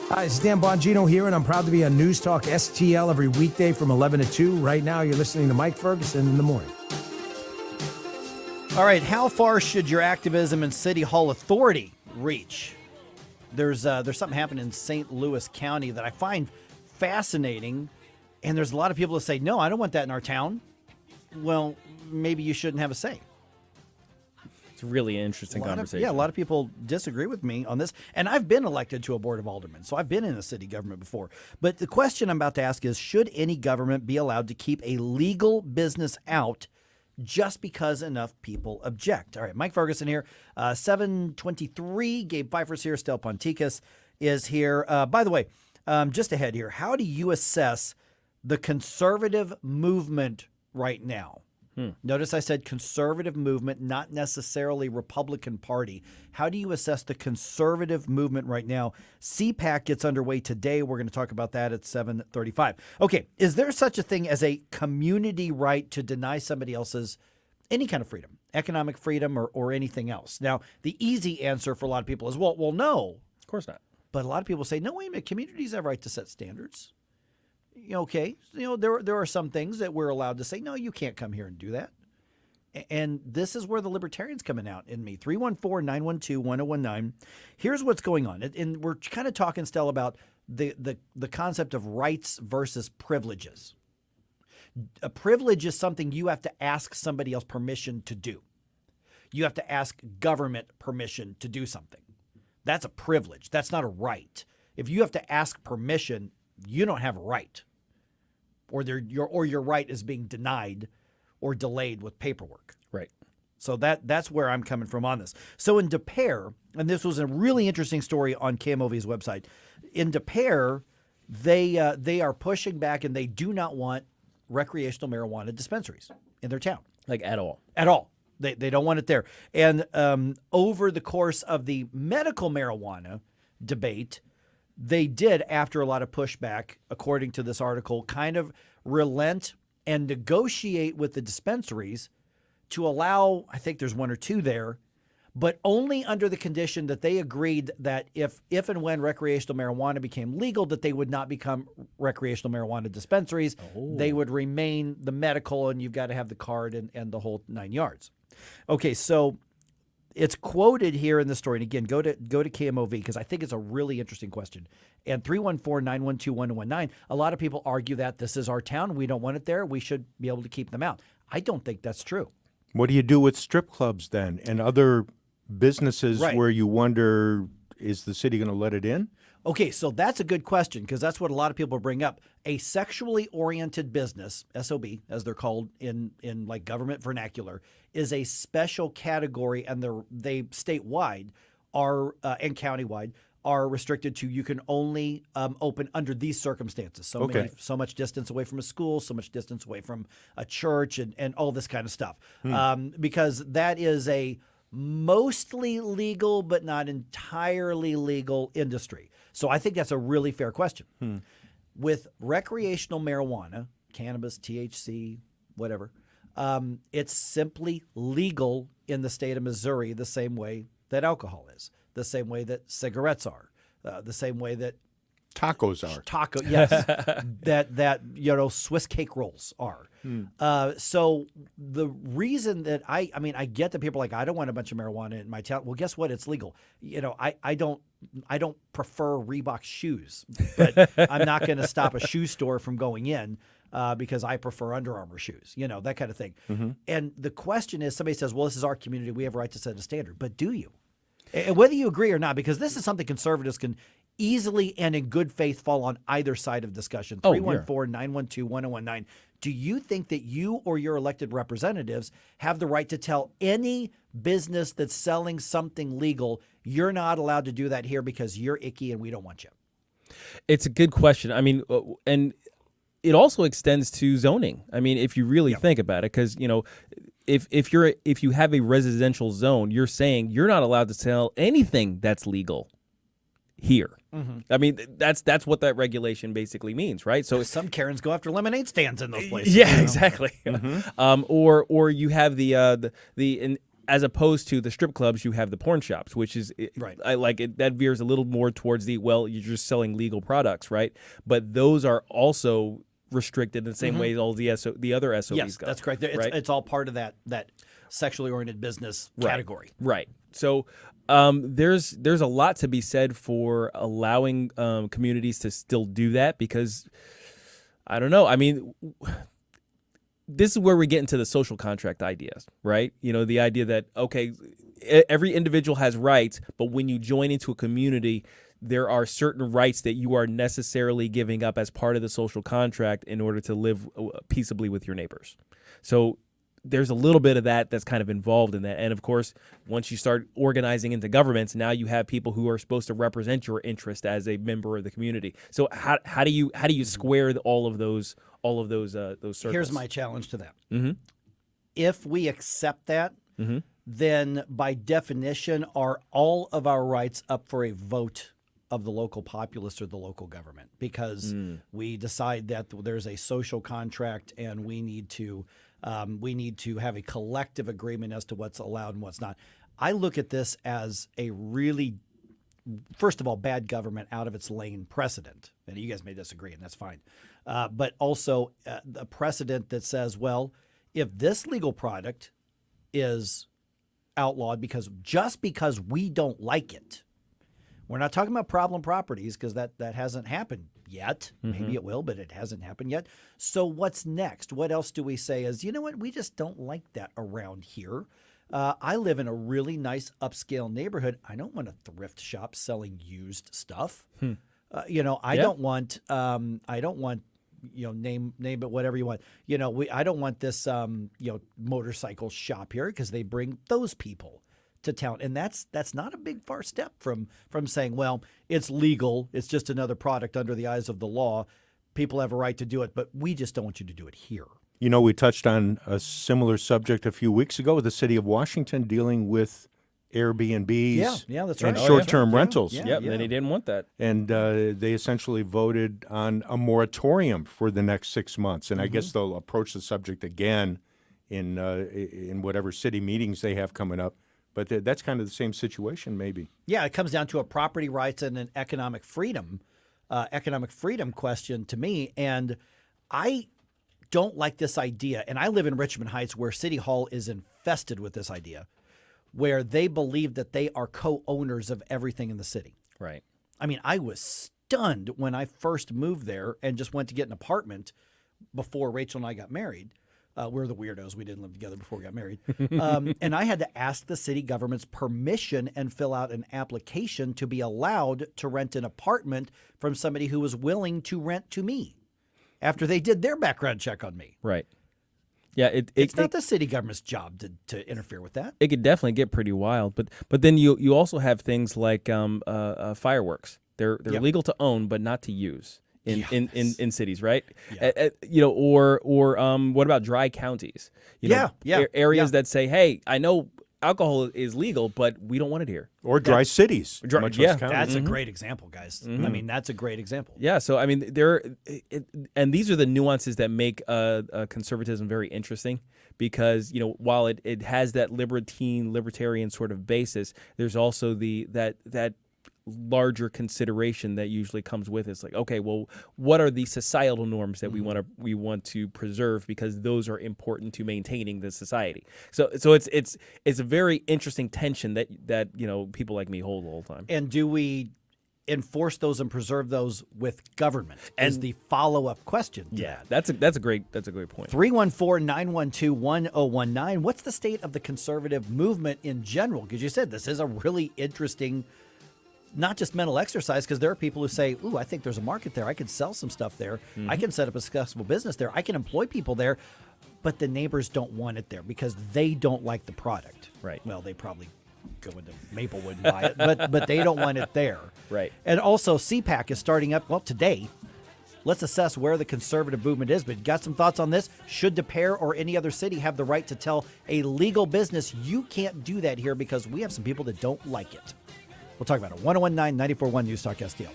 Hi, it's Dan Bongino here, and I'm proud to be on News Talk STL every weekday from 11 to 2. Right now, you're listening to Mike Ferguson in the morning. All right, how far should your activism in City Hall authority reach? There's something happening in St. Louis County that I find fascinating, and there's a lot of people that say, no, I don't want that in our town. Well, maybe you shouldn't have a say. It's a really interesting conversation. A lot of people disagree with me on this, and I've been elected to a board of aldermen, so I've been in a city government before. But the question I'm about to ask is, should any government be allowed to keep a legal business out just because enough people object? All right, Mike Ferguson here, 723. Gabe Pfeiffer's here. Stel Ponticus is here. By the way, just ahead here, how do you assess the conservative movement right now? Notice I said conservative movement, not necessarily Republican Party. How do you assess the conservative movement right now? CPAC gets underway today. We're going to talk about that at 7:35. Okay, is there such a thing as a community right to deny somebody else's any kind of freedom, economic freedom or anything else? Now, the easy answer for a lot of people is, well, no. Of course not. But a lot of people say, no, wait a minute, communities have a right to set standards. Okay, there are some things that we're allowed to say, no, you can't come here and do that. And this is where the libertarian's coming out in me. 314-912-1019. Here's what's going on. And we're kind of talking, Stella, about the concept of rights versus privileges. A privilege is something you have to ask somebody else permission to do. You have to ask government permission to do something. That's a privilege. That's not a right. If you have to ask permission, you don't have a right, or your right is being denied or delayed with paperwork. Right. So that's where I'm coming from on this. So in Des Peres, and this was a really interesting story on KMOV's website. In Des Peres, they are pushing back, and they do not want recreational marijuana dispensaries in their town. Like at all. At all. They don't want it there. And over the course of the medical marijuana debate, they did, after a lot of pushback, according to this article, kind of relent and negotiate with the dispensaries to allow, I think there's one or two there, but only under the condition that they agreed that if and when recreational marijuana became legal, that they would not become recreational marijuana dispensaries. Oh. They would remain the medical, and you've got to have the card and the whole 9 yards. Okay, so it's quoted here in the story. And again, go to KMOV, because I think it's a really interesting question. And 314-912-1019, a lot of people argue that this is our town. We don't want it there. We should be able to keep them out. I don't think that's true. What do you do with strip clubs then and other businesses where you wonder, is the city going to let it in? Okay, so that's a good question, because that's what a lot of people bring up. A sexually oriented business, SOB, as they're called in like government vernacular, is a special category, and they statewide are and countywide are restricted to, you can only open under these circumstances. So so much distance away from a school, so much distance away from a church, and all this kind of stuff. Because that is a mostly legal but not entirely legal industry. So I think that's a really fair question. With recreational marijuana, cannabis, THC, whatever, it's simply legal in the state of Missouri the same way that alcohol is, the same way that cigarettes are, the same way that tacos are. Yes. that Swiss cake rolls are. So the reason that I get that people are like, I don't want a bunch of marijuana in my town. Well, guess what? It's legal. I don't prefer Reebok shoes, but I'm not going to stop a shoe store from going in because I prefer Under Armour shoes, that kind of thing. And the question is, somebody says, well, this is our community. We have a right to set a standard. But do you? And whether you agree or not, because this is something conservatives can easily and in good faith fall on either side of discussion. 314-912-1019. Do you think that you or your elected representatives have the right to tell any business that's selling something legal, you're not allowed to do that here because you're icky and we don't want you? It's a good question. I mean, and it also extends to zoning. I mean, if you really think about it, because, if you have a residential zone, you're saying you're not allowed to sell anything that's legal here. I mean, that's what that regulation basically means, right? So some Karens go after lemonade stands in those places. Yeah, exactly. Or you have as opposed to the strip clubs, you have the porn shops, which is right. I like it. That veers a little more towards you're just selling legal products, right? But those are also restricted in the same way as all the other SOBs yes, go. That's correct. It's all part of that sexually oriented business category. Right. So there's a lot to be said for allowing communities to still do that, because I don't know. I mean, this is where we get into the social contract ideas, right? The idea that, okay, every individual has rights, but when you join into a community, there are certain rights that you are necessarily giving up as part of the social contract in order to live peaceably with your neighbors. So there's a little bit of that's kind of involved in that. And of course, once you start organizing into governments, now you have people who are supposed to represent your interest as a member of the community. So how do you square all of those circles? Here's my challenge to that. If we accept that, then by definition, are all of our rights up for a vote of the local populace or the local government? Because we decide that there's a social contract and we need to have a collective agreement as to what's allowed and what's not. I look at this as a really, first of all, bad government, out of its lane precedent. And you guys may disagree, and that's fine. But also a precedent that says, well, if this legal product is outlawed because we don't like it, we're not talking about problem properties, because that hasn't happened yet. Maybe it will, but it hasn't happened yet. So what's next? What else do we say is, you know what, we just don't like that around here. I live in a really nice upscale neighborhood. I don't want a thrift shop selling used stuff. I don't want name it whatever you want. I don't want this motorcycle shop here because they bring those people to town, and that's not a big far step from saying, well, it's legal, it's just another product under the eyes of the law. People have a right to do it, but we just don't want you to do it here. We touched on a similar subject a few weeks ago with the city of Washington dealing with Airbnbs that's and right. short-term rentals. And they didn't want that. And they essentially voted on a moratorium for the next 6 months. And I guess they'll approach the subject again in whatever city meetings they have coming up. But that's kind of the same situation, maybe. Yeah, it comes down to a property rights and an economic freedom question to me. And I don't like this idea. And I live in Richmond Heights, where City Hall is infested with this idea, where they believe that they are co-owners of everything in the city. Right. I mean, I was stunned when I first moved there and just went to get an apartment before Rachel and I got married. We're the weirdos. We didn't live together before we got married. And I had to ask the city government's permission and fill out an application to be allowed to rent an apartment from somebody who was willing to rent to me after they did their background check on me. Right. Yeah, it's not the city government's job to interfere with that. It could definitely get pretty wild, but then you also have things like fireworks. They're legal to own but not to use in cities, right? Yeah. Or what about dry counties? Areas that say, hey, I know alcohol is legal, but we don't want it here. Or dry cities. That's a great example, guys. I mean, that's a great example. Yeah, so I mean, and these are the nuances that make conservatism very interesting, because while it has that libertarian sort of basis, there's also that larger consideration that usually comes with it. It's like, okay, well, what are the societal norms that we want to preserve, because those are important to maintaining the society. So it's a very interesting tension that people like me hold the whole time. And do we enforce those and preserve those with government? Is the follow-up question. Yeah, that's a great point. 314-912-1019. What's the state of the conservative movement in general? Because you said this is a really interesting, not just mental exercise, because there are people who say, ooh, I think there's a market there. I could sell some stuff there. I can set up a successful business there. I can employ people there. But the neighbors don't want it there because they don't like the product. Right. Well, they probably go into Maplewood and buy it, but they don't want it there. Right. And also, CPAC is starting up, today. Let's assess where the conservative movement is. But you got some thoughts on this? Should Des Peres or any other city have the right to tell a legal business, you can't do that here because we have some people that don't like it? We'll talk about it. 1019-94.1 News Talk STL.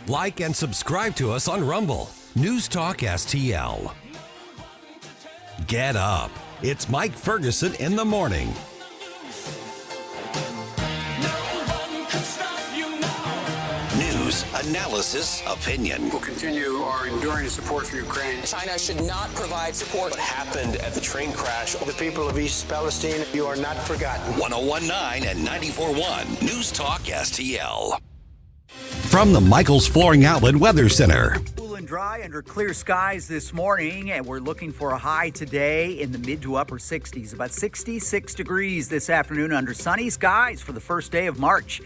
Like and subscribe to us on Rumble. News Talk STL. Get up. It's Mike Ferguson in the morning. News, analysis, opinion. We'll continue our enduring support for Ukraine. China should not provide support. What happened at the train crash? The people of East Palestine, you are not forgotten. 1019 and 94.1 News Talk STL. From the Michaels Flooring Outlet Weather Center. Cool and dry under clear skies this morning, and we're looking for a high today in the mid to upper 60s. About 66 degrees this afternoon under sunny skies for the first day of March.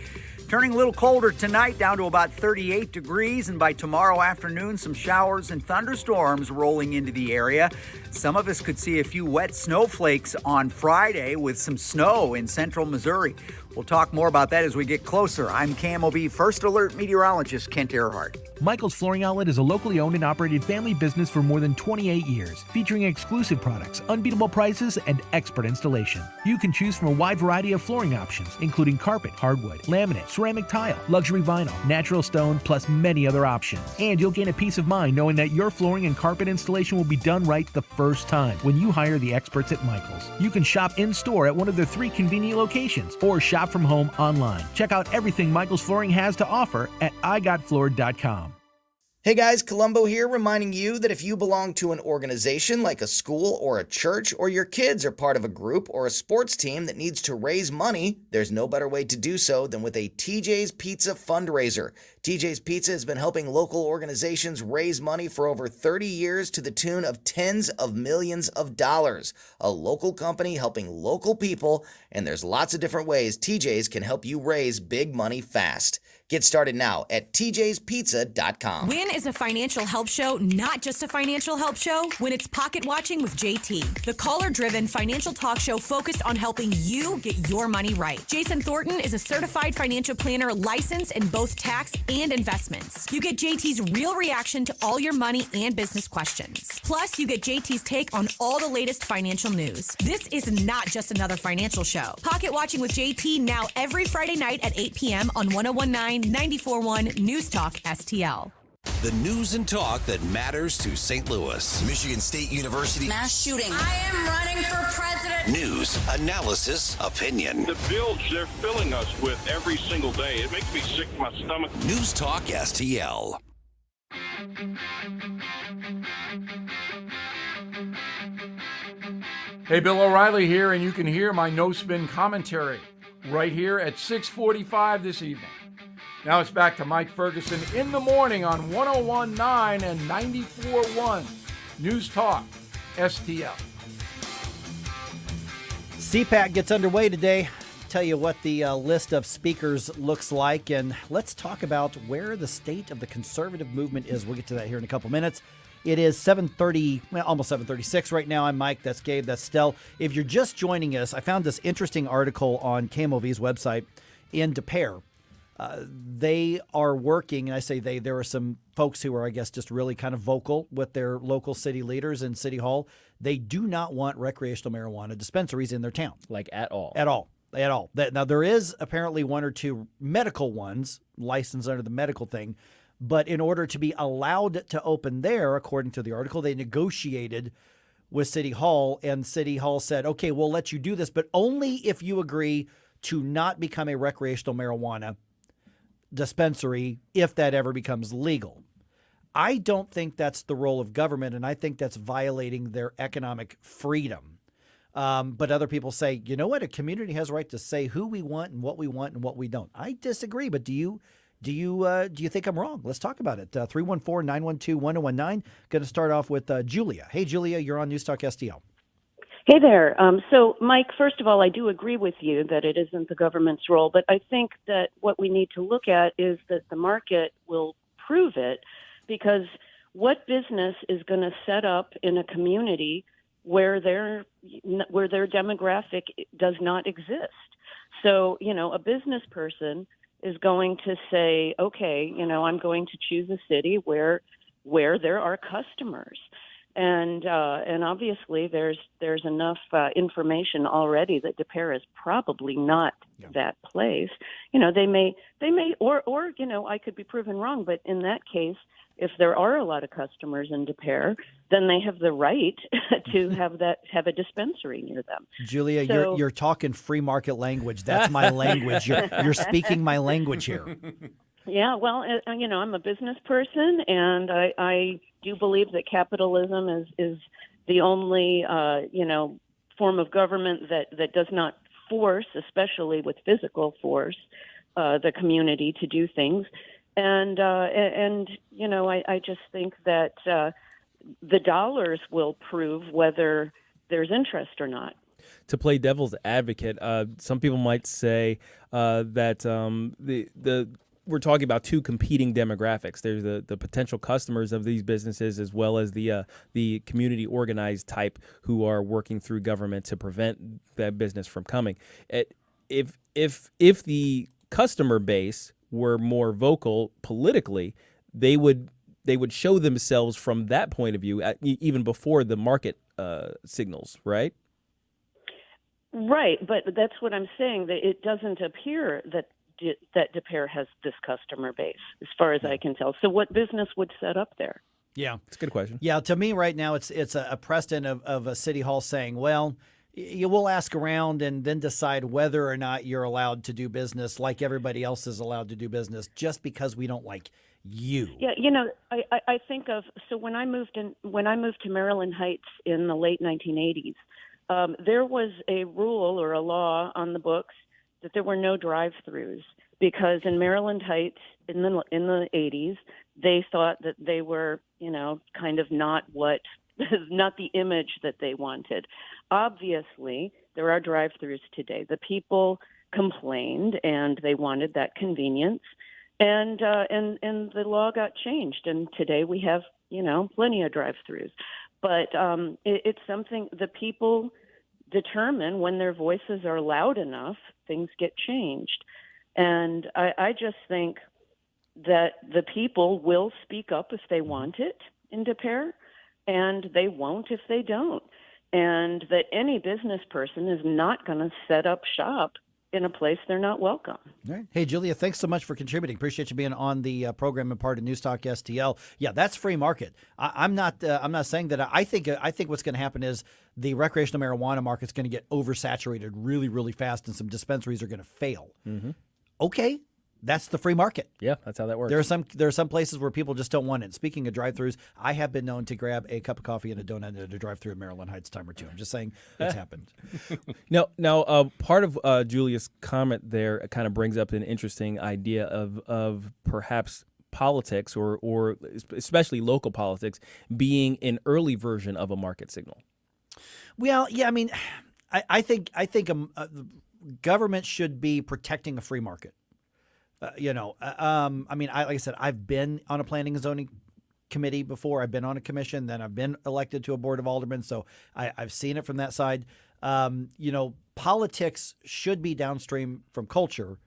Turning a little colder tonight, down to about 38 degrees, and by tomorrow afternoon, some showers and thunderstorms rolling into the area. Some of us could see a few wet snowflakes on Friday with some snow in central Missouri. We'll talk more about that as we get closer. I'm KMOV First Alert meteorologist Kent Earhart. Michael's Flooring Outlet is a locally owned and operated family business for more than 28 years, featuring exclusive products, unbeatable prices, and expert installation. You can choose from a wide variety of flooring options, including carpet, hardwood, laminate, ceramic tile, luxury vinyl, natural stone, plus many other options. And you'll gain a peace of mind knowing that your flooring and carpet installation will be done right the first time when you hire the experts at Michael's. You can shop in-store at one of their 3 convenient locations or shop from home online. Check out everything Michael's Flooring has to offer at igotfloored.com. Hey guys, Columbo here, reminding you that if you belong to an organization like a school or a church, or your kids are part of a group or a sports team that needs to raise money, there's no better way to do so than with a TJ's Pizza fundraiser. TJ's Pizza has been helping local organizations raise money for over 30 years to the tune of tens of millions of dollars. A local company helping local people, and there's lots of different ways TJ's can help you raise big money fast. Get started now at tjspizza.com. When is a financial help show not just a financial help show? When it's Pocket Watching with JT, the caller-driven financial talk show focused on helping you get your money right. Jason Thornton is a certified financial planner licensed in both tax and investments. You get JT's real reaction to all your money and business questions. Plus, you get JT's take on all the latest financial news. This is not just another financial show. Pocket Watching with JT now every Friday night at 8 p.m. on 1019 94.1 News Talk STL. The news and talk that matters to St. Louis. Michigan State University. Mass shooting. I am running for president. News, analysis, opinion. The bilge they're filling us with every single day, it makes me sick to my stomach. News Talk STL. Hey, Bill O'Reilly here, and you can hear my no-spin commentary right here at 6:45 this evening. Now it's back to Mike Ferguson in the morning on 101.9 and 94.1 News Talk STL. CPAC gets underway today. Tell you what the list of speakers looks like, and let's talk about where the state of the conservative movement is. We'll get to that here in a couple minutes. It is 7:30, well, almost 7:36 right now. I'm Mike. That's Gabe. That's Stell. If you're just joining us, I found this interesting article on KMOV's website in Des Peres. They are working, and I say they, there are some folks who are, I guess, just really kind of vocal with their local city leaders in City Hall. They do not want recreational marijuana dispensaries in their town. Like at all. At all. At all. Now, there is apparently one or two medical ones licensed under the medical thing, but in order to be allowed to open there, according to the article, they negotiated with City Hall, and City Hall said, okay, we'll let you do this, but only if you agree to not become a recreational marijuana dispensary if that ever becomes legal. I don't think that's the role of government, and I think that's violating their economic freedom. But other people say, you know what, a community has a right to say who we want and what we don't. I disagree, but do you think I'm wrong? Let's talk about it. 314-912-1019. Going to start off with Julia. Hey, Julia, you're on News Talk STL. Hey there. So, Mike, first of all, I do agree with you that it isn't the government's role, but I think that what we need to look at is that the market will prove it, because what business is going to set up in a community where their demographic does not exist? So, a business person is going to say, okay, I'm going to choose a city where there are customers. And obviously there's enough information already that Des Peres is probably not that place. They may, or I could be proven wrong, but in that case, if there are a lot of customers in Des Peres, then they have the right to have a dispensary near them. Julia, So, you're talking free market language. That's my language. You're speaking my language here. Yeah, well, I'm a business person, and I do believe that capitalism is the only, form of government that does not force, especially with physical force, the community to do things. And I just think that the dollars will prove whether there's interest or not. To play devil's advocate, some people might say that we're talking about two competing demographics. There's the potential customers of these businesses, as well as the community organized type who are working through government to prevent that business from coming. If the customer base were more vocal politically, they would show themselves from that point of view, even before the market signals, right? Right, but that's what I'm saying. That it doesn't appear that Des Peres has this customer base, as far as I can tell. So what business would set up there? Yeah, it's a good question. Yeah, to me right now, it's a precedent of a city hall saying, well, you will ask around and then decide whether or not you're allowed to do business like everybody else is allowed to do business, just because we don't like You. Yeah, I think of when I moved to Maryland Heights in the late 1980s, there was a rule or a law on the books that there were no drive-throughs because in Maryland Heights in the 80s they thought that they were kind of not the image that they wanted. Obviously, there are drive-throughs today. The people complained and they wanted that convenience. And the law got changed, and today we have plenty of drive-throughs. But it's something the people determine when their voices are loud enough, things get changed. And I just think that the people will speak up if they want it in Des Peres, and they won't if they don't. And that any business person is not going to set up shop in a place they're not welcome. All right. Hey, Julia, thanks so much for contributing. Appreciate you being on the program and part of News Talk STL. Yeah, that's free market. I'm not saying that. I think what's going to happen is the recreational marijuana market's going to get oversaturated really, really fast, and some dispensaries are going to fail. Mm-hmm. Okay. That's the free market. Yeah, that's how that works. There are some places where people just don't want it. Speaking of drive-thrus, I have been known to grab a cup of coffee and a donut at a drive-thru in Maryland Heights time or two. I'm just saying it's happened. Now, part of Julia's comment there kind of brings up an interesting idea of perhaps politics or especially local politics being an early version of a market signal. Well, yeah, I mean, I think government should be protecting a free market. I mean, like I said, I've been on a planning and zoning committee before. I've been on a commission, then I've been elected to a board of aldermen. So I've seen it from that side. Politics should be downstream from culture.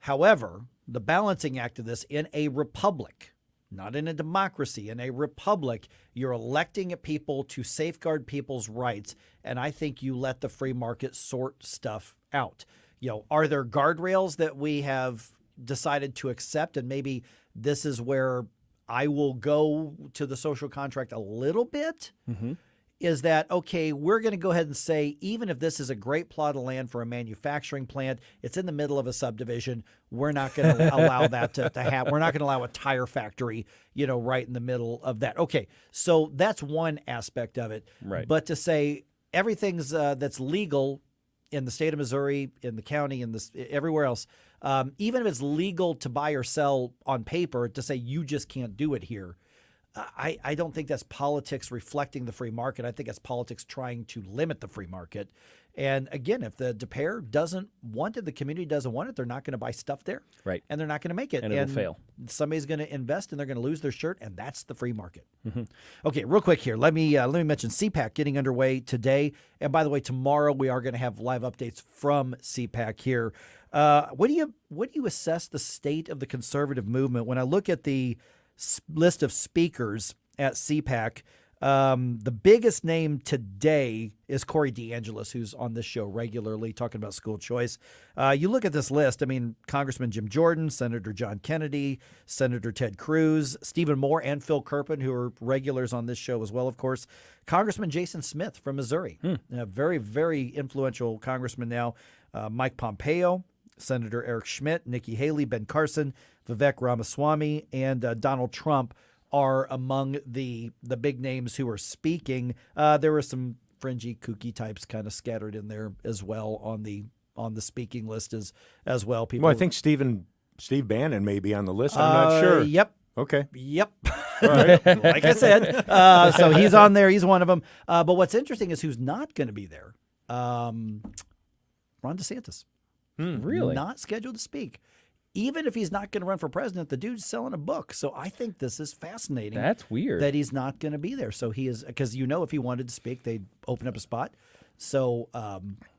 However, the balancing act of this in a republic, not in a democracy, in a republic, you're electing people to safeguard people's rights. And I think you let the free market sort stuff out. Are there guardrails that we have decided to accept? And maybe this is where I will go to the social contract a little bit. Mm-hmm. Is that, okay, we're going to go ahead and say, even if this is a great plot of land for a manufacturing plant, it's in the middle of a subdivision, we're not going to allow that to happen. We're not going to allow a tire factory, right in the middle of that. Okay, so that's one aspect of it. Right. But to say everything's that's legal in the state of Missouri, in the county, in this everywhere else, even if it's legal to buy or sell on paper, to say you just can't do it here, I don't think that's politics reflecting the free market. I think that's politics trying to limit the free market. And again, if the Des Peres doesn't want it, the community doesn't want it, they're not going to buy stuff there. Right. And they're not going to make it. And it'll fail. Somebody's going to invest and they're going to lose their shirt, and that's the free market. Mm-hmm. Okay, real quick here. Let me mention CPAC getting underway today. And by the way, tomorrow we are going to have live updates from CPAC here. What do you assess the state of the conservative movement? When I look at the list of speakers at CPAC, the biggest name today is Corey DeAngelis, who's on this show regularly talking about school choice. You look at this list, I mean, Congressman Jim Jordan, Senator John Kennedy, Senator Ted Cruz, Stephen Moore, and Phil Kerpen, who are regulars on this show as well, of course. Congressman Jason Smith from Missouri, a very, very influential congressman now. Mike Pompeo, Senator Eric Schmidt, Nikki Haley, Ben Carson, Vivek Ramaswamy, and Donald Trump are among the big names who are speaking. There were some fringy, kooky types kind of scattered in there as well on the speaking list as well. People. Well, I think Steve Bannon may be on the list. I'm not sure. Yep. Okay. Yep. All right. Like I said, so he's on there. He's one of them. But what's interesting is who's not going to be there. Ron DeSantis. Really? Not scheduled to speak. Even if he's not going to run for president, the dude's selling a book. So I think this is fascinating. That's weird. That he's not going to be there. So he is, because if he wanted to speak, they'd open up a spot. So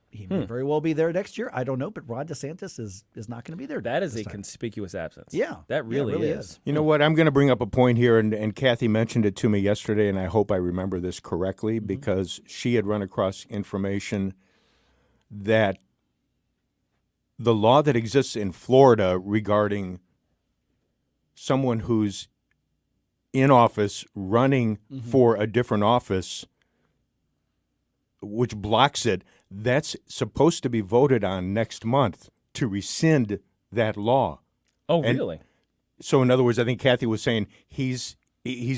he may very well be there next year. I don't know, but Ron DeSantis is not going to be there. That is a conspicuous absence. Yeah. That really is. You know what? I'm going to bring up a point here, and Kathy mentioned it to me yesterday, and I hope I remember this correctly, because she had run across information that the law that exists in Florida regarding someone who's in office running for a different office, which blocks it, that's supposed to be voted on next month to rescind that law. Oh, really? So in other words, I think Kathy was saying he's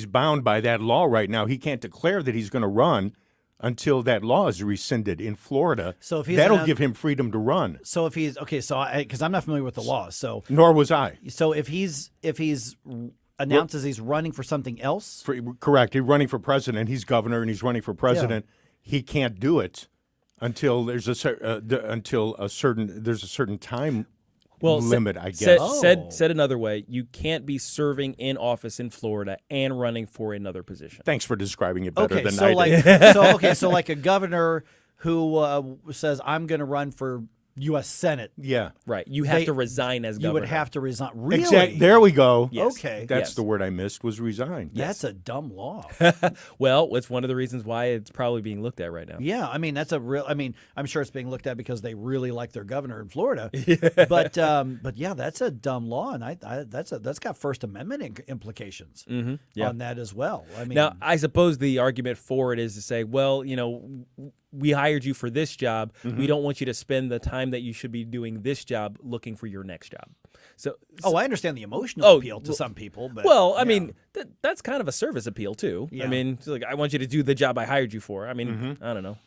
bound by that law right now. He can't declare that he's going to run until that law is rescinded in Florida. So if he's that'll give him freedom to run. So if he's okay, so because I'm not familiar with the law, so nor was I. So if he's announces he's running for something else, correct. He's running for president. He's governor and he's running for president. Yeah. He can't do it until there's a certain time. Limit, I guess. Said another way, you can't be serving in office in Florida and running for another position. Thanks for describing it better than so I did. So like a governor who says, I'm going to run for U.S. Senate. Yeah. Right. You have to resign as governor. You would have to resign. Really? Exactly. There we go. Yes. Okay. That's the word I missed was resign. That's a dumb law. Well, it's one of the reasons why it's probably being looked at right now. Yeah. I mean, that's a real, I'm sure it's being looked at because they really like their governor in Florida. But yeah, that's a dumb law. And that's got First Amendment implications on that as well. I mean, now, I suppose the argument for it is to say, well, we hired you for this job. We don't want you to spend the time that you should be doing this job looking for your next job. So I understand the emotional appeal to some people. But I mean, that's kind of a service appeal too. Yeah. I mean, it's like, I want you to do the job I hired you for. I mean, I don't know.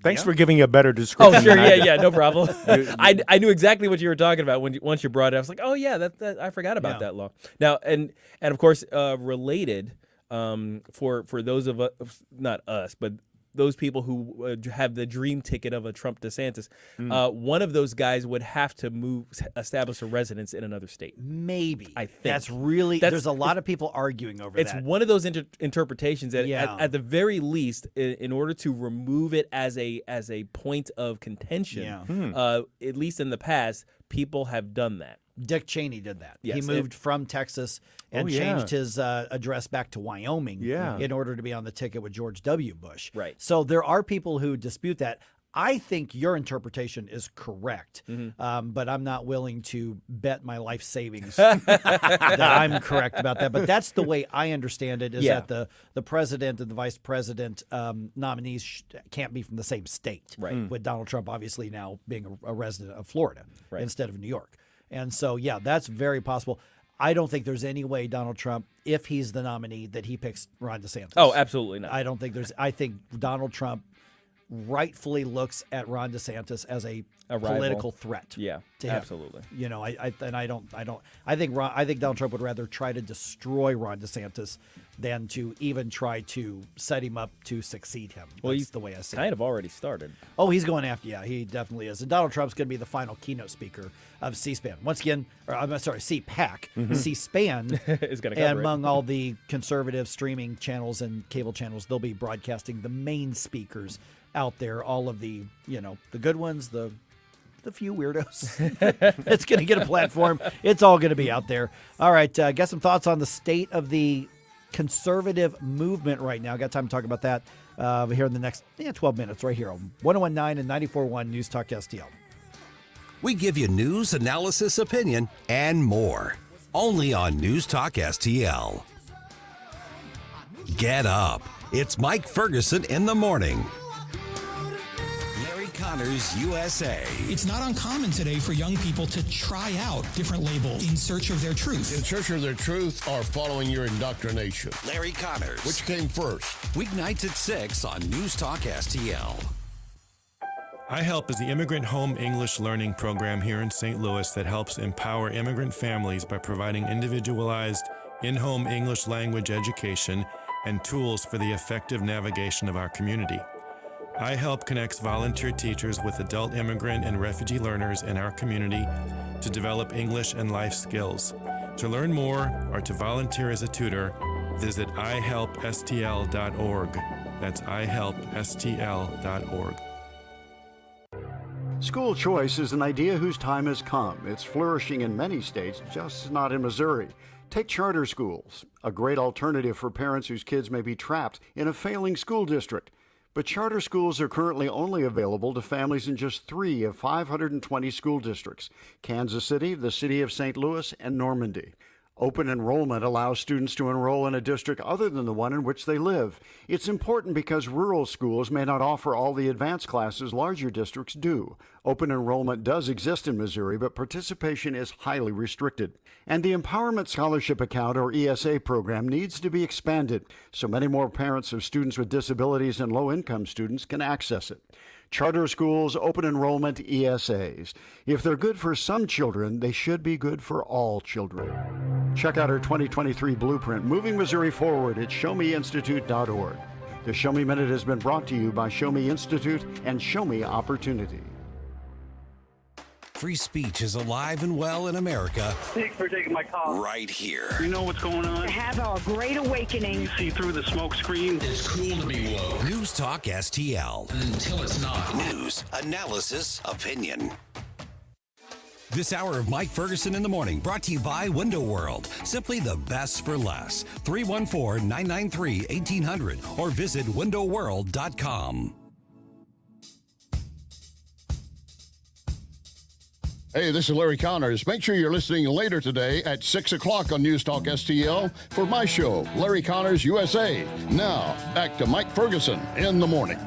Thanks for giving a better description. Oh, sure. Yeah, no problem. I knew exactly what you were talking about once you brought it. I was like, oh yeah, that I forgot about that law. Now, and of course, related for those of us, not us, but those people who have the dream ticket of a Trump DeSantis, one of those guys would have to establish a residence in another state. Maybe. I think. There's a lot of people arguing over that. It's one of those interpretations that at the very least, in order to remove it as a point of contention, at least in the past, people have done that. Dick Cheney did that. Yes, he moved from Texas and changed his address back to Wyoming in order to be on the ticket with George W. Bush. Right. So there are people who dispute that. I think your interpretation is correct, but I'm not willing to bet my life savings that I'm correct about that. But that's the way I understand it, is that the president and the vice president nominees can't be from the same state, with Donald Trump obviously now being a resident of Florida instead of New York. And so, that's very possible. I don't think there's any way Donald Trump, if he's the nominee, that he picks Ron DeSantis. Oh, absolutely not. I think Donald rightfully looks at Ron DeSantis as a political threat. Yeah, to him. Absolutely. I think Donald Trump would rather try to destroy Ron DeSantis than to even try to set him up to succeed him. Well, That's the way I see it. Kind of already started. Oh, he's going after. Yeah, he definitely is. And Donald Trump's going to be the final keynote speaker of C-SPAN. Once again, CPAC. C-SPAN is going to cover among all the conservative streaming channels and cable channels, they'll be broadcasting the main speakers out there. All of the the good ones, the few weirdos. It's going to get a platform. It's all going to be out there. All right, get some thoughts on the state of the conservative movement right now. Got time to talk about that here in the next 12 minutes right here on 101.9 and 94.1 News Talk STL. We give you news, analysis, opinion, and more. Only on News Talk STL. Get up. It's Mike Ferguson in the morning. Connors USA. It's not uncommon today for young people to try out different labels in search of their truth. In search of their truth or following your indoctrination. Larry Connors. Which came first? Weeknights at 6 on News Talk STL. iHelp is the immigrant home English learning program here in St. Louis that helps empower immigrant families by providing individualized in-home English language education and tools for the effective navigation of our community. iHelp connects volunteer teachers with adult immigrant and refugee learners in our community to develop English and life skills. To learn more or to volunteer as a tutor, visit ihelpstl.org. That's ihelpstl.org. School choice is an idea whose time has come. It's flourishing in many states, just not in Missouri. Take charter schools, a great alternative for parents whose kids may be trapped in a failing school district. But charter schools are currently only available to families in just 3 of 520 school districts: Kansas City, the city of St. Louis, and Normandy. Open enrollment allows students to enroll in a district other than the one in which they live. It's important because rural schools may not offer all the advanced classes larger districts do. Open enrollment does exist in Missouri, but participation is highly restricted. And the Empowerment Scholarship Account, or ESA program, needs to be expanded so many more parents of students with disabilities and low-income students can access it. Charter schools, open enrollment, ESAs. If they're good for some children, they should be good for all children. Check out our 2023 blueprint, Moving Missouri Forward, at showmeinstitute.org. The Show Me Minute has been brought to you by Show Me Institute and Show Me Opportunity. Free speech is alive and well in America. Thanks for taking my call. Right here. You know what's going on? To have our great awakening. You see through the smoke screen. It's cool to be woke. News Talk STL. Until it's not. News, analysis, opinion. This hour of Mike Ferguson in the Morning brought to you by Window World. Simply the best for less. 314-993-1800 or visit windowworld.com. Hey, this is Larry Connors. Make sure you're listening later today at 6 o'clock on News Talk STL for my show, Larry Connors USA. Now, back to Mike Ferguson in the morning.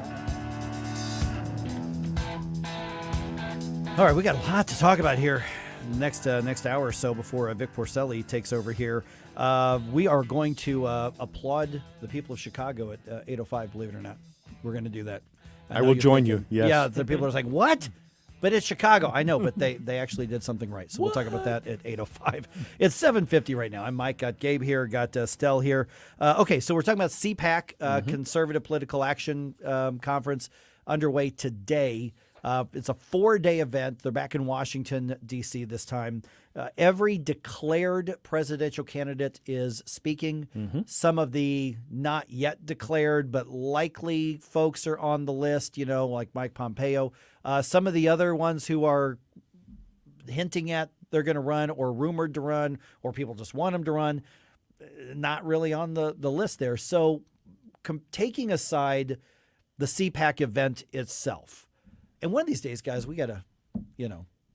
All right, we got a lot to talk about here next hour or so before Vic Porcelli takes over here. We are going to applaud the people of Chicago at 8:05, believe it or not. We're going to do that. I will join you, yes. Yeah, the people are like, what? But it's Chicago. I know, but they actually did something right. So we'll talk about that at 8:05. It's 7:50 right now. I'm Mike. Got Gabe here. Got Stell here. Okay, so we're talking about CPAC, Conservative Political Action Conference, underway today. It's a 4-day event. They're back in Washington, D.C. this time. Every declared presidential candidate is speaking. Some of the not yet declared but likely folks are on the list, like Mike Pompeo. Some of the other ones who are hinting at they're going to run or rumored to run or people just want them to run, not really on the list there. So taking aside the CPAC event itself, and one of these days, guys, we got to,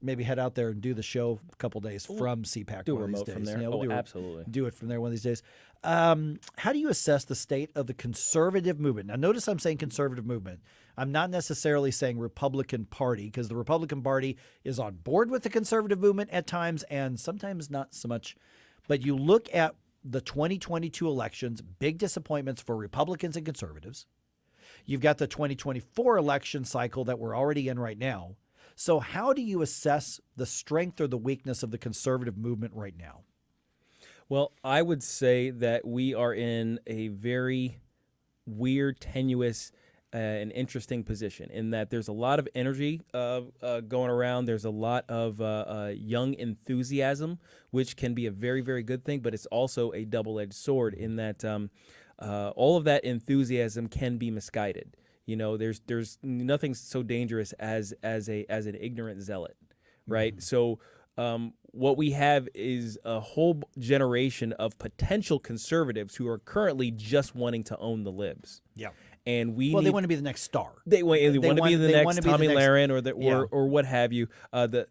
maybe head out there and do the show a couple days from CPAC. Do a one of these remote from days. there. Yeah, we'll Absolutely. Do it from there one of these days. How do you assess the state of the conservative movement? Now, notice I'm saying conservative movement. I'm not necessarily saying Republican Party, because the Republican Party is on board with the conservative movement at times and sometimes not so much. But you look at the 2022 elections, big disappointments for Republicans and conservatives. You've got the 2024 election cycle that we're already in right now. So how do you assess the strength or the weakness of the conservative movement right now? Well, I would say that we are in a very weird, tenuous, and interesting position in that there's a lot of energy going around. There's a lot of young enthusiasm, which can be a very, very good thing, but it's also a double-edged sword in that all of that enthusiasm can be misguided. There's nothing so dangerous as an ignorant zealot, right? So what we have is a whole generation of potential conservatives who are currently just wanting to own the libs. Yeah. And they want to be the next star. They want to be the next Tommy Lahren or what have you. The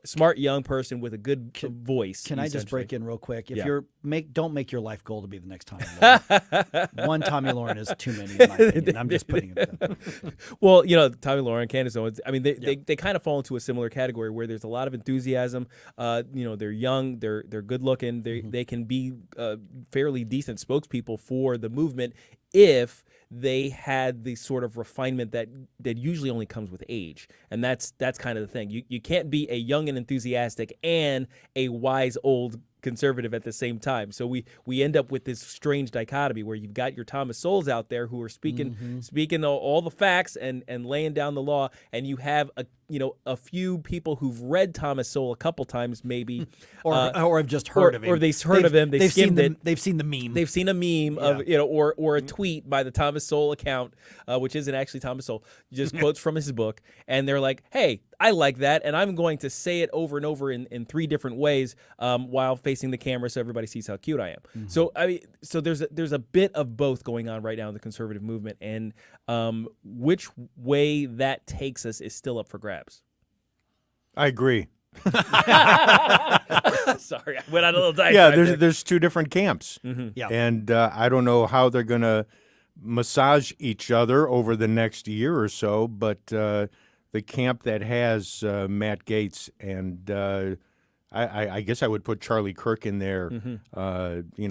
smart young person with a good voice. Can I just break in real quick? If don't make your life goal to be the next Tommy Lahren. One Tommy Lahren is too many, in my opinion. I'm just putting it down. Well, Tommy Lahren, Candace Owens. I mean, they kind of fall into a similar category where there's a lot of enthusiasm. They're young, they're good looking. They can be fairly decent spokespeople for the movement if they had the sort of refinement that usually only comes with age. And that's kind of the thing. You can't be a young and enthusiastic and a wise old conservative at the same time. So we end up with this strange dichotomy where you've got your Thomas Sowells out there who are speaking all the facts and laying down the law, and you have a few people who've read Thomas Sowell a couple times maybe, or have just heard of him, or they've heard of him. They've skimmed it. They've seen the meme. They've seen a meme of or a tweet by the Thomas Sowell account, which isn't actually Thomas Sowell, just quotes from his book, and they're like, "Hey, I like that, and I'm going to say it over and over in 3 different ways while facing the camera so everybody sees how cute I am." So there's a bit of both going on right now in the conservative movement, and which way that takes us is still up for grabs. I agree. Sorry, I went on a little diatribe. Yeah, there's two different camps. Mhm. Yeah. And I don't know how they're going to massage each other over the next year or so, but the camp that has Matt Gaetz and I guess I would put Charlie Kirk in there,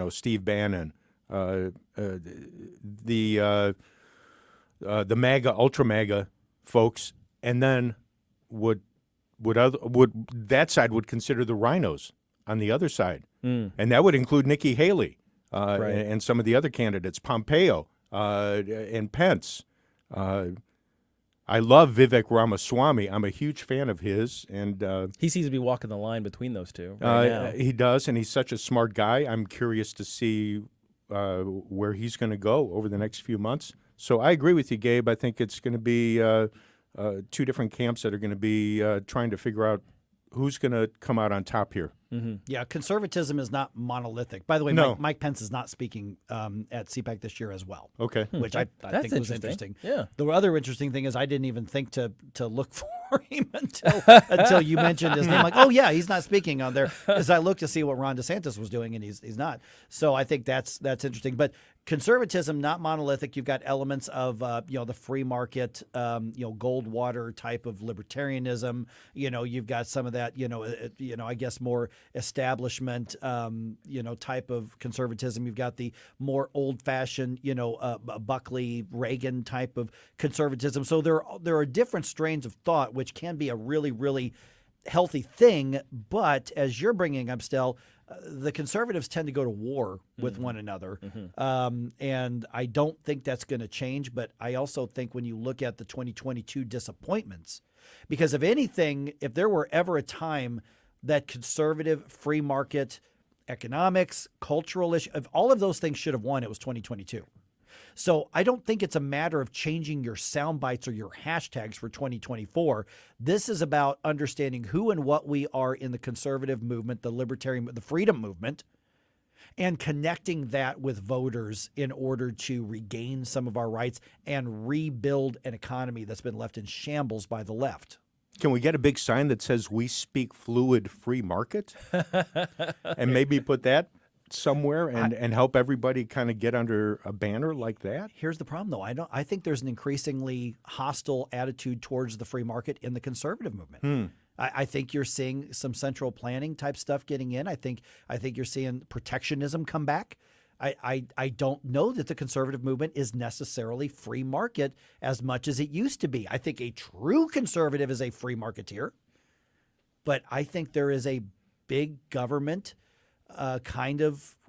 Steve Bannon, the MAGA, ultra MAGA folks, and then would that side would consider the rhinos on the other side, and that would include Nikki Haley and some of the other candidates, Pompeo and Pence. I love Vivek Ramaswamy. I'm a huge fan of his, and he seems to be walking the line between those two right now. He does, and he's such a smart guy. I'm curious to see where he's going to go over the next few months. So I agree with you, Gabe. I think it's going to be two different camps that are going to be trying to figure out who's going to come out on top here. Mm-hmm. Yeah, conservatism is not monolithic. By the way, No. Mike Pence is not speaking at CPAC this year as well. Okay. Which I think was interesting. interesting. Yeah. The other interesting thing is I didn't even think to look for him until you mentioned his name. Like, oh yeah, he's not speaking on there. As I looked to see what Ron DeSantis was doing, and he's not. So I think that's interesting. But conservatism, not monolithic. You've got elements of the free market, Goldwater type of libertarianism. You've got some of that. I guess more establishment, type of conservatism. You've got the more old-fashioned, Buckley Reagan type of conservatism. So there are different strains of thought, which can be a really, really healthy thing. But as you're bringing up, Stel, the conservatives tend to go to war with one another. And I don't think that's going to change. But I also think when you look at the 2022 disappointments, because if anything, if there were ever a time that conservative free market economics, cultural issue, if all of those things should have won, it was 2022. So I don't think it's a matter of changing your sound bites or your hashtags for 2024. This is about understanding who and what we are in the conservative movement, the libertarian, the freedom movement, and connecting that with voters in order to regain some of our rights and rebuild an economy that's been left in shambles by the left. Can we get a big sign that says "We speak fluid free market," and maybe put that somewhere and help everybody kind of get under a banner like that? Here's the problem, though. I think there's an increasingly hostile attitude towards the free market in the conservative movement. I think you're seeing some central planning type stuff getting in. I think you're seeing protectionism come back. I don't know that the conservative movement is necessarily free market as much as it used to be. I think a true conservative is a free marketeer, but I think there is a big government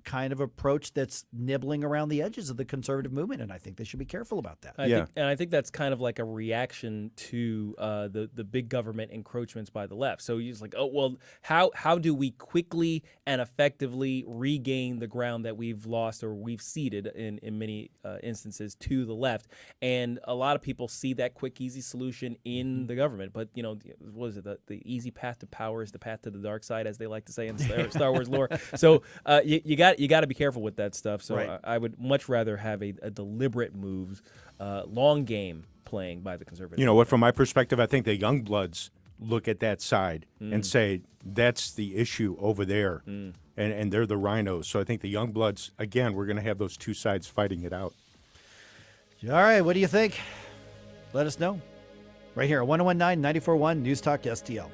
kind of approach that's nibbling around the edges of the conservative movement, and I think they should be careful about that. I think that's kind of like a reaction to the big government encroachments by the left. So you're just like, oh well, how do we quickly and effectively regain the ground that we've lost or we've ceded in many instances to the left? And a lot of people see that quick, easy solution in the government. But what is it? The easy path to power is the path to the dark side, as they like to say in Star Wars lore. So you got to be careful with that stuff. So Right. I would much rather have a deliberate move, long game playing by the conservatives. You know what? From my perspective, I think the young bloods look at that side and say that's the issue over there, and they're the rhinos. So I think the young bloods, again, we're going to have those two sides fighting it out. All right, what do you think? Let us know. Right here, 1019-94.1 News Talk STL.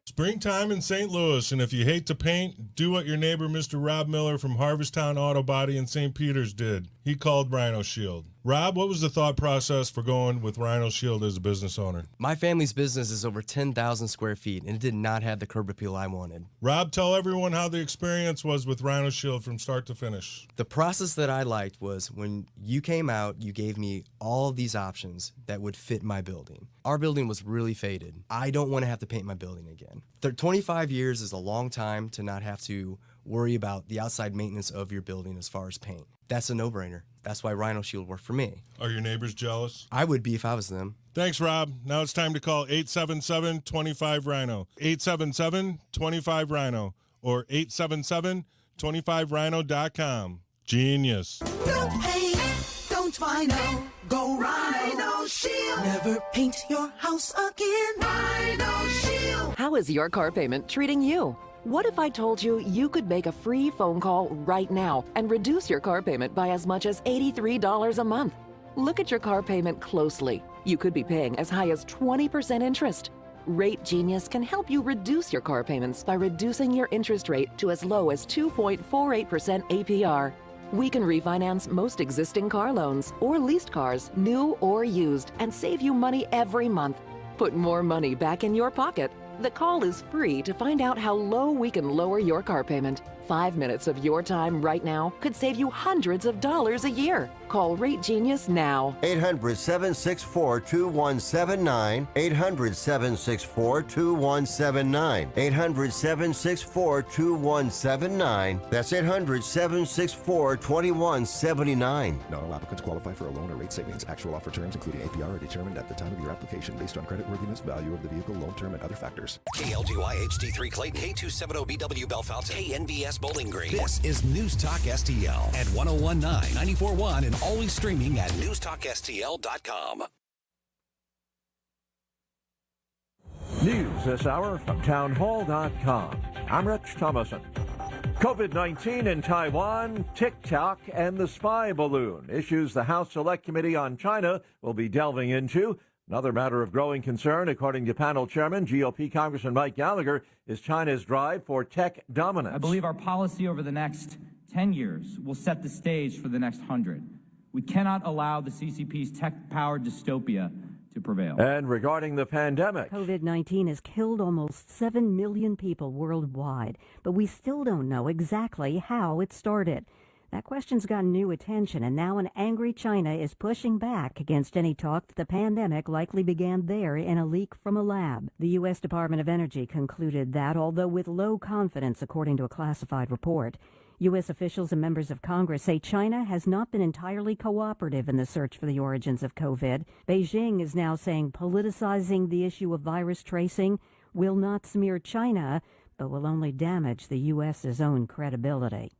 Springtime in St. Louis, and if you hate to paint, do what your neighbor Mr. Rob Miller from Harvesttown Auto Body in St. Peters did. He called Rhino Shield. Rob, what was the thought process for going with Rhino Shield as a business owner? My family's business is over 10,000 square feet, and it did not have the curb appeal I wanted. Rob, tell everyone how the experience was with Rhino Shield from start to finish. The process that I liked was when you came out, you gave me all of these options that would fit my building. Our building was really faded. I don't want to have to paint my building again. 25 years is a long time to not have to worry about the outside maintenance of your building as far as paint. That's a no-brainer. That's why Rhino Shield worked for me. Are your neighbors jealous? I would be if I was them. Thanks, Rob. Now it's time to call 877-25-RHINO. 877-25-RHINO or 877-25rhino.com. Genius. Don't hate, don't Vinyl, go Rhino Shield. Never paint your house again. Rhino Shield. How is your car payment treating you? What if I told you you could make a free phone call right now and reduce your car payment by as much as $83 a month? Look at your car payment closely. You could be paying as high as 20% interest. Rate Genius can help you reduce your car payments by reducing your interest rate to as low as 2.48% APR. We can refinance most existing car loans or leased cars, new or used, and save you money every month. Put more money back in your pocket. The call is free to find out how low we can lower your car payment. 5 minutes of your time right now could save you hundreds of dollars a year. Call Rate Genius now. 800-764-2179. 800-764-2179. 800-764-2179. That's 800-764-2179. Not all applicants qualify for a loan or rate savings. Actual offer terms, including APR, are determined at the time of your application based on creditworthiness, value of the vehicle, loan term, and other factors. KLGY HD3 Clayton, K270BW Bellefonte, KNVS Bowling Green. This is News Talk STL at 1019, 94.1, and always streaming at newstalkstl.com. News this hour from townhall.com. I'm Rich Thomason. COVID-19 in Taiwan, TikTok, and the spy balloon. Issues the House Select Committee on China will be delving into. Another matter of growing concern, according to panel chairman, GOP Congressman Mike Gallagher, is China's drive for tech dominance. I believe our policy over the next 10 years will set the stage for the next 100. We cannot allow the CCP's tech-powered dystopia to prevail. And regarding the pandemic, COVID-19 has killed almost 7 million people worldwide, but we still don't know exactly how it started. That question's gotten new attention, and now an angry China is pushing back against any talk that the pandemic likely began there in a leak from a lab. The U.S. Department of Energy concluded that, although with low confidence, according to a classified report, U.S. officials and members of Congress say China has not been entirely cooperative in the search for the origins of COVID. Beijing is now saying politicizing the issue of virus tracing will not smear China, but will only damage the U.S.'s own credibility.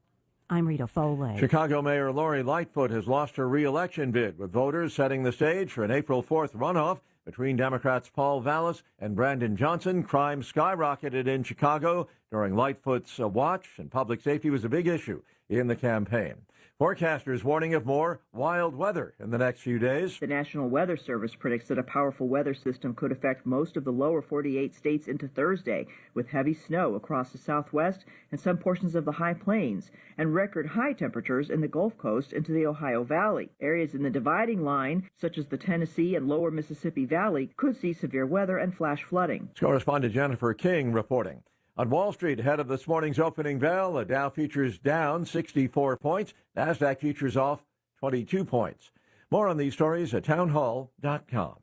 I'm Rita Foley. Chicago Mayor Lori Lightfoot has lost her re-election bid, with voters setting the stage for an April 4th runoff between Democrats Paul Vallis and Brandon Johnson. Crime skyrocketed in Chicago during Lightfoot's watch, and public safety was a big issue in the campaign. Forecasters warning of more wild weather in the next few days. The National Weather Service predicts that a powerful weather system could affect most of the lower 48 states into Thursday, with heavy snow across the southwest and some portions of the high plains, and record high temperatures in the Gulf Coast into the Ohio Valley. Areas in the dividing line, such as the Tennessee and lower Mississippi Valley, could see severe weather and flash flooding. Correspondent Jennifer King reporting. On Wall Street, ahead of this morning's opening bell, the Dow futures down 64 points. NASDAQ futures off 22 points. More on these stories at townhall.com.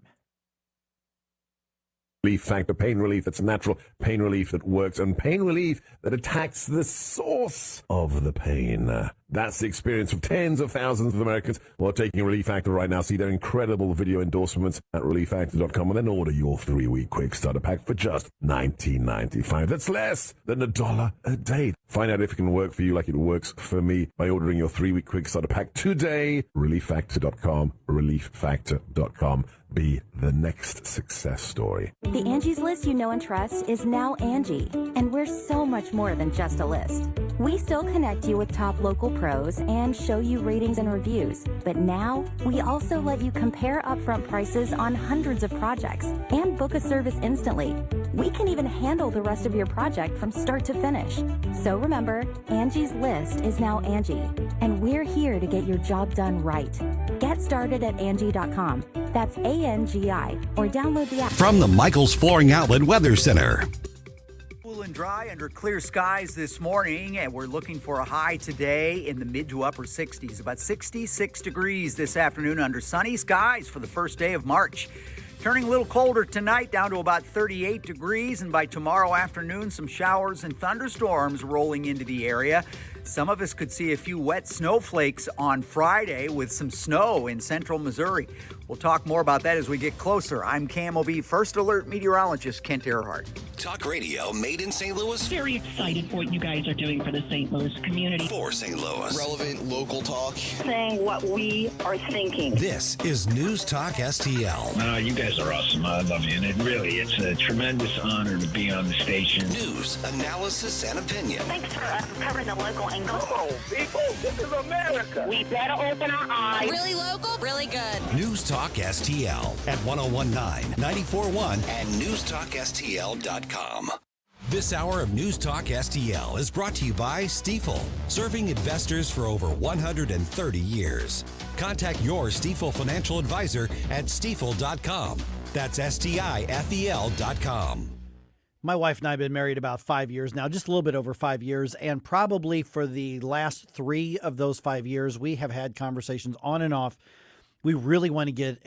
Relief Factor, pain relief that's natural, pain relief that works, and pain relief that attacks the source of the pain. That's the experience of tens of thousands of Americans who are taking Relief Factor right now. See their incredible video endorsements at relieffactor.com and then order your 3-week quick starter pack for just $19.95. That's less than $1 a day. Find out if it can work for you like it works for me by ordering your 3-week quick starter pack today. relieffactor.com, relieffactor.com. Be the next success story. The Angie's List you know and trust is now Angie, and we're so much more than just a list. We still connect you with top local pros and show you ratings and reviews, but now we also let you compare upfront prices on hundreds of projects and book a service instantly. We can even handle the rest of your project from start to finish. So remember, Angie's List is now Angie, and we're here to get your job done right. Get started at Angie.com. That's ANGI, or download the app. From the Michaels Flooring Outlet Weather Center. Cool and dry under clear skies this morning, and we're looking for a high today in the mid to upper 60s, about 66 degrees this afternoon under sunny skies for the first day of March. Turning a little colder tonight, down to about 38 degrees, and by tomorrow afternoon, some showers and thunderstorms rolling into the area. Some of us could see a few wet snowflakes on Friday with some snow in central Missouri. We'll talk more about that as we get closer. I'm KMOB First Alert meteorologist Kent Earhart. Talk radio made in St. Louis. Very excited for what you guys are doing for the St. Louis community. For St. Louis. Relevant local talk. Saying what we are thinking. This is News Talk STL. You guys are awesome. I love you. And it's a tremendous honor to be on the station. News, analysis, and opinion. Thanks for covering the local angle. Come on, people. This is America. We better open our eyes. Really local, really good. News Talk STL at 1019, 94.1, and newstalkstl.com. This hour of News Talk STL is brought to you by Stifel, serving investors for over 130 years. Contact your Stifel financial advisor at stifel.com. That's STIFEL.com. My wife and I have been married about 5 years now, just a little bit over 5 years. And probably for the last 3 of those 5 years, we have had conversations on and off. We really want to get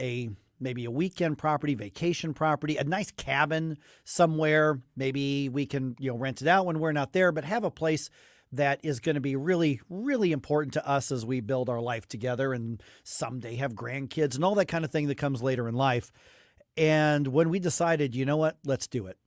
maybe a weekend property, vacation property, a nice cabin somewhere. Maybe we can, rent it out when we're not there, but have a place that is going to be really, really important to us as we build our life together and someday have grandkids and all that kind of thing that comes later in life. And when we decided, you know what, let's do it,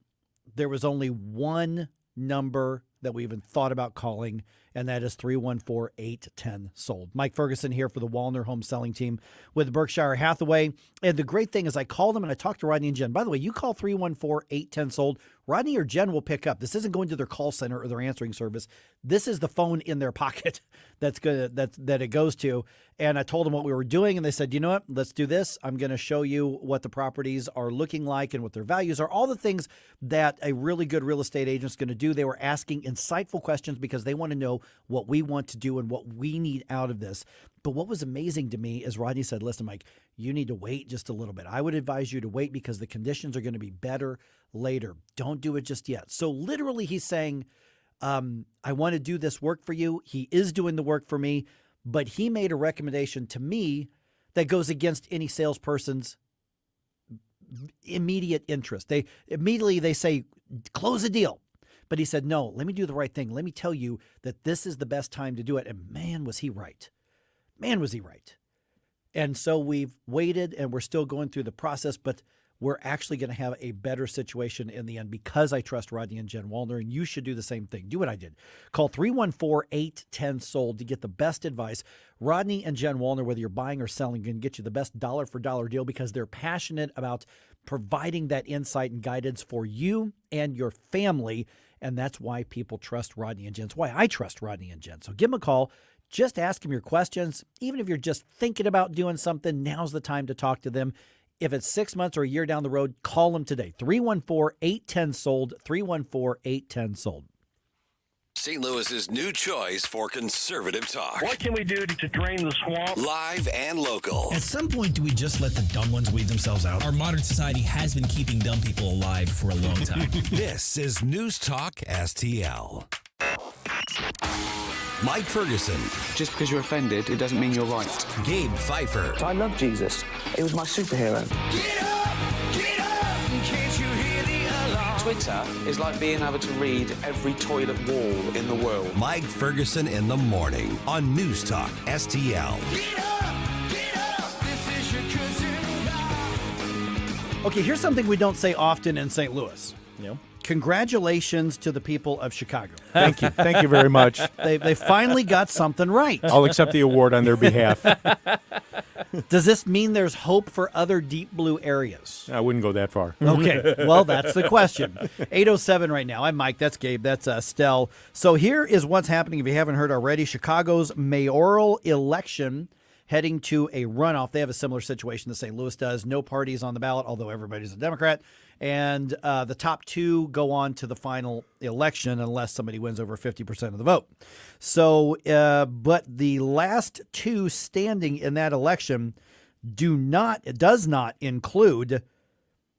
there was only one number that we even thought about calling, and that is 314-810-SOLD. Mike Ferguson here for the Wallner Home Selling Team with Berkshire Hathaway. And the great thing is I called them and I talked to Rodney and Jen. By the way, you call 314-810-SOLD. Rodney or Jen will pick up. This isn't going to their call center or their answering service. This is the phone in their pocket that it goes to. And I told them what we were doing, and they said, you know what, let's do this. I'm going to show you what the properties are looking like and what their values are, all the things that a really good real estate agent is going to do. They were asking insightful questions because they want to know what we want to do and what we need out of this. But what was amazing to me is Rodney said, listen, Mike, you need to wait just a little bit. I would advise you to wait because the conditions are going to be better later. Don't do it just yet. So literally he's saying, I want to do this work for you. He is doing the work for me, but he made a recommendation to me that goes against any salesperson's immediate interest. They say, close a deal. But he said, no, let me do the right thing. Let me tell you that this is the best time to do it. And man, was he right. Man, was he right. And so we've waited and we're still going through the process, but we're actually going to have a better situation in the end because I trust Rodney and Jen Wallner, and you should do the same thing. Do what I did. Call 314-810-SOLD to get the best advice. Rodney and Jen Wallner, whether you're buying or selling, can get you the best dollar-for-dollar deal because they're passionate about providing that insight and guidance for you and your family, and that's why people trust Rodney and Jen. It's why I trust Rodney and Jen. So give them a call. Just ask them your questions. Even if you're just thinking about doing something, now's the time to talk to them. If it's 6 months or a year down the road, call them today. 314-810-SOLD, 314-810-SOLD. St. Louis's new choice for conservative talk. What can we do to drain the swamp? Live and local. At some point, do we just let the dumb ones weed themselves out? Our modern society has been keeping dumb people alive for a long time. This is News Talk STL. Mike Ferguson. Just because you're offended, it doesn't mean you're right. Gabe Pfeiffer. I love Jesus. He was my superhero. Get up, can't you hear the alarm? Twitter is like being able to read every toilet wall in the world. Mike Ferguson in the morning on News Talk STL. Get up, this is your cousin God. Okay, here's something we don't say often in St. Louis. Congratulations to the people of Chicago. Thank you. Thank you very much. They finally got something right. I'll accept the award on their behalf. Does this mean there's hope for other deep blue areas? I wouldn't go that far. Okay, well, that's the question. 8:07 right now. I'm Mike. That's Gabe. That's Stell. So here is what's happening, if you haven't heard already. Chicago's mayoral election heading to a runoff. They have a similar situation that St. Louis does. No parties on the ballot, although everybody's a Democrat. And the top two go on to the final election unless somebody wins over 50% of the vote. So, but the last two standing in that election does not include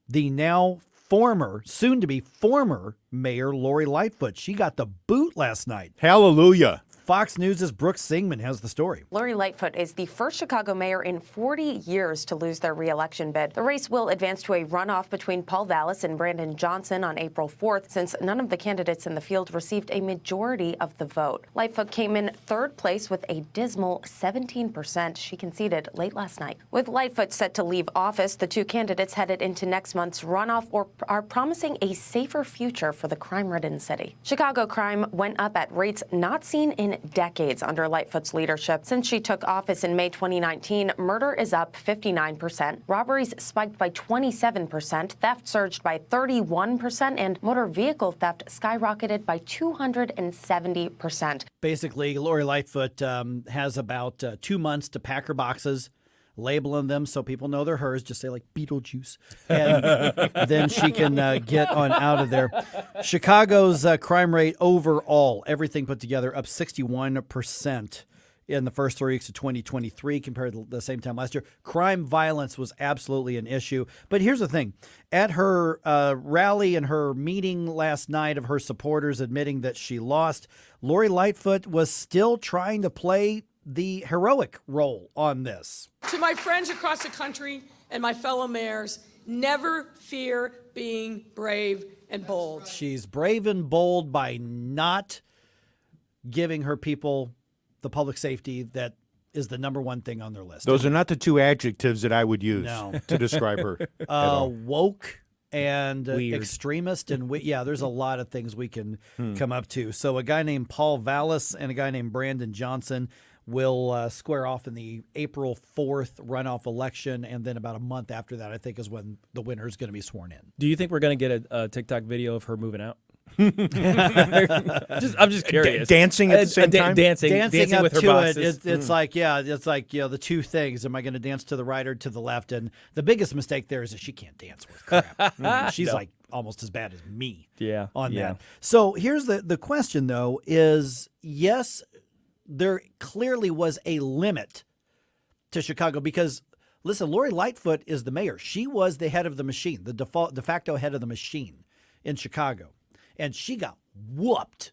the now soon-to-be former mayor, Lori Lightfoot. She got the boot last night. Hallelujah. Fox News' Brooke Singman has the story. Lori Lightfoot is the first Chicago mayor in 40 years to lose their re-election bid. The race will advance to a runoff between Paul Vallis and Brandon Johnson on April 4th, since none of the candidates in the field received a majority of the vote. Lightfoot came in third place with a dismal 17%. She conceded late last night. With Lightfoot set to leave office, the two candidates headed into next month's runoff are promising a safer future for the crime-ridden city. Chicago crime went up at rates not seen in decades under Lightfoot's leadership. Since she took office in May 2019, murder is up 59%, robberies spiked by 27%, theft surged by 31%, and motor vehicle theft skyrocketed by 270%. Basically, Lori Lightfoot has about 2 months to pack her boxes, labeling them so people know they're hers. Just say like Beetlejuice, and then she can get on out of there. Chicago's crime rate overall, everything put together, up 61% in the first 3 weeks of 2023 compared to the same time last year. Crime violence was absolutely an issue. But here's the thing. At her rally and her meeting last night of her supporters admitting that she lost, Lori Lightfoot was still trying to play the heroic role on this. To my friends across the country and my fellow mayors, never fear being brave and bold. She's brave and bold by not giving her people the public safety that is the number one thing on their list. Those are not the two adjectives that I would use to describe her. at all. Woke and Weird. extremist, and there's a lot of things we can come up to. So a guy named Paul Vallis and a guy named Brandon Johnson will square off in the April 4th runoff election, and then about a month after that, I think, is when the winner is going to be sworn in. Do you think we're going to get a TikTok video of her moving out? I'm just curious. Dancing at the same time? Dancing up with her to boxes. It's like the two things. Am I going to dance to the right or to the left? And the biggest mistake there is that she can't dance with crap. She's like almost as bad as me on that. So here's the question, though, is yes, there clearly was a limit to Chicago because, listen, Lori Lightfoot is the mayor. She was the head of the machine, the de facto head of the machine in Chicago. And she got whooped.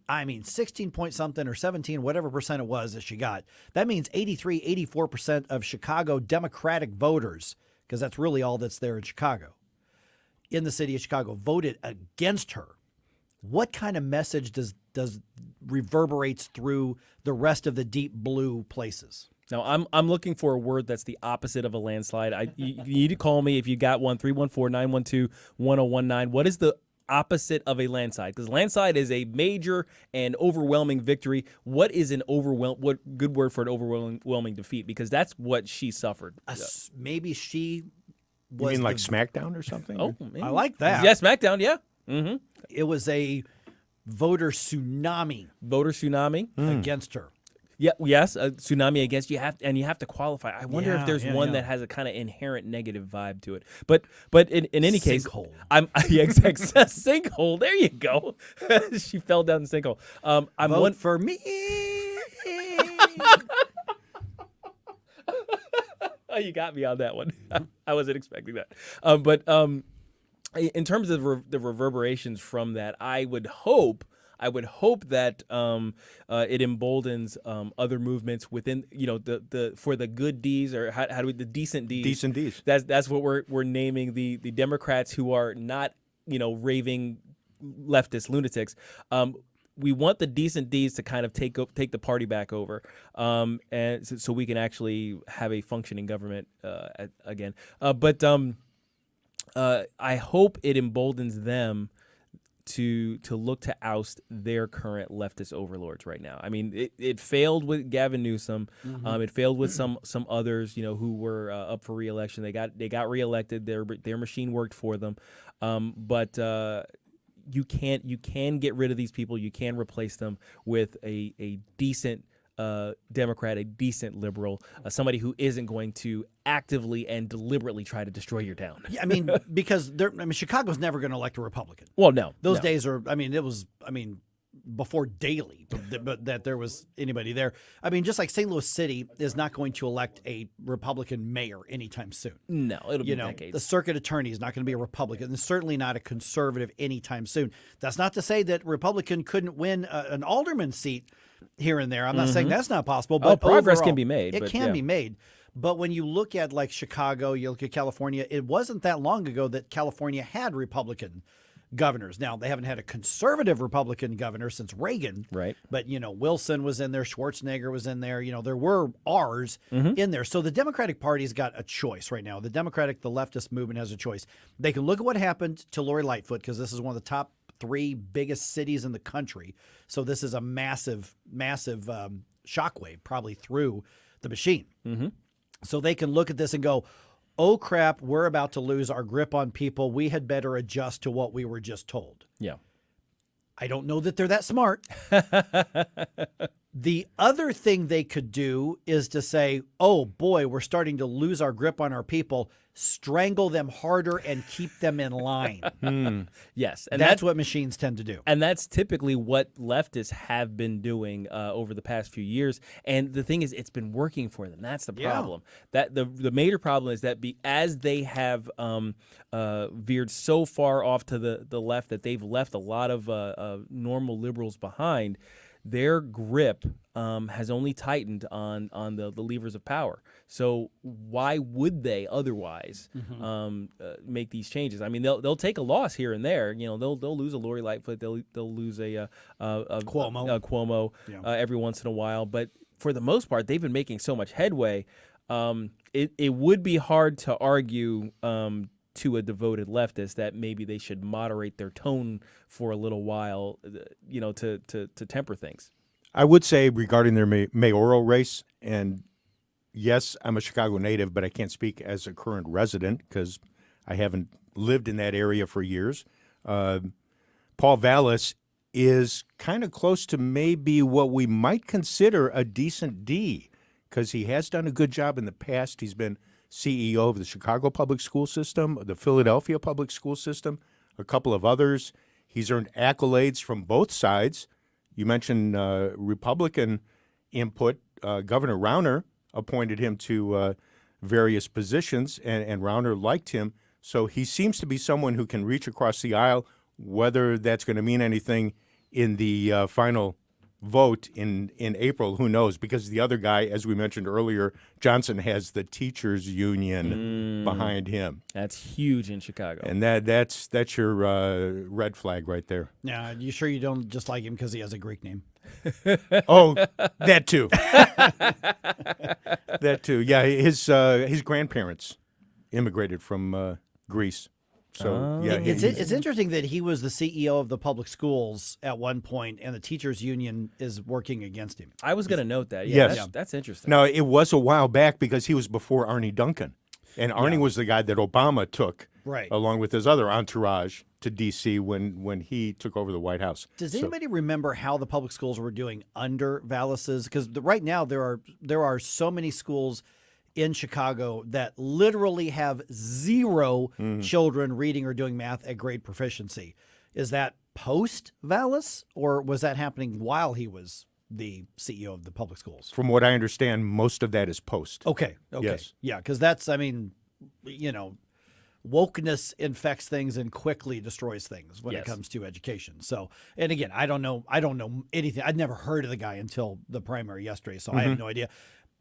I mean, 16 point something or 17, whatever percent it was that she got. That means 83, 84% of Chicago Democratic voters, because that's really all that's there in Chicago, in the city of Chicago, voted against her. What kind of message does reverberates through the rest of the deep blue places? Now, I'm looking for a word that's the opposite of a landslide. You need to call me if you got one, 314-912-1019. What is the opposite of a landslide? Because landslide is a major and overwhelming victory. What is what good word for an overwhelming defeat? Because that's what she suffered. Maybe she was. You mean like SmackDown or something? Oh, maybe. I like that. Yeah, SmackDown. Yeah. Mm-hmm. It was a voter tsunami. Against her. Yeah. Yes. A tsunami against you. You have to qualify. I wonder if there's one that has a kind of inherent negative vibe to it. But in any case, sinkhole. Sinkhole. There you go. She fell down the sinkhole. Vote for me. Oh, you got me on that one. I wasn't expecting that. But in terms of the reverberations from that, I would hope that it emboldens other movements within, the for the good D's, or how do we, the decent D's. Decent D's. That's what we're naming the Democrats who are not, raving leftist lunatics. We want the decent D's to kind of take the party back over, and so we can actually have a functioning government again. But I hope it emboldens them to look to oust their current leftist overlords right now. I mean, it failed with Gavin Newsom. Mm-hmm. It failed with some others, who were up for re-election. They got reelected. Their machine worked for them. But you can get rid of these people. You can replace them with a decent Democrat, a decent liberal, somebody who isn't going to actively and deliberately try to destroy your town. Yeah, I mean, because Chicago's never going to elect a Republican. Well, no. Those days are, before daily, but that there was anybody there. I mean, just like St. Louis City is not going to elect a Republican mayor anytime soon. No, it'll be decades. The circuit attorney is not going to be a Republican, and certainly not a conservative anytime soon. That's not to say that Republican couldn't win an alderman seat here and there. I'm not saying that's not possible, but progress overall, can be made. It can be made. But when you look at like Chicago, you look at California, it wasn't that long ago that California had Republican governors. Now, they haven't had a conservative Republican governor since Reagan. Right. But, Wilson was in there. Schwarzenegger was in there. There were R's in there. So the Democratic Party's got a choice right now. The leftist movement has a choice. They can look at what happened to Lori Lightfoot, because this is one of the top 3 biggest cities in the country. So this is a massive, massive shockwave probably through the machine. So they can look at this and go, oh, crap, we're about to lose our grip on people. We had better adjust to what we were just told. Yeah. I don't know that they're that smart. The other thing they could do is to say, oh, boy, we're starting to lose our grip on our people. Strangle them harder and keep them in line. Yes. And that's what machines tend to do. And that's typically what leftists have been doing over the past few years. And the thing is, it's been working for them. That's the problem. That the major problem is that as they have veered so far off to the left that they've left a lot of normal liberals behind, their grip has only tightened on the levers of power. So why would they otherwise make these changes? I mean, they'll take a loss here and there. They'll lose a Lori Lightfoot. They'll lose a Cuomo every once in a while. But for the most part, they've been making so much headway. It would be hard to argue to a devoted leftist that maybe they should moderate their tone for a little while, to temper things. I would say regarding their mayoral race, and yes, I'm a Chicago native, but I can't speak as a current resident because I haven't lived in that area for years. Paul Vallis is kind of close to maybe what we might consider a decent D, because he has done a good job in the past. He's been CEO of the Chicago public school system, the Philadelphia public school system, a couple of others. He's earned accolades from both sides. You mentioned Republican input. Governor Rauner appointed him to various positions, and Rauner liked him. So he seems to be someone who can reach across the aisle. Whether that's going to mean anything in the final vote in April, who knows? Because the other guy, as we mentioned earlier, Johnson, has the teachers union behind him. That's huge in Chicago. And that's your red flag right there. Now, you sure you don't just like him because he has a Greek name? Oh, that too. That too. Yeah, his grandparents immigrated from Greece. So yeah, it's interesting that he was the CEO of the public schools at one point, and the teachers union is working against him. I was going to note that. Yes. That's interesting. No, it was a while back because he was before Arnie Duncan, and Arnie was the guy that Obama took, along with his other entourage, to D.C. when he took over the White House. Does anybody remember how the public schools were doing under Vallis's? Because right now there are so many schools in Chicago that literally have zero children reading or doing math at grade proficiency. Is that post Vallis, or was that happening while he was the CEO of the public schools? From what I understand, most of that is post. Okay. Yes. Yeah, because that's, wokeness infects things and quickly destroys things when it comes to education. So, and again, I don't know anything. I'd never heard of the guy until the primary yesterday, so I have no idea.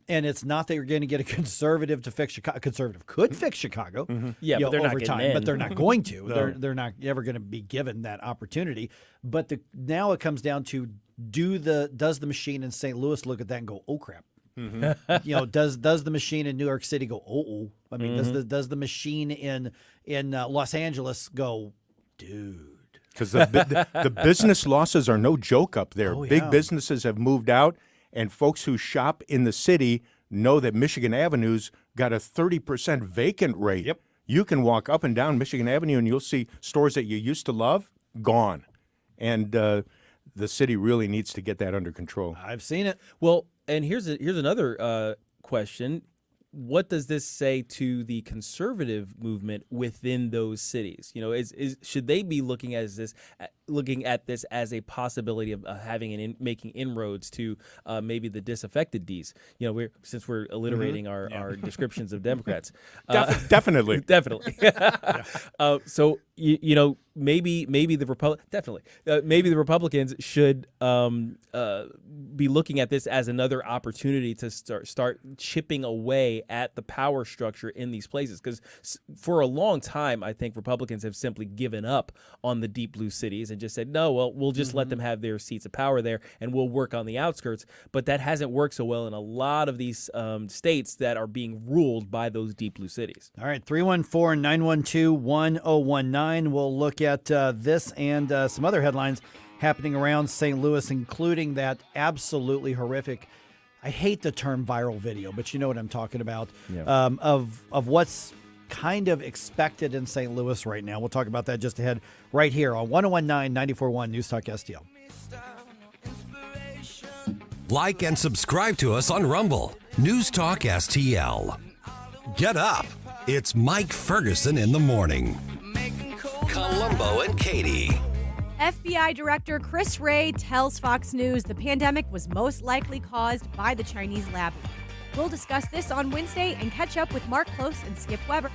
And it's not that you're going to get a conservative to fix Chicago. A conservative could fix Chicago, yeah, but they're over not getting time, in. but they're not going to. No. They're not ever going to be given that opportunity. But now it comes down to does the machine in St. Louis look at that and go, oh crap? Does the machine in New York City go, oh? I mean, does the machine in Los Angeles go, dude? Because the business losses are no joke up there. Big businesses have moved out. And folks who shop in the city know that Michigan Avenue's got a 30% vacant rate. Yep. You can walk up and down Michigan Avenue and you'll see stores that you used to love gone. And the city really needs to get that under control. I've seen it. Well, and here's another question. What does this say to the conservative movement within those cities? Should they be looking at this looking at this as a possibility of having making inroads to maybe the disaffected Ds. Since we're alliterating our descriptions of Democrats, definitely. So maybe the Republicans should be looking at this as another opportunity to start chipping away at the power structure in these places, because for a long time I think Republicans have simply given up on the deep blue cities and just said, no, well, we'll just let them have their seats of power there and we'll work on the outskirts. But that hasn't worked so well in a lot of these states that are being ruled by those deep blue cities. All right, 314-912-1019. We'll look at this and some other headlines happening around St. Louis, including that absolutely horrific, I hate the term viral video, but you know what I'm talking about, of what's kind of expected in St. Louis right now. We'll talk about that just ahead right here on 1019-94.1 News Talk STL. Like and subscribe to us on Rumble. News Talk STL. Get up. It's Mike Ferguson in the morning. Columbo and Katie. FBI Director Chris Wray tells Fox News the pandemic was most likely caused by the Chinese lab. We'll discuss this on Wednesday and catch up with Mark Close and Skip Weber.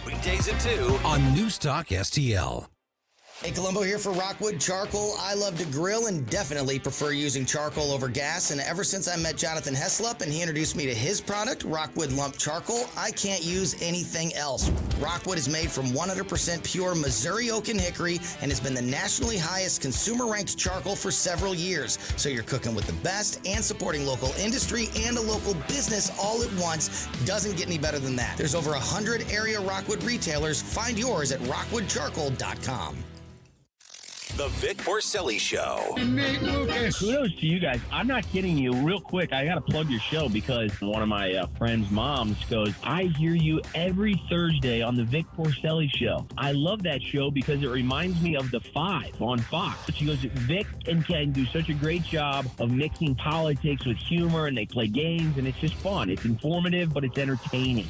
Weekdays at 2 on News Talk STL. Hey, Columbo here for Rockwood Charcoal. I love to grill and definitely prefer using charcoal over gas. And ever since I met Jonathan Heslop and he introduced me to his product, Rockwood Lump Charcoal, I can't use anything else. Rockwood is made from 100% pure Missouri oak and hickory and has been the nationally highest consumer-ranked charcoal for several years. So you're cooking with the best and supporting local industry and a local business all at once. Doesn't get any better than that. There's over 100 area Rockwood retailers. Find yours at rockwoodcharcoal.com. The Vic Porcelli Show. Kudos to you guys. I'm not kidding you. Real quick, I got to plug your show because one of my friend's moms goes, I hear you every Thursday on the Vic Porcelli Show. I love that show because it reminds me of The Five on Fox. She goes, Vic and Ken do such a great job of mixing politics with humor, and they play games, and it's just fun. It's informative, but it's entertaining.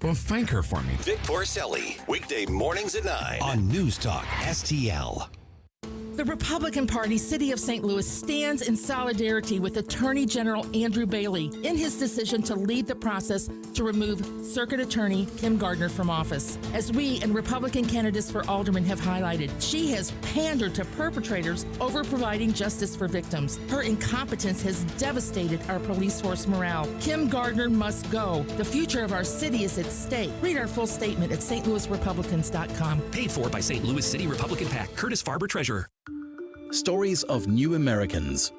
Well, thank her for me. Vic Porcelli, weekday mornings at 9 on News Talk STL. The Republican Party, City of St. Louis, stands in solidarity with Attorney General Andrew Bailey in his decision to lead the process to remove Circuit Attorney Kim Gardner from office. As we and Republican candidates for alderman have highlighted, she has pandered to perpetrators over providing justice for victims. Her incompetence has devastated our police force morale. Kim Gardner must go. The future of our city is at stake. Read our full statement at stlouisrepublicans.com. Paid for by St. Louis City Republican PAC. Curtis Farber, Treasurer. Stories of New Americans.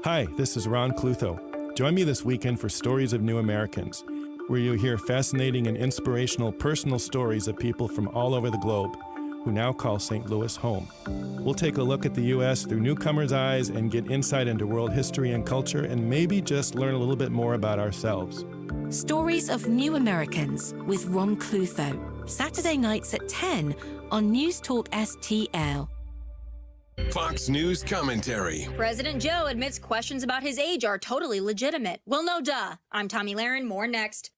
Hi, this is Ron Clutho. Join me this weekend for Stories of New Americans, where you'll hear fascinating and inspirational personal stories of people from all over the globe who now call St. Louis home. We'll take a look at the U.S. through newcomers' eyes and get insight into world history and culture, and maybe just learn a little bit more about ourselves. Stories of New Americans with Ron Clutho. Saturday nights at 10 on News Talk STL. Fox News commentary. President Joe admits questions about his age are totally legitimate. Well, no duh. I'm Tommy Lahren. More next.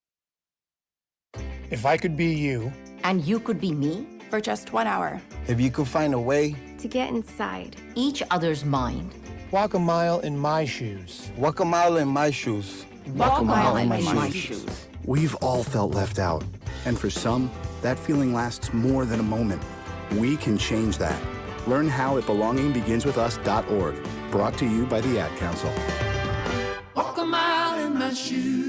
If I could be you. And you could be me? For just 1 hour. If you could find a way. To get inside each other's mind. Walk a mile in my shoes. Walk a mile in my shoes. Walk a mile in my shoes. We've all felt left out. And for some, that feeling lasts more than a moment. We can change that. Learn how at belongingbeginswithus.org. Brought to you by the Ad Council. Walk a mile in my shoes.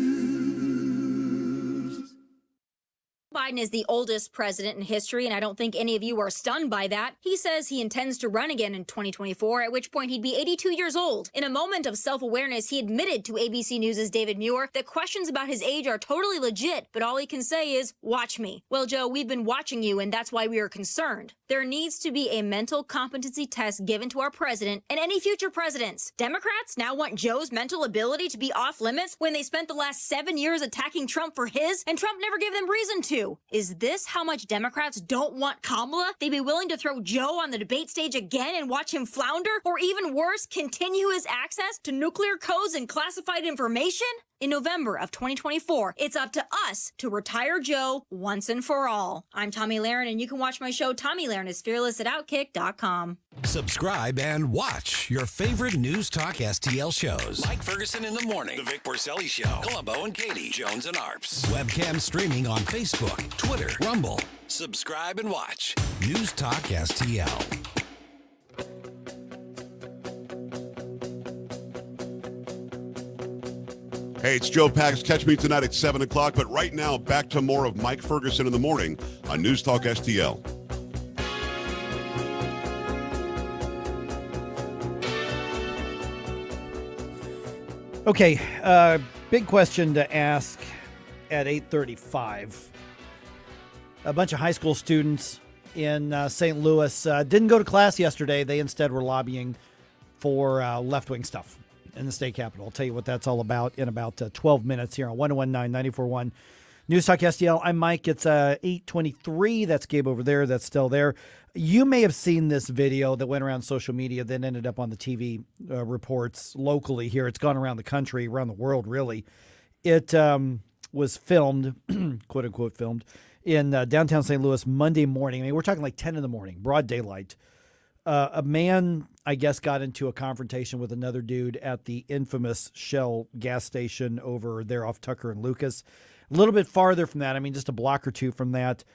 Biden is the oldest president in history, and I don't think any of you are stunned by that. He says he intends to run again in 2024, at which point he'd be 82 years old. In a moment of self-awareness, he admitted to ABC News' David Muir that questions about his age are totally legit, but all he can say is, watch me. Well, Joe, we've been watching you, and that's why we are concerned. There needs to be a mental competency test given to our president and any future presidents. Democrats now want Joe's mental ability to be off limits when they spent the last 7 years attacking Trump for his, and Trump never gave them reason to. Is this how much Democrats don't want Kamala? They'd be willing to throw Joe on the debate stage again and watch him flounder? Or even worse, continue his access to nuclear codes and classified information? In November of 2024, it's up to us to retire Joe once and for all. I'm Tommy Lahren, and you can watch my show, Tommy Lahren is Fearless, at Outkick.com. Subscribe and watch your favorite News Talk STL shows. Mike Ferguson in the Morning, The Vic Porcelli Show, Columbo and Katie, Jones and Arps. Webcam streaming on Facebook, Twitter, Rumble. Subscribe and watch News Talk STL. Hey, it's Joe Pags. Catch me tonight at 7 o'clock. But right now, back to more of Mike Ferguson in the Morning on News Talk STL. Okay, big question to ask at 8:35. A bunch of high school students in St. Louis didn't go to class yesterday. They instead were lobbying for left-wing stuff in the state capitol. I'll tell you what that's all about in about 12 minutes here on 1019-94.1 News Talk STL. I'm Mike. It's 8:23. That's Gabe over there. That's still there. You may have seen this video that went around social media, then ended up on the TV reports locally here. It's gone around the country, around the world, really. It was filmed, quote-unquote filmed, in downtown St. Louis Monday morning. I mean, we're talking like 10 in the morning, broad daylight. A man, I guess, got into a confrontation with another dude at the infamous Shell gas station over there off Tucker and Lucas. A little bit farther from that, I mean, just a block or two from that,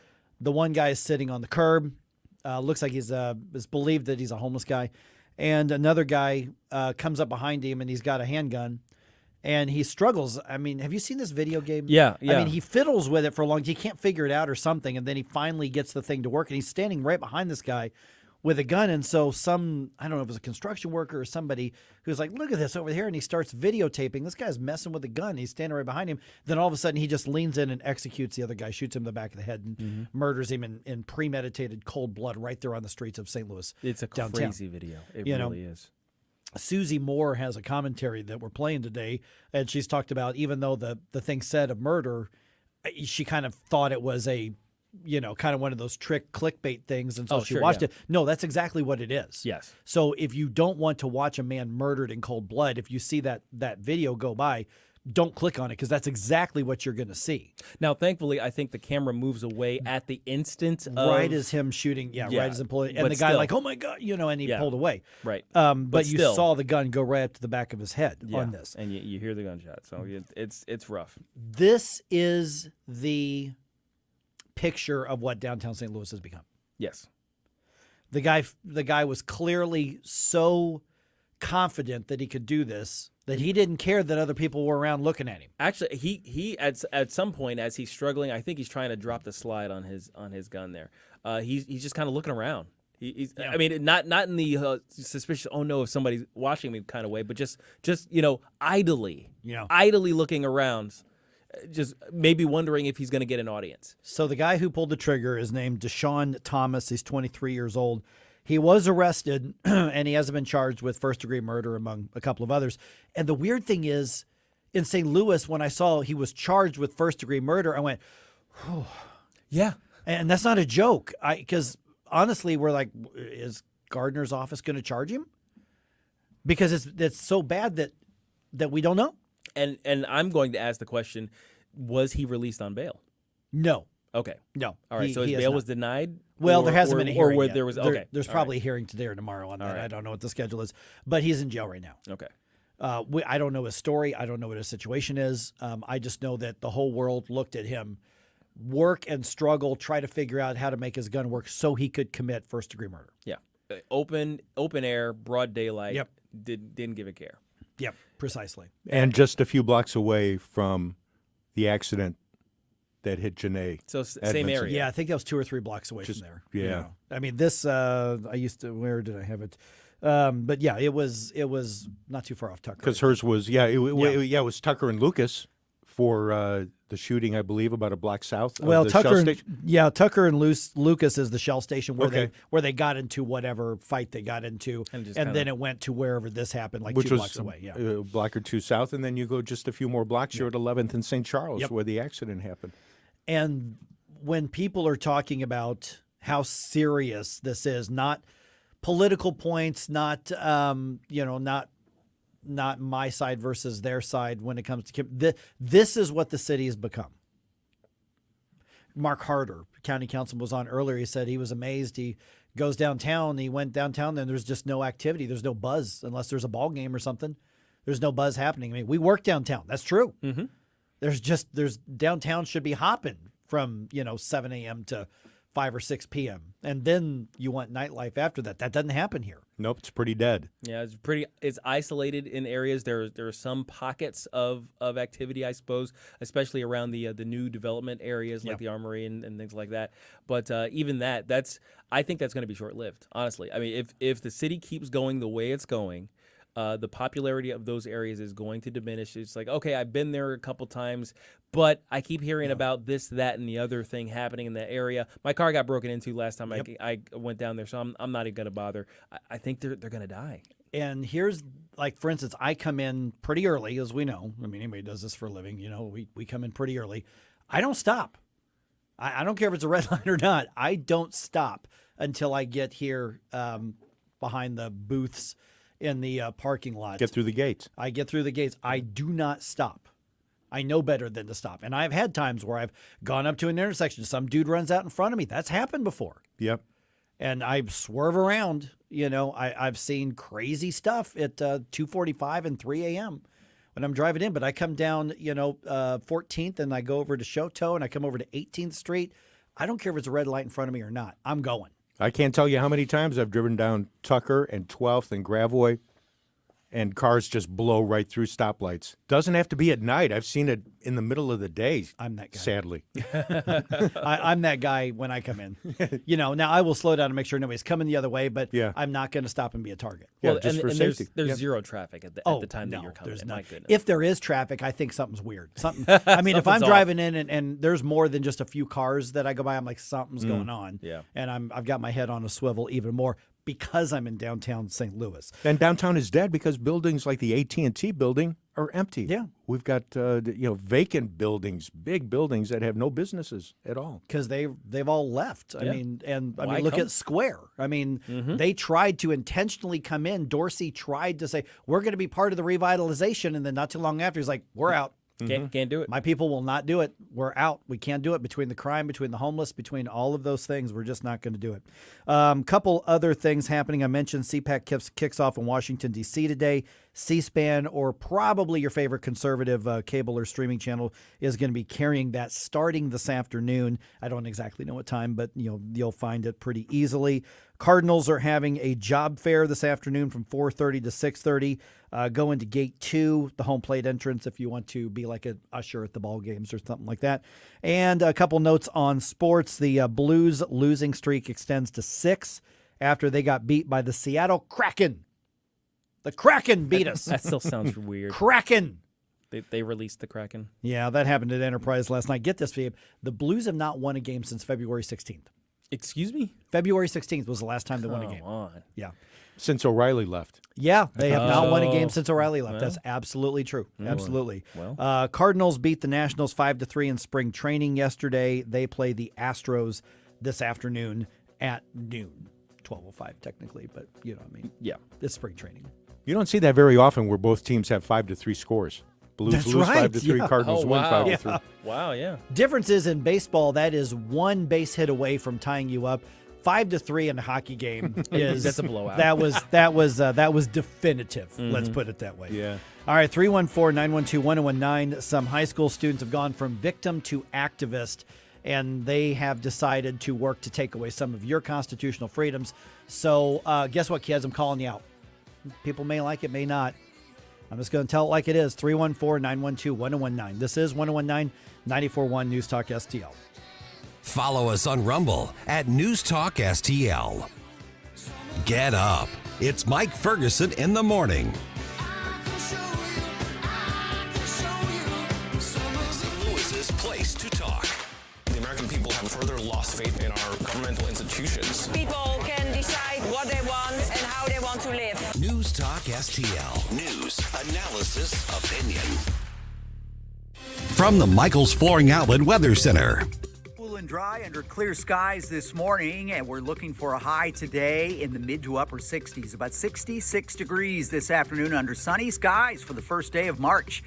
the one guy is sitting on the curb. Looks like it's believed that he's a homeless guy. And another guy comes up behind him, and he's got a handgun. And he struggles. I mean, have you seen this video game? Yeah. I mean, he fiddles with it for a long time. He can't figure it out or something. And then he finally gets the thing to work. And he's standing right behind this guy with a gun. And so I don't know if it was a construction worker or somebody who's like, look at this over here. And he starts videotaping. This guy's messing with a gun. He's standing right behind him. Then all of a sudden he just leans in and executes the other guy, shoots him in the back of the head, and murders him in premeditated cold blood right there on the streets of St. Louis. It's a downtown. crazy video. It really is. Susie Moore has a commentary that we're playing today, and she's talked about, even though the thing said a murder, she kind of thought it was a, kind of one of those trick clickbait things, and so she watched it. No, that's exactly what it is. Yes. So if you don't want to watch a man murdered in cold blood, if you see that video go by, don't click on it, because that's exactly what you're going to see. Now, thankfully, I think the camera moves away at the instant of... Right as him shooting, right as him pulling, and the guy like, oh my God, and he pulled away. Right. But you saw the gun go right up to the back of his head on this. And you hear the gunshot, so it's rough. This is the picture of what downtown St. Louis has become. Yes. The guy was clearly so confident that he could do this that he didn't care that other people were around looking at him. Actually, he at some point, as he's struggling, I think he's trying to drop the slide on his gun there. He's just kind of looking around. I mean, not in the suspicious, oh no, if somebody's watching me kind of way, but just idly looking around, just maybe wondering if he's going to get an audience. So the guy who pulled the trigger is named Deshaun Thomas. He's 23 years old. He was arrested, and he hasn't been charged with first-degree murder, among a couple of others. And the weird thing is, in St. Louis, when I saw he was charged with first-degree murder, I went, whew. Yeah. And that's not a joke. Because honestly, we're like, is Gardner's office going to charge him? Because it's so bad that we don't know. And I'm going to ask the question, was he released on bail? No. Okay. No. All right. So his bail was denied? Well, there hasn't been a hearing yet. There was, okay. There's probably a hearing today or tomorrow on that. Right. I don't know what the schedule is. But he's in jail right now. Okay. I don't know his story. I don't know what his situation is. I just know that the whole world looked at him work and struggle, try to figure out how to make his gun work so he could commit first-degree murder. Yeah. Open air, broad daylight. Yep. Didn't give a care. Yep, precisely. And just a few blocks away from the accident that hit Janae. So same area. Yeah, I think that was 2 or 3 blocks away from there. Yeah. I mean, this, where did I have it? But yeah, it was not too far off Tucker. Because hers was, it was Tucker and Lucas for the shooting, I believe, about a block south of the Shell station. Tucker and Lucas is the Shell station where they got into whatever fight they got into, and then it went to wherever this happened, like 2 blocks away. Yeah, a block or 2 south, and then you go just a few more blocks. You're at 11th and St. Charles, where the accident happened. And when people are talking about how serious this is, not political points, not not my side versus their side when it comes to Kim. This is what the city has become. Mark Harder, county councilman, was on earlier. He said he was amazed. He goes downtown. He went downtown, and there's just no activity. There's no buzz unless there's a ball game or something. There's no buzz happening. I mean, we work downtown. That's true. Mm-hmm. There's downtown should be hopping from 7 a.m. to 5 or 6 p.m. and then you want nightlife after that. That doesn't happen here. Nope, it's pretty dead. Yeah, it's isolated in areas. There are some pockets of activity, I suppose, especially around the new development areas like the Armory and things like that. But even I think that's going to be short lived. Honestly, I mean, if the city keeps going the way it's going, the popularity of those areas is going to diminish. It's like, okay, I've been there a couple times, but I keep hearing about this, that, and the other thing happening in that area. My car got broken into last time I went down there, so I'm not even going to bother. I think they're going to die. And here's, like, for instance, I come in pretty early, as we know. I mean, anybody does this for a living. We come in pretty early. I don't stop. I don't care if it's a red light or not. I don't stop until I get here behind the booths in the parking lot. Get through the gates. I get through the gates. I do not stop. I know better than to stop. And I've had times where I've gone up to an intersection. Some dude runs out in front of me. That's happened before. Yep. And I swerve around. I've seen crazy stuff at 2:45 and 3 a.m. when I'm driving in. But I come down, 14th, and I go over to Shoto, and I come over to 18th Street. I don't care if it's a red light in front of me or not. I'm going. I can't tell you how many times I've driven down Tucker and 12th and Gravois, and cars just blow right through stoplights. Doesn't have to be at night. I've seen it in the middle of the day. I'm that guy. Sadly. I'm that guy when I come in. Now I will slow down to make sure nobody's coming the other way, but I'm not going to stop and be a target. Well, just for safety. There's zero traffic at the time that you're coming there's in. not. My goodness. If there is traffic, I think something's weird. I mean, if I'm driving in and there's more than just a few cars that I go by, I'm like, something's going on. Yeah. And I've got my head on a swivel even more because I'm in downtown St. Louis. And downtown is dead because buildings like the AT&T building are empty. Yeah. We've got vacant buildings, big buildings that have no businesses at all. Because they've all left. Yeah. I mean, Why look come? at Square. I mean, they tried to intentionally come in. Dorsey tried to say, we're going to be part of the revitalization. And then not too long after, he's like, we're out. Can't do it. My people will not do it. We're out. We can't do it. Between the crime, between the homeless, between all of those things, we're just not going to do it. Couple other things happening. I mentioned CPAC kicks off in Washington, D.C. today. C-SPAN, or probably your favorite conservative cable or streaming channel, is going to be carrying that starting this afternoon. I don't exactly know what time, but you'll find it pretty easily. Cardinals are having a job fair this afternoon from 4:30 to 6:30. Go into Gate 2, the home plate entrance, if you want to be like an usher at the ball games or something like that. And a couple notes on sports. The Blues losing streak extends to 6 after they got beat by the Seattle Kraken. The Kraken beat us. That still sounds weird. Kraken. They released the Kraken. Yeah, that happened at Enterprise last night. Get this, Phoebe. The Blues have not won a game since February 16th. Excuse me? February 16th was the last time they won a game. Come on. Yeah. Since O'Reilly left. Yeah, they have not won a game since O'Reilly left. That's absolutely true. Absolutely. Well. Cardinals beat the Nationals 5-3 in spring training yesterday. They play the Astros this afternoon at noon. 12:05 technically, but you know what I mean. Yeah. It's spring training. You don't see that very often where both teams have 5-3 scores. Blues That's lose right, 5-3, yeah. Cardinals win 5-3. Yeah. Wow, yeah. Difference is in baseball, that is one base hit away from tying you up. 5-3 in a hockey game is That's a blowout. That was definitive. Let's put it that way. Yeah. All right, 314-912-1019. Some high school students have gone from victim to activist, and they have decided to work to take away some of your constitutional freedoms. So guess what, kids? I'm calling you out. People may like it, may not. I'm just going to tell it like it is. 314-912-1019. This is 1019 94.1 News Talk STL. Follow us on Rumble at News Talk STL. Get up. It's Mike Ferguson in the morning. St. Louis's place to talk. The American people have further lost faith in our governmental institutions. People can decide what they want and how they want to live. News Talk STL. News, analysis, opinion. From the Michaels Flooring Outlet Weather Center. and dry under clear skies this morning, and we're looking for a high today in the mid to upper 60s, about 66 degrees this afternoon under sunny skies for the first day of March.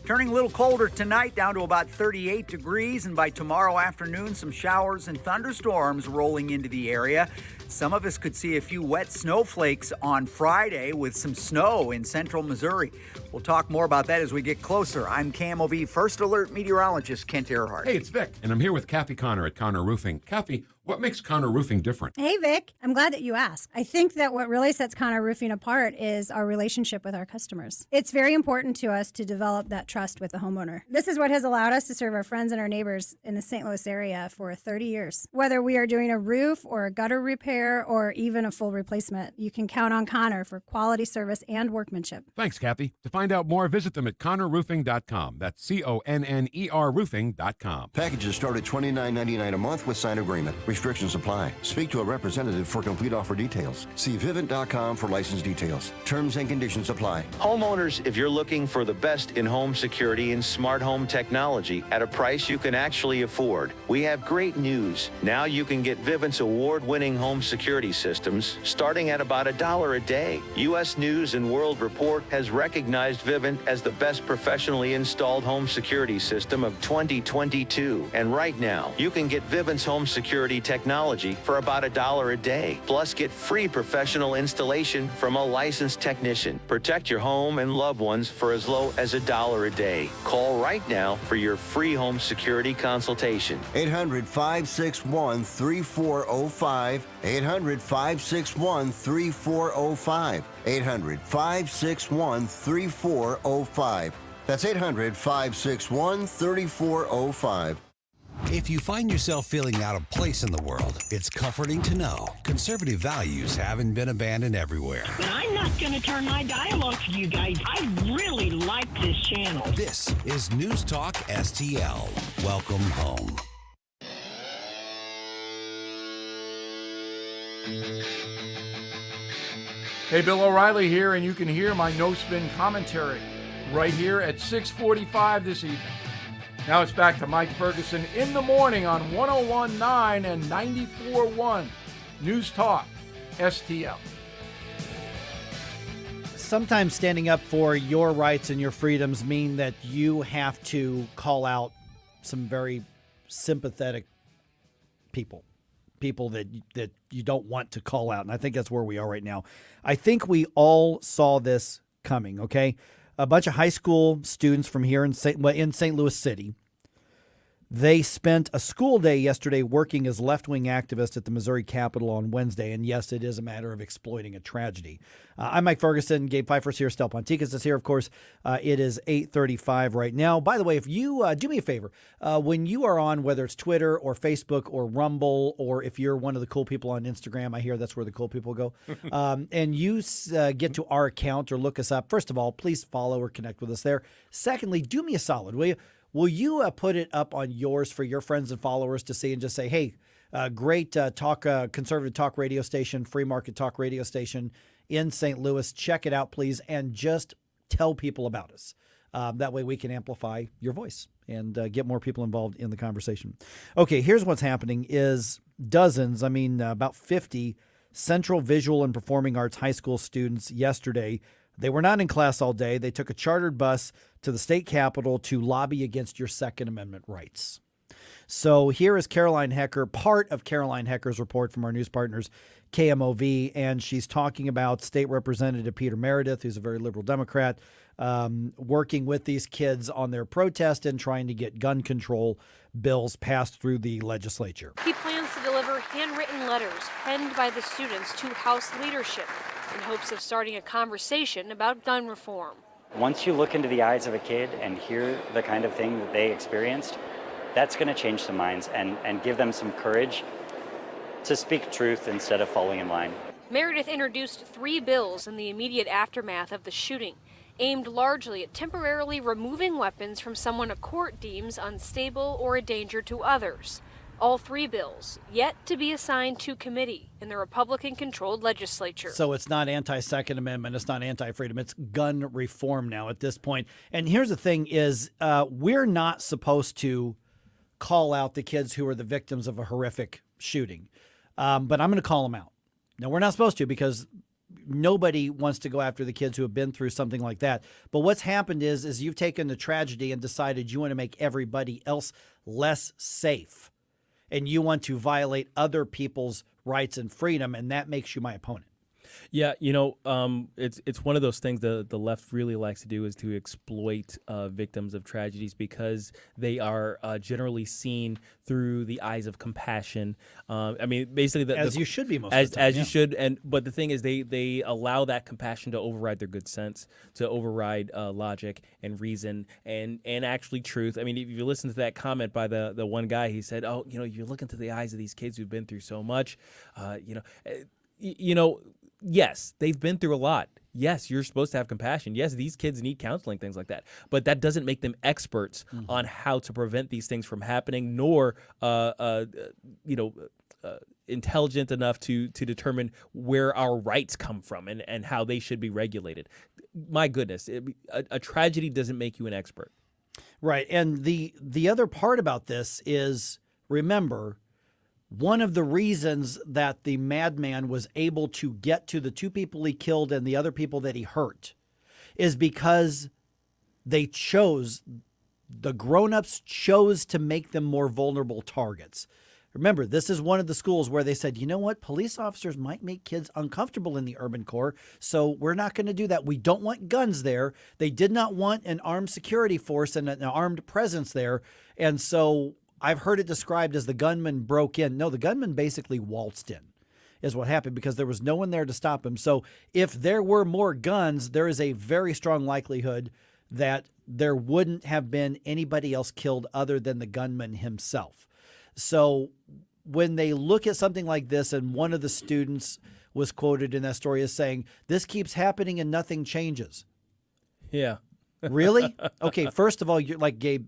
Turning a little colder tonight, down to about 38 degrees, and by tomorrow afternoon, some showers and thunderstorms rolling into the area. Some of us could see a few wet snowflakes on Friday with some snow in central Missouri. We'll talk more about that as we get closer. I'm KMOV First Alert meteorologist Kent Earhart. Hey, it's Vic, and I'm here with Kathy Connor at Connor Roofing. Kathy, what makes Connor Roofing different? Hey, Vic. I'm glad that you asked. I think that what really sets Connor Roofing apart is our relationship with our customers. It's very important to us to develop that trust with the homeowner. This is what has allowed us to serve our friends and our neighbors in the St. Louis area for 30 years. Whether we are doing a roof or a gutter repair or even a full replacement, you can count on Connor for quality service and workmanship. Thanks, Kathy. To find out more, visit them at connorroofing.com. That's CONNER roofing.com. Packages start at $29.99 a month with signed agreement. Restrictions apply. Speak to a representative for complete offer details. See Vivint.com for license details. Terms and conditions apply. Homeowners, if you're looking for the best in-home security and smart home technology at a price you can actually afford, we have great news. Now you can get Vivint's award-winning home security systems starting at about $1 a day. U.S. News and World Report has recognized Vivint as the best professionally installed home security system of 2022. And right now, you can get Vivint's home security technology for about $1 a day. Plus, get free professional installation from a licensed technician. Protect your home and loved ones for as low as $1 a day. Call right now for your free home security consultation. 800-561-3405. 800-561-3405. 800-561-3405. That's 800-561-3405. If you find yourself feeling out of place in the world, it's comforting to know conservative values haven't been abandoned everywhere. But I'm not going to turn my dial off for you guys. I really like this channel. This is News Talk STL. Welcome home. Hey, Bill O'Reilly here, and you can hear my no-spin commentary right here at 6:45 this evening. Now it's back to Mike Ferguson in the morning on 101.9 and 94.1 News Talk STL. Sometimes standing up for your rights and your freedoms mean that you have to call out some very sympathetic people that you don't want to call out. And I think that's where we are right now. I think we all saw this coming, okay? A bunch of high school students from here in St. Louis City, they spent a school day yesterday working as left-wing activists at the Missouri Capitol on Wednesday. And yes, it is a matter of exploiting a tragedy. I'm Mike Ferguson. Gabe Pfeiffer's here. Stel Ponticus is here, of course. It is 8:35 right now. By the way, if you do me a favor, when you are on, whether it's Twitter or Facebook or Rumble, or if you're one of the cool people on Instagram, I hear that's where the cool people go, and you get to our account or look us up, first of all, please follow or connect with us there. Secondly, do me a solid, will you? Will you put it up on yours for your friends and followers to see and just say, hey, great conservative talk radio station, free market talk radio station in St. Louis. Check it out, please, and just tell people about us. That way we can amplify your voice and get more people involved in the conversation. Okay, here's what's happening is about 50 Central Visual and Performing Arts high school students yesterday. They were not in class all day. They took a chartered bus to the state capitol to lobby against your Second Amendment rights. So here is Caroline Hecker, part of Caroline Hecker's report from our news partners, KMOV, and she's talking about State Representative Peter Meredith, who's a very liberal Democrat, working with these kids on their protest and trying to get gun control bills passed through the legislature. He plans to deliver handwritten letters penned by the students to House leadership in hopes of starting a conversation about gun reform. Once you look into the eyes of a kid and hear the kind of thing that they experienced, that's going to change some minds and give them some courage to speak truth instead of falling in line. Meredith introduced 3 bills in the immediate aftermath of the shooting, aimed largely at temporarily removing weapons from someone a court deems unstable or a danger to others. All 3 bills yet to be assigned to committee in the Republican-controlled legislature. So it's not anti-Second Amendment, it's not anti-freedom, it's gun reform now at this point. And here's the thing is, we're not supposed to call out the kids who are the victims of a horrific shooting. But I'm going to call them out. Now, we're not supposed to because nobody wants to go after the kids who have been through something like that. But what's happened is you've taken the tragedy and decided you want to make everybody else less safe. And you want to violate other people's rights and freedom, and that makes you my opponent. Yeah, it's one of those things the left really likes to do is to exploit victims of tragedies because they are generally seen through the eyes of compassion. I mean, basically, as you should be most of the time, as you should. But the thing is, they allow that compassion to override their good sense, to override logic and reason and actually truth. I mean, if you listen to that comment by the one guy, he said, "Oh, you look into the eyes of these kids who've been through so much, Yes, they've been through a lot. Yes, you're supposed to have compassion. Yes, these kids need counseling, things like that. But that doesn't make them experts on how to prevent these things from happening, nor intelligent enough to determine where our rights come from and how they should be regulated. My goodness, a tragedy doesn't make you an expert. Right, and the other part about this is, remember, one of the reasons that the madman was able to get to the two people he killed and the other people that he hurt is because the grown-ups chose to make them more vulnerable targets. Remember, this is one of the schools where they said, you know what, police officers might make kids uncomfortable in the urban core, so we're not going to do that. We don't want guns there. They did not want an armed security force and an armed presence there, and so I've heard it described as the gunman broke in. No, the gunman basically waltzed in is what happened because there was no one there to stop him. So if there were more guns, there is a very strong likelihood that there wouldn't have been anybody else killed other than the gunman himself. So when they look at something like this, and one of the students was quoted in that story as saying, "This keeps happening and nothing changes." Yeah. Really? Okay. First of all, you're like Gabe,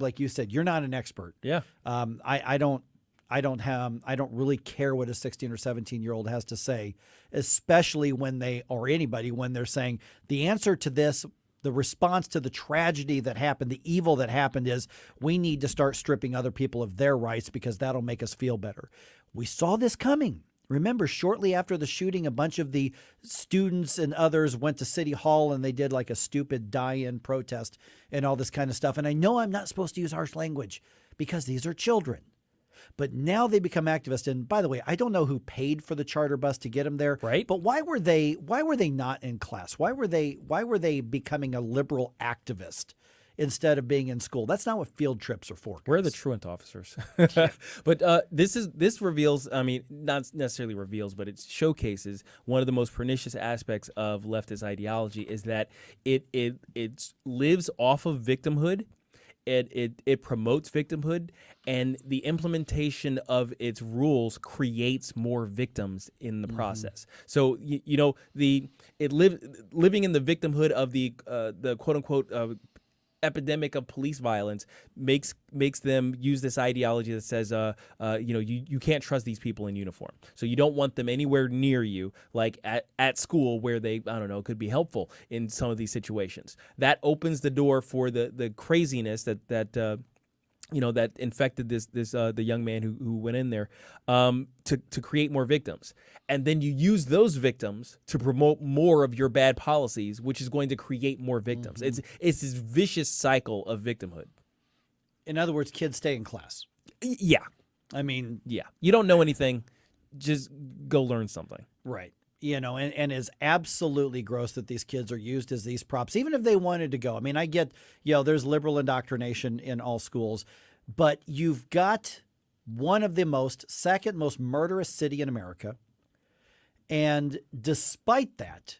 like you said, you're not an expert. Yeah. I don't really care what a 16 or 17-year-old has to say, especially when when they're saying the answer to this, the response to the tragedy that happened, the evil that happened is we need to start stripping other people of their rights because that'll make us feel better. We saw this coming. Remember, shortly after the shooting, a bunch of the students and others went to City Hall and they did like a stupid die-in protest and all this kind of stuff. And I know I'm not supposed to use harsh language because these are children. But now they become activists. And by the way, I don't know who paid for the charter bus to get them there. Right. But why were they not in class? Why were they becoming a liberal activist instead of being in school? That's not what field trips are for. We're the truant officers. But this reveals, I mean, not necessarily reveals, but it showcases one of the most pernicious aspects of leftist ideology is that it lives off of victimhood. It promotes victimhood, and the implementation of its rules creates more victims in the process. So living in the victimhood of the quote unquote epidemic of police violence makes them use this ideology that says you can't trust these people in uniform, so you don't want them anywhere near you, like at school where they could be helpful in some of these situations. That opens the door for the craziness that infected the young man who went in there to create more victims. And then you use those victims to promote more of your bad policies, which is going to create more victims. It's this vicious cycle of victimhood. In other words, kids stay in class. Yeah. I mean, yeah. You don't know anything, just go learn something. Right. And it's absolutely gross that these kids are used as these props, even if they wanted to go. I mean, I get, there's liberal indoctrination in all schools, but you've got one of the second most murderous city in America. And despite that,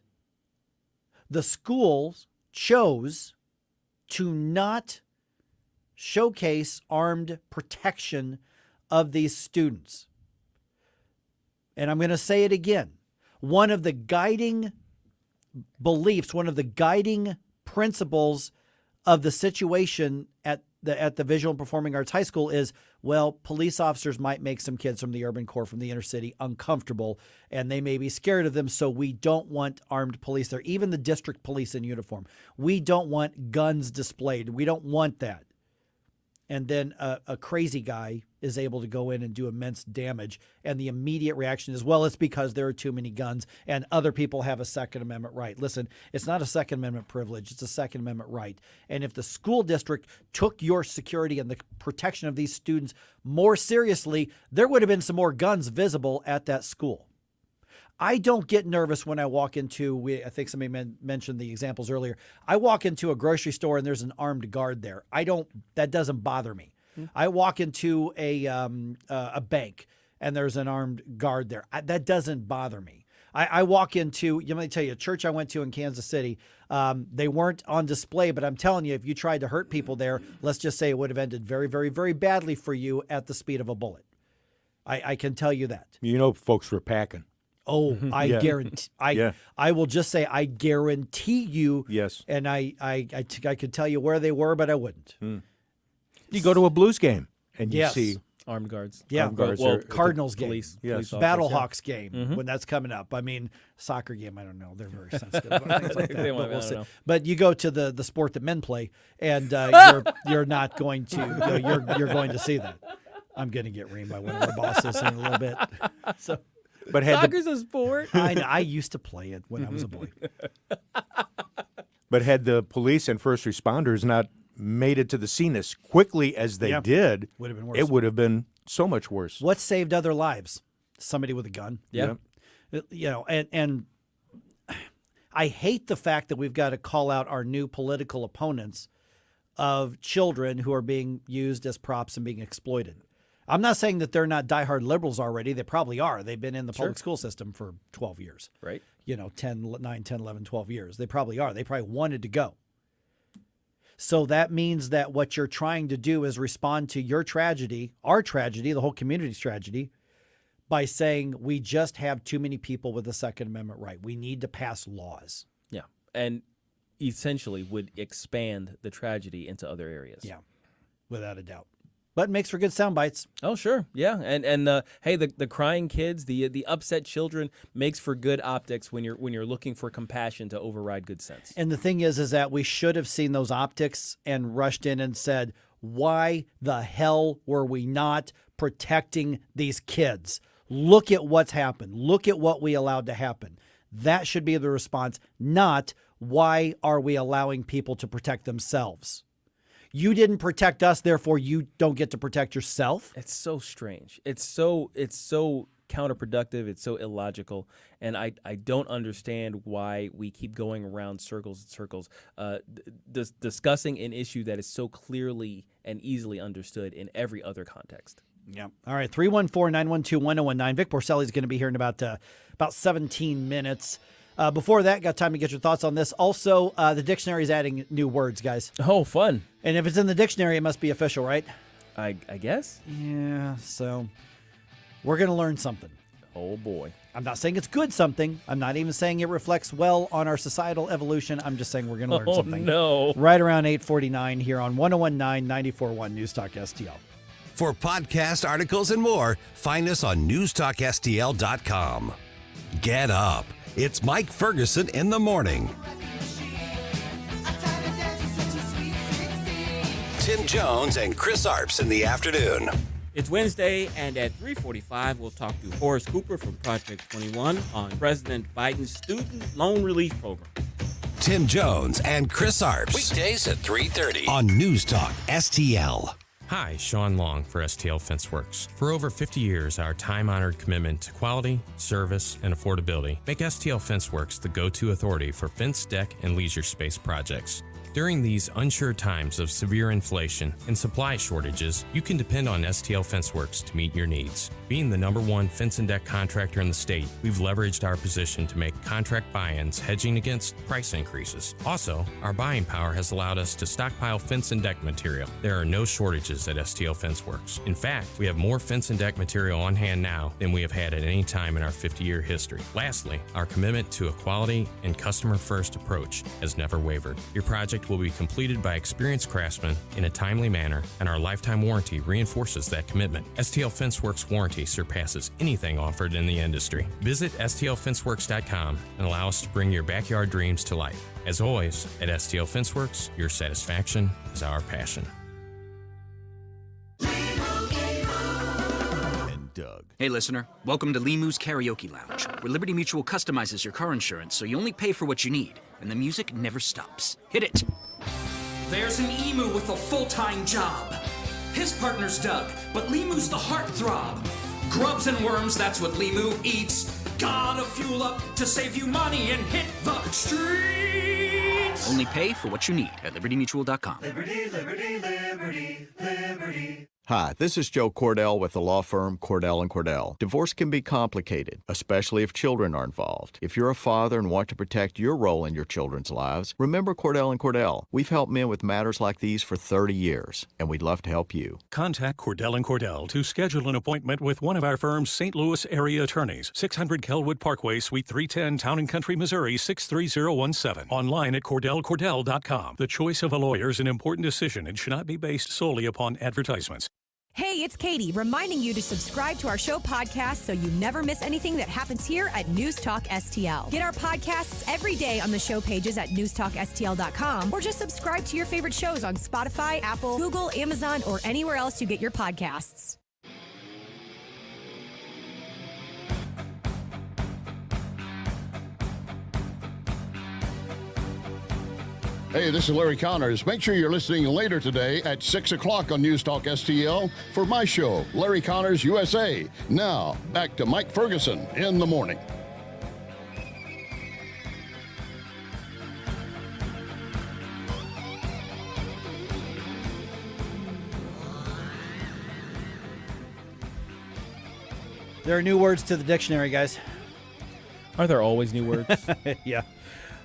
the schools chose to not showcase armed protection of these students. And I'm going to say it again. One of the guiding beliefs, one of the guiding principles of the situation at the Visual and Performing Arts High School is, well, police officers might make some kids from the urban core, from the inner city, uncomfortable, and they may be scared of them, so we don't want armed police there, even the district police in uniform. We don't want guns displayed. We don't want that. and then a crazy guy is able to go in and do immense damage, and the immediate reaction is, well, it's because there are too many guns and other people have a Second Amendment right. Listen, it's not a Second Amendment privilege. It's a Second Amendment right. And if the school district took your security and the protection of these students more seriously, there would have been some more guns visible at that school. I don't get nervous when I walk into, I think somebody mentioned the examples earlier. I walk into a grocery store and there's an armed guard there. That doesn't bother me. I walk into a bank and there's an armed guard there. That doesn't bother me. I walk into, let me tell you, a church I went to in Kansas City, they weren't on display, but I'm telling you, if you tried to hurt people there, let's just say it would have ended very, very, very badly for you at the speed of a bullet. I can tell you that. You know, folks were packing. Oh, I guarantee. I will just say I guarantee you. Yes. And I could tell you where they were, but I wouldn't. You go to a Blues game and you see armed guards. Yeah, armed guards well, are- Cardinals game, police Battlehawks game when that's coming up. I mean, soccer game. I don't know. They're very sensitive about things like that. They But, want- I we'll don't see. know. But you go to the sport that men play, and you're not going to. You're going to see that. I'm going to get reamed by one of our bosses in a little bit. So. But had Soccer's a sport. I used to play it when I was a boy. But had the police and first responders not made it to the scene as quickly as they did, would have been worse. It would have been so much worse. What saved other lives? Somebody with a gun. Yeah. You know, and I hate the fact that we've got to call out our new political opponents of children who are being used as props and being exploited. I'm not saying that they're not diehard liberals already. They probably are. They've been in the public school system for 12 years. Right. You know, 9, 10, 11, 12 years. They probably are. They probably wanted to go. So that means that what you're trying to do is respond to your tragedy, our tragedy, the whole community's tragedy, by saying we just have too many people with the Second Amendment right. We need to pass laws. Yeah. And essentially would expand the tragedy into other areas. Yeah, without a doubt. But it makes for good sound bites. Oh, sure. Yeah. And hey, the crying kids, the upset children makes for good optics when you're looking for compassion to override good sense. And the thing is that we should have seen those optics and rushed in and said, why the hell were we not protecting these kids? Look at what's happened. Look at what we allowed to happen. That should be the response, not why are we allowing people to protect themselves? You didn't protect us, therefore you don't get to protect yourself. It's so strange. It's so counterproductive. It's so illogical. And I don't understand why we keep going around circles and circles, discussing an issue that is so clearly and easily understood in every other context. Yeah. All right. 314-912-1019. Vic Porcelli is going to be here in about 17 minutes. Before that, got time to get your thoughts on this. Also, the dictionary is adding new words, guys. Oh, fun. And if it's in the dictionary, it must be official, right? I guess. Yeah. So we're going to learn something. Oh, boy. I'm not saying it's good something. I'm not even saying it reflects well on our societal evolution. I'm just saying we're going to learn something. No. Right around 8:49 here on 101.9 94.1 News Talk STL. For podcast articles and more, find us on newstalkstl.com. Get up. It's Mike Ferguson in the morning. Tim Jones and Chris Arps in the afternoon. It's Wednesday, and at 3:45, we'll talk to Horace Cooper from Project 21 on President Biden's student loan relief program. Tim Jones and Chris Arps. Weekdays at 3:30 on News Talk STL. Hi, Sean Long for STL FenceWorks. For over 50 years, our time-honored commitment to quality, service, and affordability make STL FenceWorks the go-to authority for fence, deck, and leisure space projects. During these unsure times of severe inflation and supply shortages, you can depend on STL FenceWorks to meet your needs. Being the #1 fence and deck contractor in the state, we've leveraged our position to make contract buy-ins hedging against price increases. Also, our buying power has allowed us to stockpile fence and deck material. There are no shortages at STL FenceWorks. In fact, we have more fence and deck material on hand now than we have had at any time in our 50-year history. Lastly, our commitment to a quality and customer-first approach has never wavered. Your project will be completed by experienced craftsmen in a timely manner, and our lifetime warranty reinforces that commitment. STL FenceWorks warranty surpasses anything offered in the industry. Visit stlfenceworks.com and allow us to bring your backyard dreams to life. As always, at STL FenceWorks, your satisfaction is our passion. Doug. Hey, listener. Welcome to Limu's Karaoke Lounge, where Liberty Mutual customizes your car insurance so you only pay for what you need, and the music never stops. Hit it. There's an emu with a full-time job. His partner's Doug, but Limu's the heartthrob. Grubs and worms, that's what Limu eats. Gotta fuel up to save you money and hit the streets. Only pay for what you need at libertymutual.com. Liberty, liberty, liberty, liberty. Hi, this is Joe Cordell with the law firm Cordell & Cordell. Divorce can be complicated, especially if children are involved. If you're a father and want to protect your role in your children's lives, remember Cordell & Cordell. We've helped men with matters like these for 30 years, and we'd love to help you. Contact Cordell & Cordell to schedule an appointment with one of our firm's St. Louis area attorneys. 600 Kelwood Parkway, Suite 310, Town & Country, Missouri, 63017. Online at CordellCordell.com. The choice of a lawyer is an important decision and should not be based solely upon advertisements. Hey, it's Katie, reminding you to subscribe to our show podcast so you never miss anything that happens here at News Talk STL. Get our podcasts every day on the show pages at newstalkstl.com, or just subscribe to your favorite shows on Spotify, Apple, Google, Amazon, or anywhere else you get your podcasts. Hey, this is Larry Connors. Make sure you're listening later today at 6 o'clock on News Talk STL for my show, Larry Connors USA. Now, back to Mike Ferguson in the morning. There are new words to the dictionary, guys. Are there always new words? Yeah.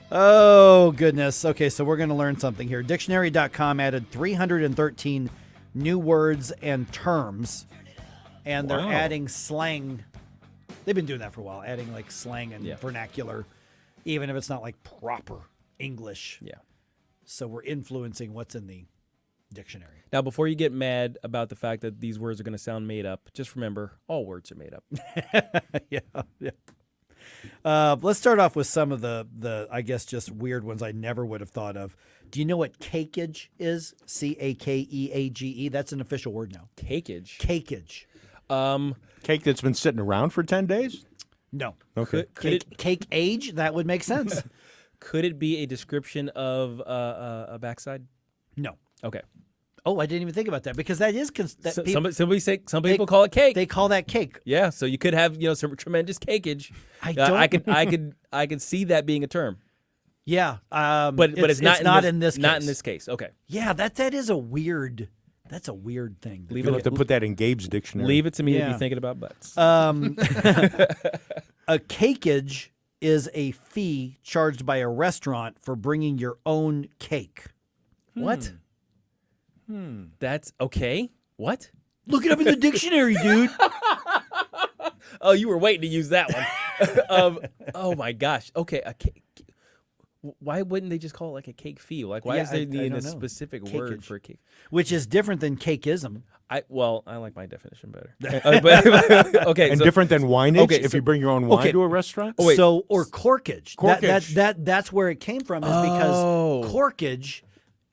Oh, goodness. Okay, so we're going to learn something here. Dictionary.com added 313 new words and terms, and they're adding slang. They've been doing that for a while, adding like slang and vernacular, even if it's not like proper English. Yeah. So we're influencing what's in the dictionary. Now, before you get mad about the fact that these words are going to sound made up, just remember, all words are made up. Yeah. Let's start off with some of the I guess just weird ones I never would have thought of. Do you know what cakeage is? Cakeage. That's an official word now. Cakeage. Cakeage. Cake that's been sitting around for 10 days? No. Okay. Cake age? That would make sense. Could it be a description of a backside? No. Okay. Oh, I didn't even think about that because that is some people call it cake. They call that cake. Yeah, so you could have some tremendous cakeage. I could see that being a term. Yeah, but it's not in this case. Not in this case. Okay. Yeah, that is a weird. That's a weird thing. You'll have to put that in Gabe's dictionary. Leave it to me to be thinking about butts. A cakeage is a fee charged by a restaurant for bringing your own cake. What? That's okay. What? Look it up in the dictionary, dude. Oh, you were waiting to use that one. Oh my gosh. Okay, a cake. Why wouldn't they just call it like a cake fee? Like, why is there need a specific word for cake? Which is different than cakeism. I like my definition better. Okay, and different than wineage. Okay, if you bring your own wine to a restaurant. Or corkage. That's where it came from. Is because corkage.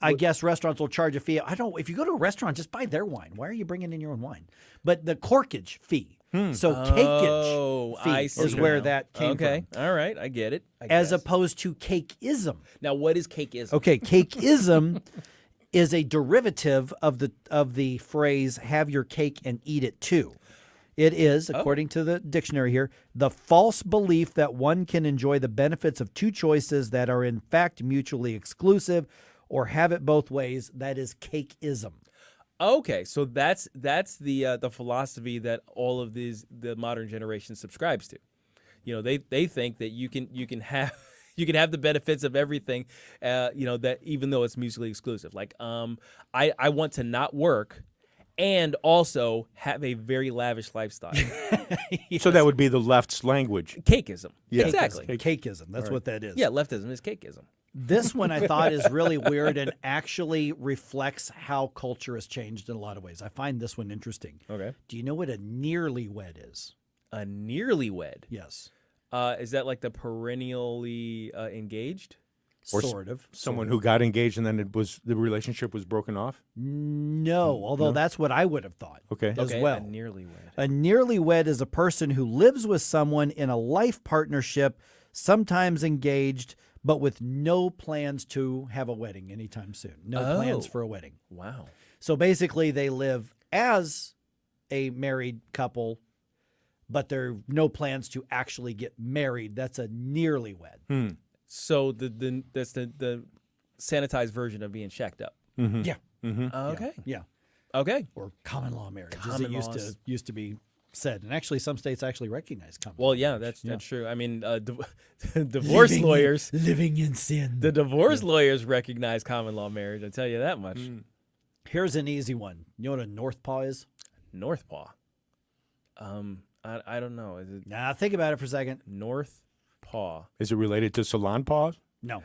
I guess restaurants will charge a fee. If you go to a restaurant, just buy their wine. Why are you bringing in your own wine? But the corkage fee. So cakeage fee is where that came from. Okay, all right, I get it. As opposed to cakeism. Now, what is cakeism? Okay, cakeism is a derivative of the phrase "have your cake and eat it too." It is, according to the dictionary here, the false belief that one can enjoy the benefits of two choices that are in fact mutually exclusive, or have it both ways. That is cakeism. Okay, so that's the philosophy that all of the modern generation subscribes to. You know, they think that you can have the benefits of everything. That even though it's mutually exclusive. Like I want to not work and also have a very lavish lifestyle. So that would be the left's language. Cakeism. Yeah. Exactly. Cakeism. That's what that is. Yeah, leftism is cakeism. This one I thought is really weird and actually reflects how culture has changed in a lot of ways. I find this one interesting. Okay. Do you know what a nearly wed is? A nearly wed? Yes. Is that like the perennially engaged? Or sort of. Someone who got engaged and then the relationship was broken off? No, although that's what I would have thought Okay. as well. A nearly wed. A nearly wed is a person who lives with someone in a life partnership, sometimes engaged, but with no plans to have a wedding anytime soon. No plans for a wedding. Wow. So basically, they live as a married couple, but there are no plans to actually get married. That's a nearly wed. So that's the sanitized version of being shacked up. Yeah. Okay. Yeah. Okay. Or common law marriage, Common as it laws. used to be said. And actually, some states actually recognize common law. Well, yeah, marriage. that's true. I mean, divorce lawyers living in sin. The divorce lawyers recognize common law marriage. I tell you that much. Here's an easy one. You know what a North Paw is? North Paw. I don't know. Is it Nah, think about it for a second. North Paw? Is it related to salon paws? No.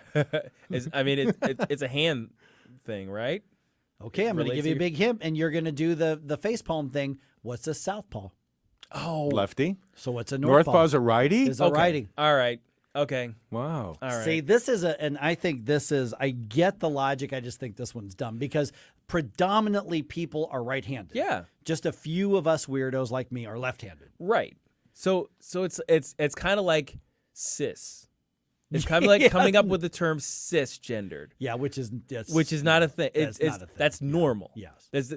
It's a hand thing, right? Okay, I'm going to Relates give to you a your- big hint, and you're going to do the face palm thing. What's a southpaw? Oh, Lefty. So what's a North northpaw? paw's a righty? Is a righty. All right. Okay. Wow. All right. See, this is and I think this is, I get the logic. I just think this one's dumb because predominantly people are right-handed. Yeah. Just a few of us weirdos like me are left-handed. Right. So it's kind of like cis. It's kind of like coming up with the term cisgendered. Yeah, which is not a thing. That's It's not a thing. That's normal. Yes. There's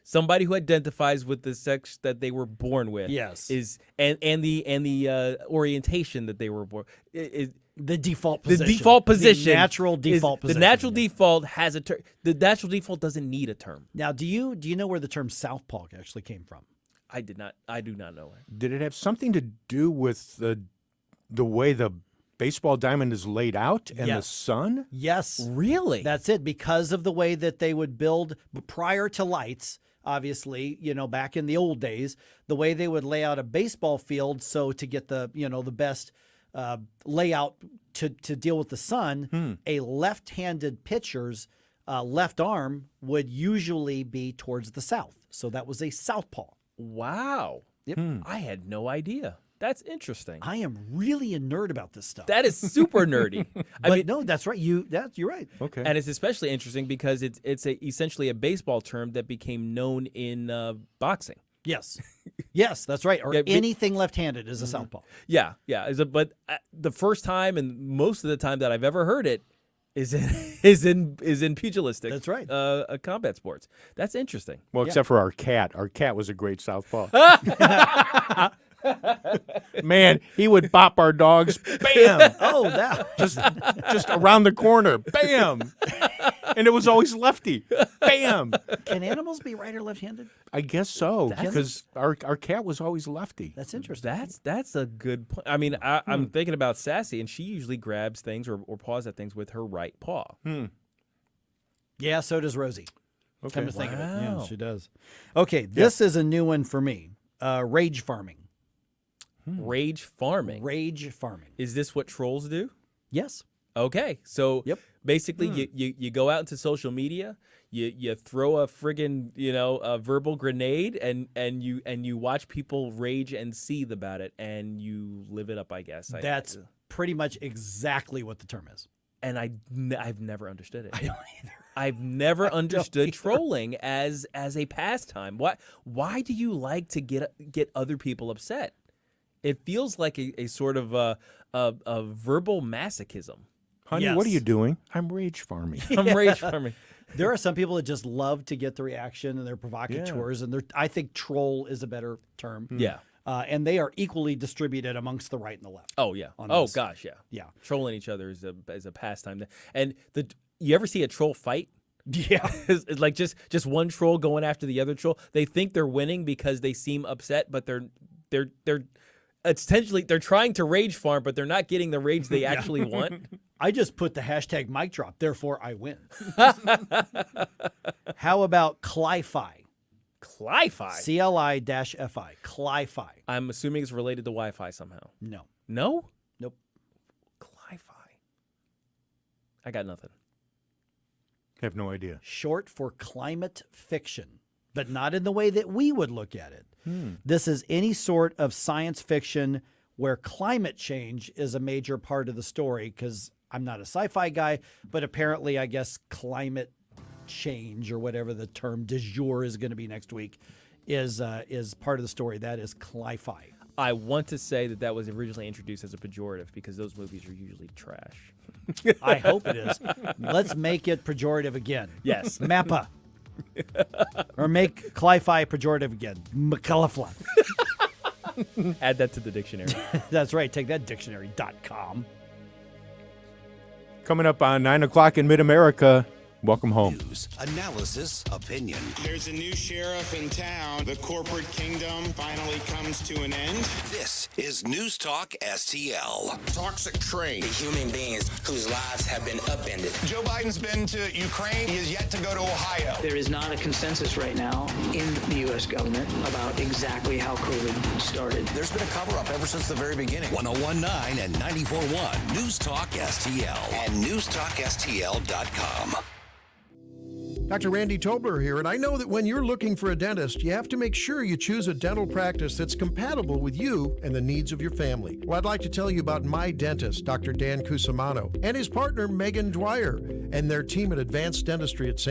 somebody who identifies with the sex that they were born with. Yes. Is and the orientation that they were born. The default position. The default position. The natural default position. The natural default has a term. The natural default doesn't need a term. Now, do you know where the term southpaw actually came from? I do not know. Did it have something to do with the way the baseball diamond is laid out and the Yes. sun? Yes. Really? That's it. Because of the way that they would build prior to lights, obviously, back in the old days, the way they would lay out a baseball field so to get the best layout to deal with the sun, a left-handed pitcher's left arm would usually be towards the south. So that was a southpaw. Wow. Yep. I had no idea. That's interesting. I am really a nerd about this stuff. That is super nerdy. But no, that's right. You're right. Okay. And it's especially interesting because it's essentially a baseball term that became known in boxing. Yes. Yes, that's right. Or Yeah, but- anything left-handed is a southpaw. Yeah. But the first time and most of the time that I've ever heard it is in pugilistic. That's right. Combat sports. That's interesting. Well, except for our cat. Our cat was a great southpaw. Man, he would bop our dogs. Bam! Oh, that just around the corner. Bam! And it was always lefty. Bam! Can animals be right or left-handed? I guess so, because our cat was always lefty. That's interesting. That's a good point. I mean, I'm thinking about Sassy, and she usually grabs things or paws at things with her right paw. Yeah, so does Rosie. Okay. Come to think of it. Yeah, Wow. she does. Okay, this is a new one for me. Rage farming. Rage farming. Rage farming. Is this what trolls do? Yes. Okay, so Yep. basically you go out into social media, you throw a friggin' a verbal grenade, and you watch people rage and seethe about it, and you live it up. I guess That's pretty much exactly what the term is. and I've never understood it. I don't either. I've never understood trolling as a pastime. Why do you like to get other people upset? It feels like a sort of a verbal masochism. Honey, Yes. what are you doing? I'm rage farming. I'm rage farming. There are some people that just love to get the reaction, and they're provocateurs, and I think troll is a better term. Yeah. And they are equally distributed amongst the right and the left. Oh yeah. on Oh this. gosh, yeah. Yeah. Trolling each other is a pastime. And you ever see a troll fight? Yeah. It's like just one troll going after the other troll. They think they're winning because they seem upset, but they're essentially they're trying to rage farm, but they're not getting the rage they actually want. I just put the hashtag mic drop, therefore I win. How about Cli-Fi? Cli-Fi. CLI-FI. Cli-Fi. I'm assuming it's related to Wi-Fi somehow. No. No? Nope. Cli-Fi. I got nothing. I have no idea. Short for climate fiction, but not in the way that we would look at it. This is any sort of science fiction where climate change is a major part of the story, because I'm not a sci-fi guy, but apparently, I guess climate change or whatever the term du jour is going to be next week is part of the story. That is cli-fi. I want to say that was originally introduced as a pejorative because those movies are usually trash. I hope it is. Let's make it pejorative again. Yes. Mappa. Or make cli-fi pejorative again. McCulloughlin. Add that to the dictionary. That's right. Take that, dictionary.com. Coming up on 9 o'clock in Mid-America, welcome home. News, analysis, opinion. There's a new sheriff in town. The corporate kingdom finally comes to an end. This is News Talk STL. Toxic trade. The human beings whose lives have been upended. Joe Biden's been to Ukraine. He has yet to go to Ohio. There is not a consensus right now in the U.S. government about exactly how COVID started. There's been a cover-up ever since the very beginning. 101.9 and 94.1 News Talk STL and newstalkstl.com. Dr. Randy Tobler here, and I know that when you're looking for a dentist, you have to make sure you choose a dental practice that's compatible with you and the needs of your family. Well, I'd like to tell you about my dentist, Dr. Dan Cusimano, and his partner, Megan Dwyer, and their team at Advanced Dentistry at St.